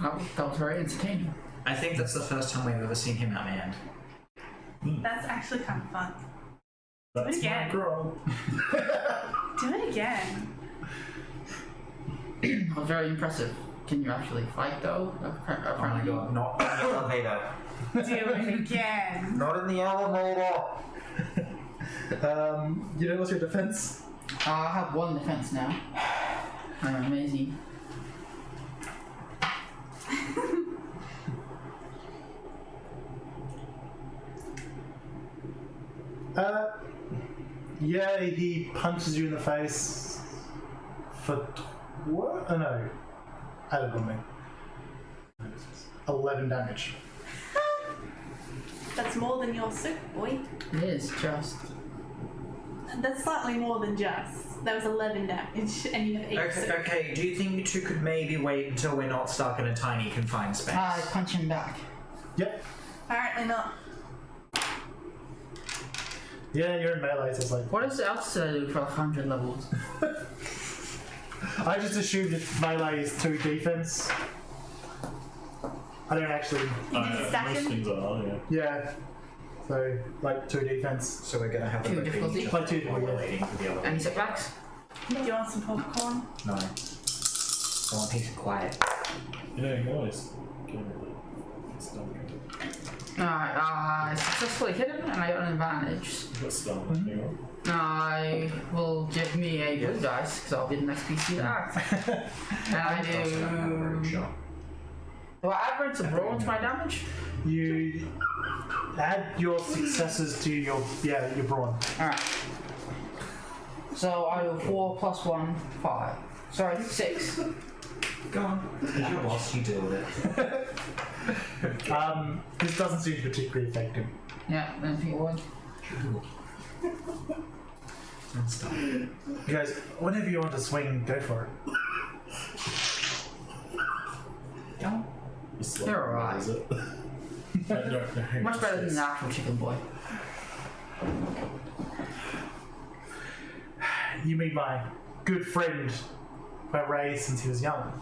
That was very entertaining. I think that's the first time we've ever seen him outmanned. That's actually kind of fun. That's my again. Grod. Do it again. That was very impressive. Can you actually fight though? Oh my god, not in the elevator. Do it again. Not in the elevator. You know what's your defense? I have 1 defense now. I'm amazing. Yeah, he punches you in the face for what? Oh no, added on me. 11 damage. That's more than your soup, boy. It is just. That's slightly more than just. That was 11 damage, and you have 8 Okay, soup. okay, do you think you two could maybe wait until we're not stuck in a tiny confined space? I punch him back. Yep. Apparently not. Yeah, you're in melee, so it's like. What does altitude do for 100 levels? I just assumed that melee is 2 defense. I don't actually. You did stack Most him? things are, yeah. Yeah. So, like 2 defense. So we're gonna have Two them difficulty? Play 2 while we're yeah. waiting for the other Any one. setbacks? Do you want some popcorn? No. I want peace and quiet. You know, you can always get rid of it. Stun. Alright, I successfully hit him and I got an advantage. Got stun. Hang on. I will give me a blue dice because I'll be the next PC to act. And I do. Do I add points of brawn to my damage? You add your successes to your brawn. Alright. So I do 4 plus 1, 5. Sorry, 6. Go on. As your boss, you deal with it. This doesn't seem particularly effective. Yeah, then if you would. And stop. You guys, whenever you want to swing, go for it. Go on. You're alright. Is it? No, hang Much on, better than yes. the actual chicken boy. You mean my good friend who I raised since he was young?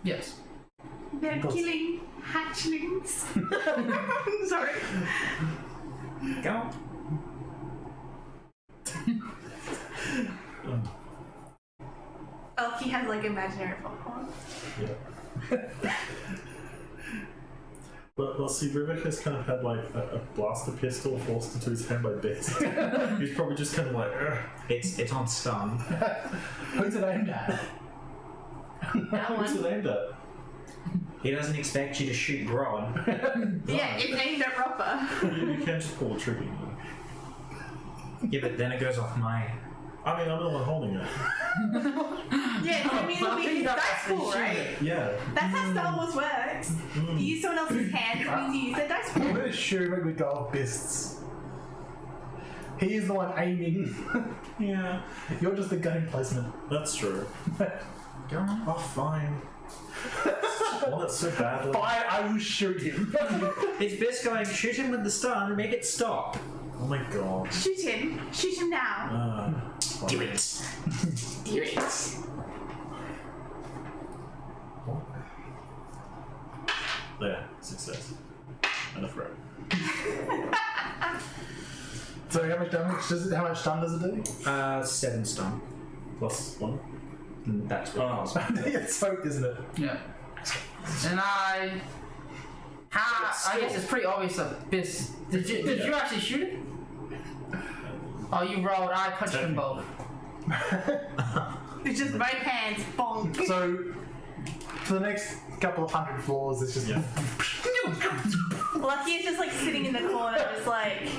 Yes. They're Eagles. killing hatchlings. Sorry. Go on. Oh, he has like imaginary popcorn. Yeah. But see, Rivekk has kind of had like a blaster pistol forced into his hand by Bess. He's probably just kind of like, ugh. It's on stun. Who's it aimed at? That What's one. it aimed at? He doesn't expect you to shoot Grod. Yeah, it's aimed at Roper. You can just pull the trigger. You know? Yeah, but then it goes off my. I mean, I'm the one holding it. Yeah, I mean, it'll be his dice pool, right? Yeah. That's how Star Wars works. You use someone else's hand, it means you use their dice I'm pool. going to shoot him with gold fists. He is the one aiming. Yeah. You're just the gun placement. That's true. Go on. Oh, fine. Want it so badly. Fine, I will shoot him. It's best going, shoot him with the stun and make it stop. Oh my god. Shoot him. Shoot him now. Do it. Do it. There, success. And a throw. So how much damage does it? How much stun does it do? 7 stun. Plus 1. That's what I was. It's soaked, isn't it? Yeah. And I guess it's pretty obvious that this. Did you actually shoot it? Oh, you rolled. I punched them both. It's just both hands. Bonk. So for the next couple of 100 floors, it's just Yeah. Lucky is just like sitting in the corner, just like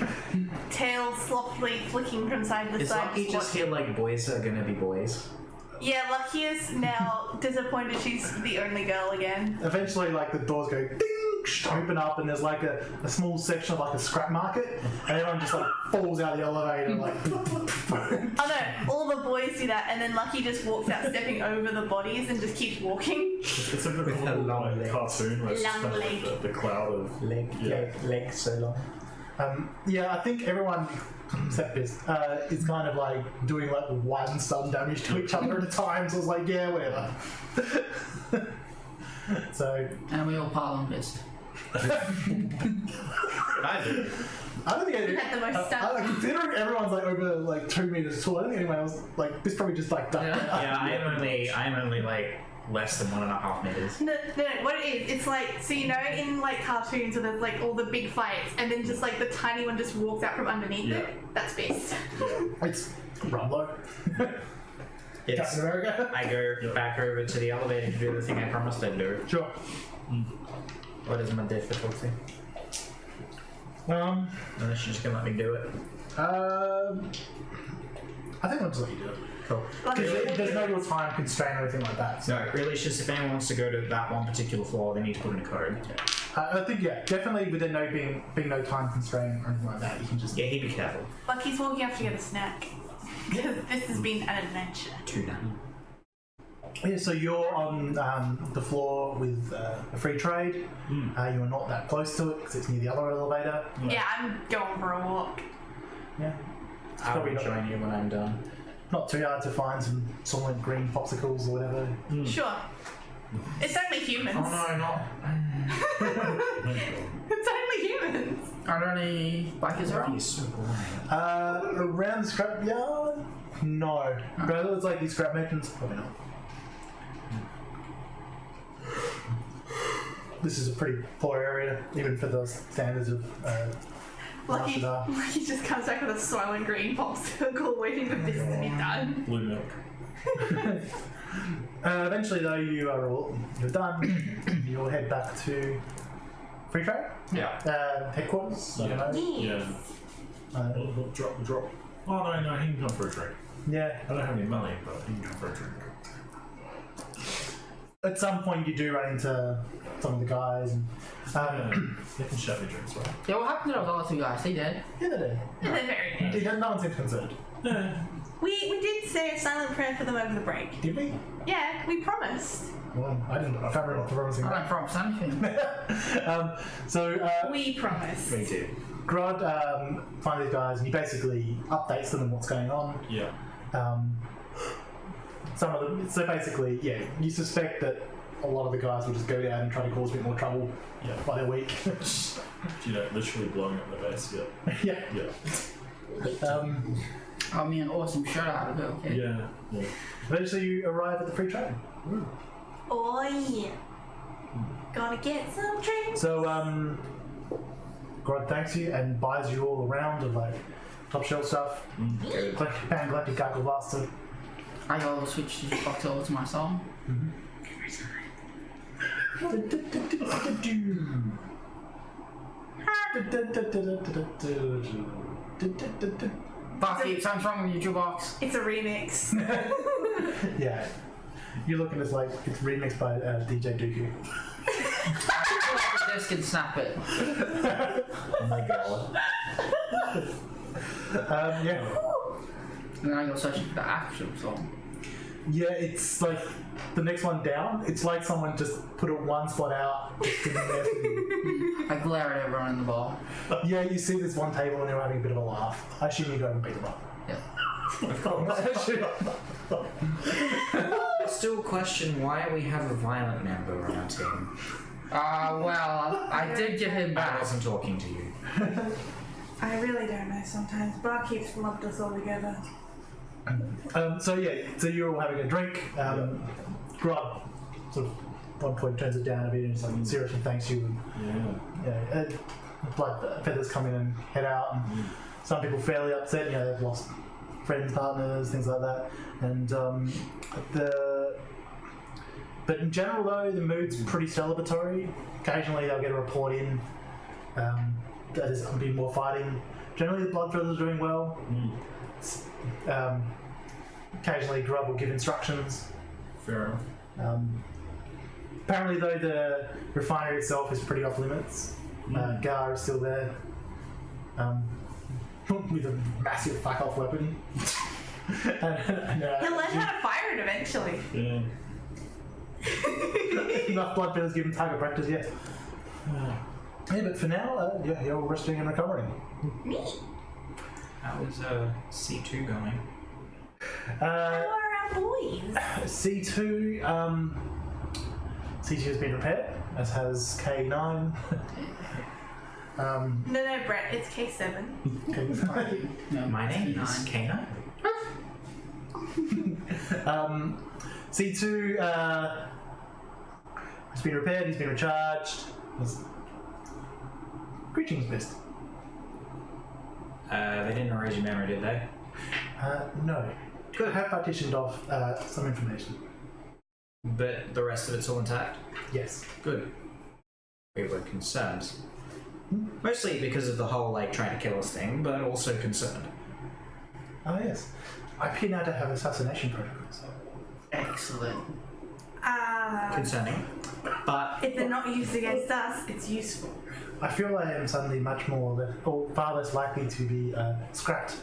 tail softly flicking from side to Is side. Lucky just here like boys are gonna be boys? Yeah, Lucky is now disappointed she's the only girl again. eventually, like the doors go ding, open up, and there's like a small section of like a scrap market, and everyone just like falls out of the elevator, like. Oh no, all the boys do that, and then Lucky just walks out, stepping over the bodies, and just keeps walking. It's a bit of With a her little long like, legs. cartoon where it's just Long kind of leg. like the cloud of Leg so long. Yeah, I think everyone except this is kind of like doing like 1 stun damage to each other at a time. So it's like, yeah, whatever. So And we all pile on pissed. I do. I don't think You had the most stamina. considering everyone's like over like 2 meters tall, I don't think anyone else like this probably just like ducked Yeah. out. Yeah, I am only like less than 1.5 meters. No, what it is, it's like, so you know in like cartoons where there's like all the big fights and then just like the tiny one just walks out from underneath Yeah. it? That's Beast. It's Rumbo. It's, Captain America. I go back over to the elevator to do the thing I promised I'd do. Sure. What is my difficulty? Unless you're just gonna let me do it. I think I'll just let you do it. Cool. Because there's no real time constraint or anything like that. So No, really, it's just if anyone wants to go to that one particular floor, they need to put in a code. I think definitely with there no being no time constraint or anything like that, you can just Yeah, he'd be careful. Lucky's walking off to get a snack. Because this has been an adventure. Tuna. Yeah, so you're on the floor with a free trade. You are not that close to it because it's near the other elevator. Yeah, I'm going for a walk. Yeah, I'll probably not- join you when I'm done. not too hard to find some solid green popsicles or whatever. Sure. It's only humans. Oh no, not. It's only humans. Are there any bikers around? He's so boring. Around the scrapyard? No. But it's like these scrap merchants? Probably not. This is a pretty poor area, even for the standards of Lucky Marshall. just comes back with a soylent green popsicle waiting for this to be done. Blue milk. Eventually, though, you're done. You'll head back to Free Trade Yeah. headquarters. You know? Yeah. Drop. Oh no, he can come for a drink. Yeah. I don't have any money, but he can come for a drink. At some point, you do run into some of the guys, and They can share me drinks, right? Yeah, what happened to those other two guys? They dead? yeah, they do. And they're very nice. No one seems concerned. Yeah. We did say a silent prayer for them over the break. Did we? Yeah, we promised. Well, I didn't. I can't remember promising I that. don't promise anything. So We promised. Me too. Grod finds these guys and he basically updates them on what's going on. Yeah. Some of them, so basically, yeah, you suspect that a lot of the guys will just go down and try to cause a bit more trouble by their week. You know, literally blowing up the base. Yeah. Yeah. Yeah. Oh, me an awesome shirt out of it, okay? Yeah. Yeah. Eventually you arrive at the free trade. Oh yeah. Gotta get some drinks. So, Grod thanks you and buys you all around of like top shelf stuff. Galactic Gargle Blaster. I always switch the box over to my song. Bucky, something's wrong with your jukebox. It's a remix. Yeah. You're looking at like it's remixed by DJ Dooku. This can snap it. Oh my god. Yeah. And then I go searching for the actual song. Yeah, it's like the next one down. It's like someone just put it one spot out. Just in there for you. I glare at everyone in the bar. Yeah, you see this one table and they're having a bit of a laugh. I assume you go and beat them up. Yeah. I still question why we have a violent member on our team. Well, I did give him I back. wasn't talking to you. I really don't know sometimes. Barkeep's lumped us all together. So you're all having a drink. Grod sort of one point turns it down a bit and just like seriously thanks you. And, Yeah. blood feathers come in and head out. And some people fairly upset. You know, they've lost friends, partners, things like that. And but in general though, the mood's pretty celebratory. Occasionally they'll get a report in that there's been more fighting. Generally the blood feathers are doing well. Occasionally Grub will give instructions. Fair enough. Apparently though the refinery itself is pretty off limits. Gar is still there with a massive fuck off weapon. He'll learn how to fire it eventually. Yeah. Enough blood feathers given target practice, yes. Yeah, but for now, you're all resting and recovering. Me? How is C2 going? How are our boys? C2, C2 has been repaired, as has K9. No, Brett, it's K7. K9. My name is K9. Kana. C2 has been repaired, he's been recharged. Greetings, Best. They didn't erase your memory, did they? No. Good. I have partitioned off some information. But the rest of it's all intact? Yes. Good. We were concerned. Mostly because of the whole, like, trying to kill us thing, but also concerned. Oh, yes. I appear now to have assassination protocols. Excellent. Concerning. But If they're not used against us, it's useful. I feel I am suddenly much more, or far less likely to be scrapped.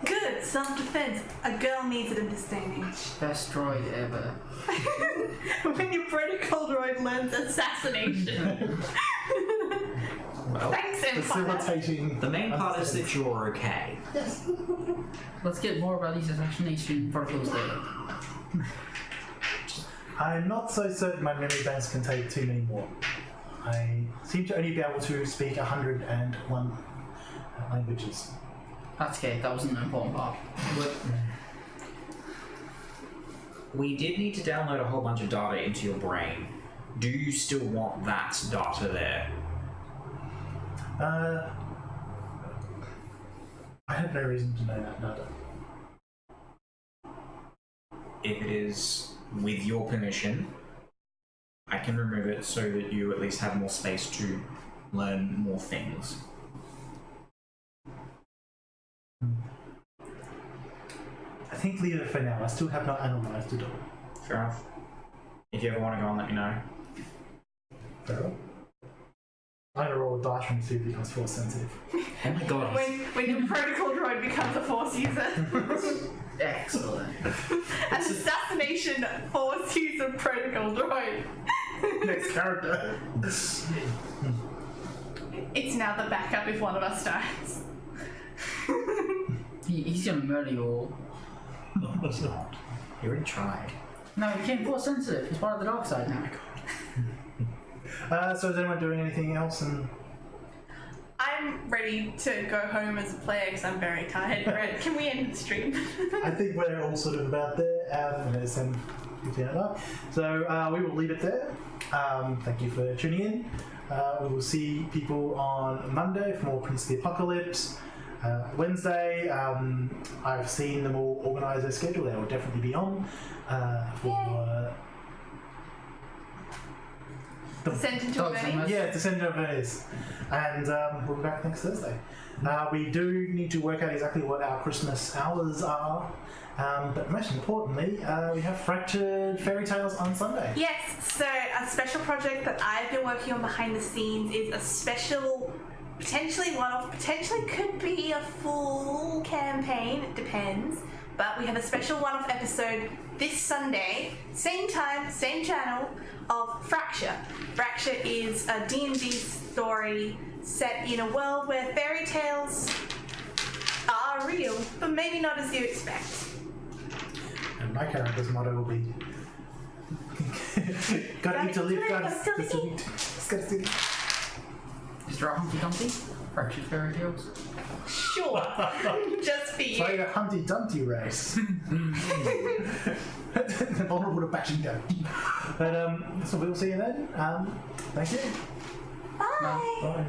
Good, self-defense. A girl needs it in this day and age. Best droid ever. When your protocol droid learns assassination. well, Thanks, Empire. Facilitating. the main part is that you're okay. Yes. Let's get more about these assassination protocols later. I'm not so certain my memory banks can take too many more. I seem to only be able to speak 101 languages. That's okay, that wasn't an important part. But we did need to download a whole bunch of data into your brain. Do you still want that data there? I have no reason to know that data. If it is with your permission, I can remove it so that you at least have more space to learn more things. I think leave it for now. I still have not analysed it all. Fair enough. If you ever want to go on, let me know. Fair enough. I'm gonna roll a dice and see if it becomes force sensitive. Oh my god. When your protocol droid becomes a force user. Excellent. An assassination force user protocol droid. Next character. It's now the backup if one of us dies. He's gonna murder you all. No, that's not. You're in tried. No, he became force sensitive. He's part of the dark side now. So is anyone doing anything else? And I'm ready to go home as a player because I'm very tired. Brett, can we end the stream? I think we're all sort of about there. There's some 15 up. So we will leave it there. Thank you for tuning in. We will see people on Monday for more Prince of the Apocalypse. Wednesday, I've seen them all organise their schedule. They will definitely be on for Descent into Dogs Burning. and yeah, Descendant of Venice. And we'll be back next Thursday. We do need to work out exactly what our Christmas hours are. But most importantly, we have Fractured Fairy Tales on Sunday. Yes, so a special project that I've been working on behind the scenes is a special, potentially one-off, potentially could be a full campaign, it depends. But we have a special one-off episode this Sunday, same time, same channel, of Fracture. Fracture is a D&D story set in a world where fairy tales are real, but maybe not as you expect. And my character's motto will be gotta eat to live, gotta eat. Gotta eat. Is there a Humpty Dumpty? Fractured Fairy Tales? Sure, just for you. Play a Humpty Dumpty race. Vulnerable to bashing down. But so we'll see you then. Thank you. Bye. Bye.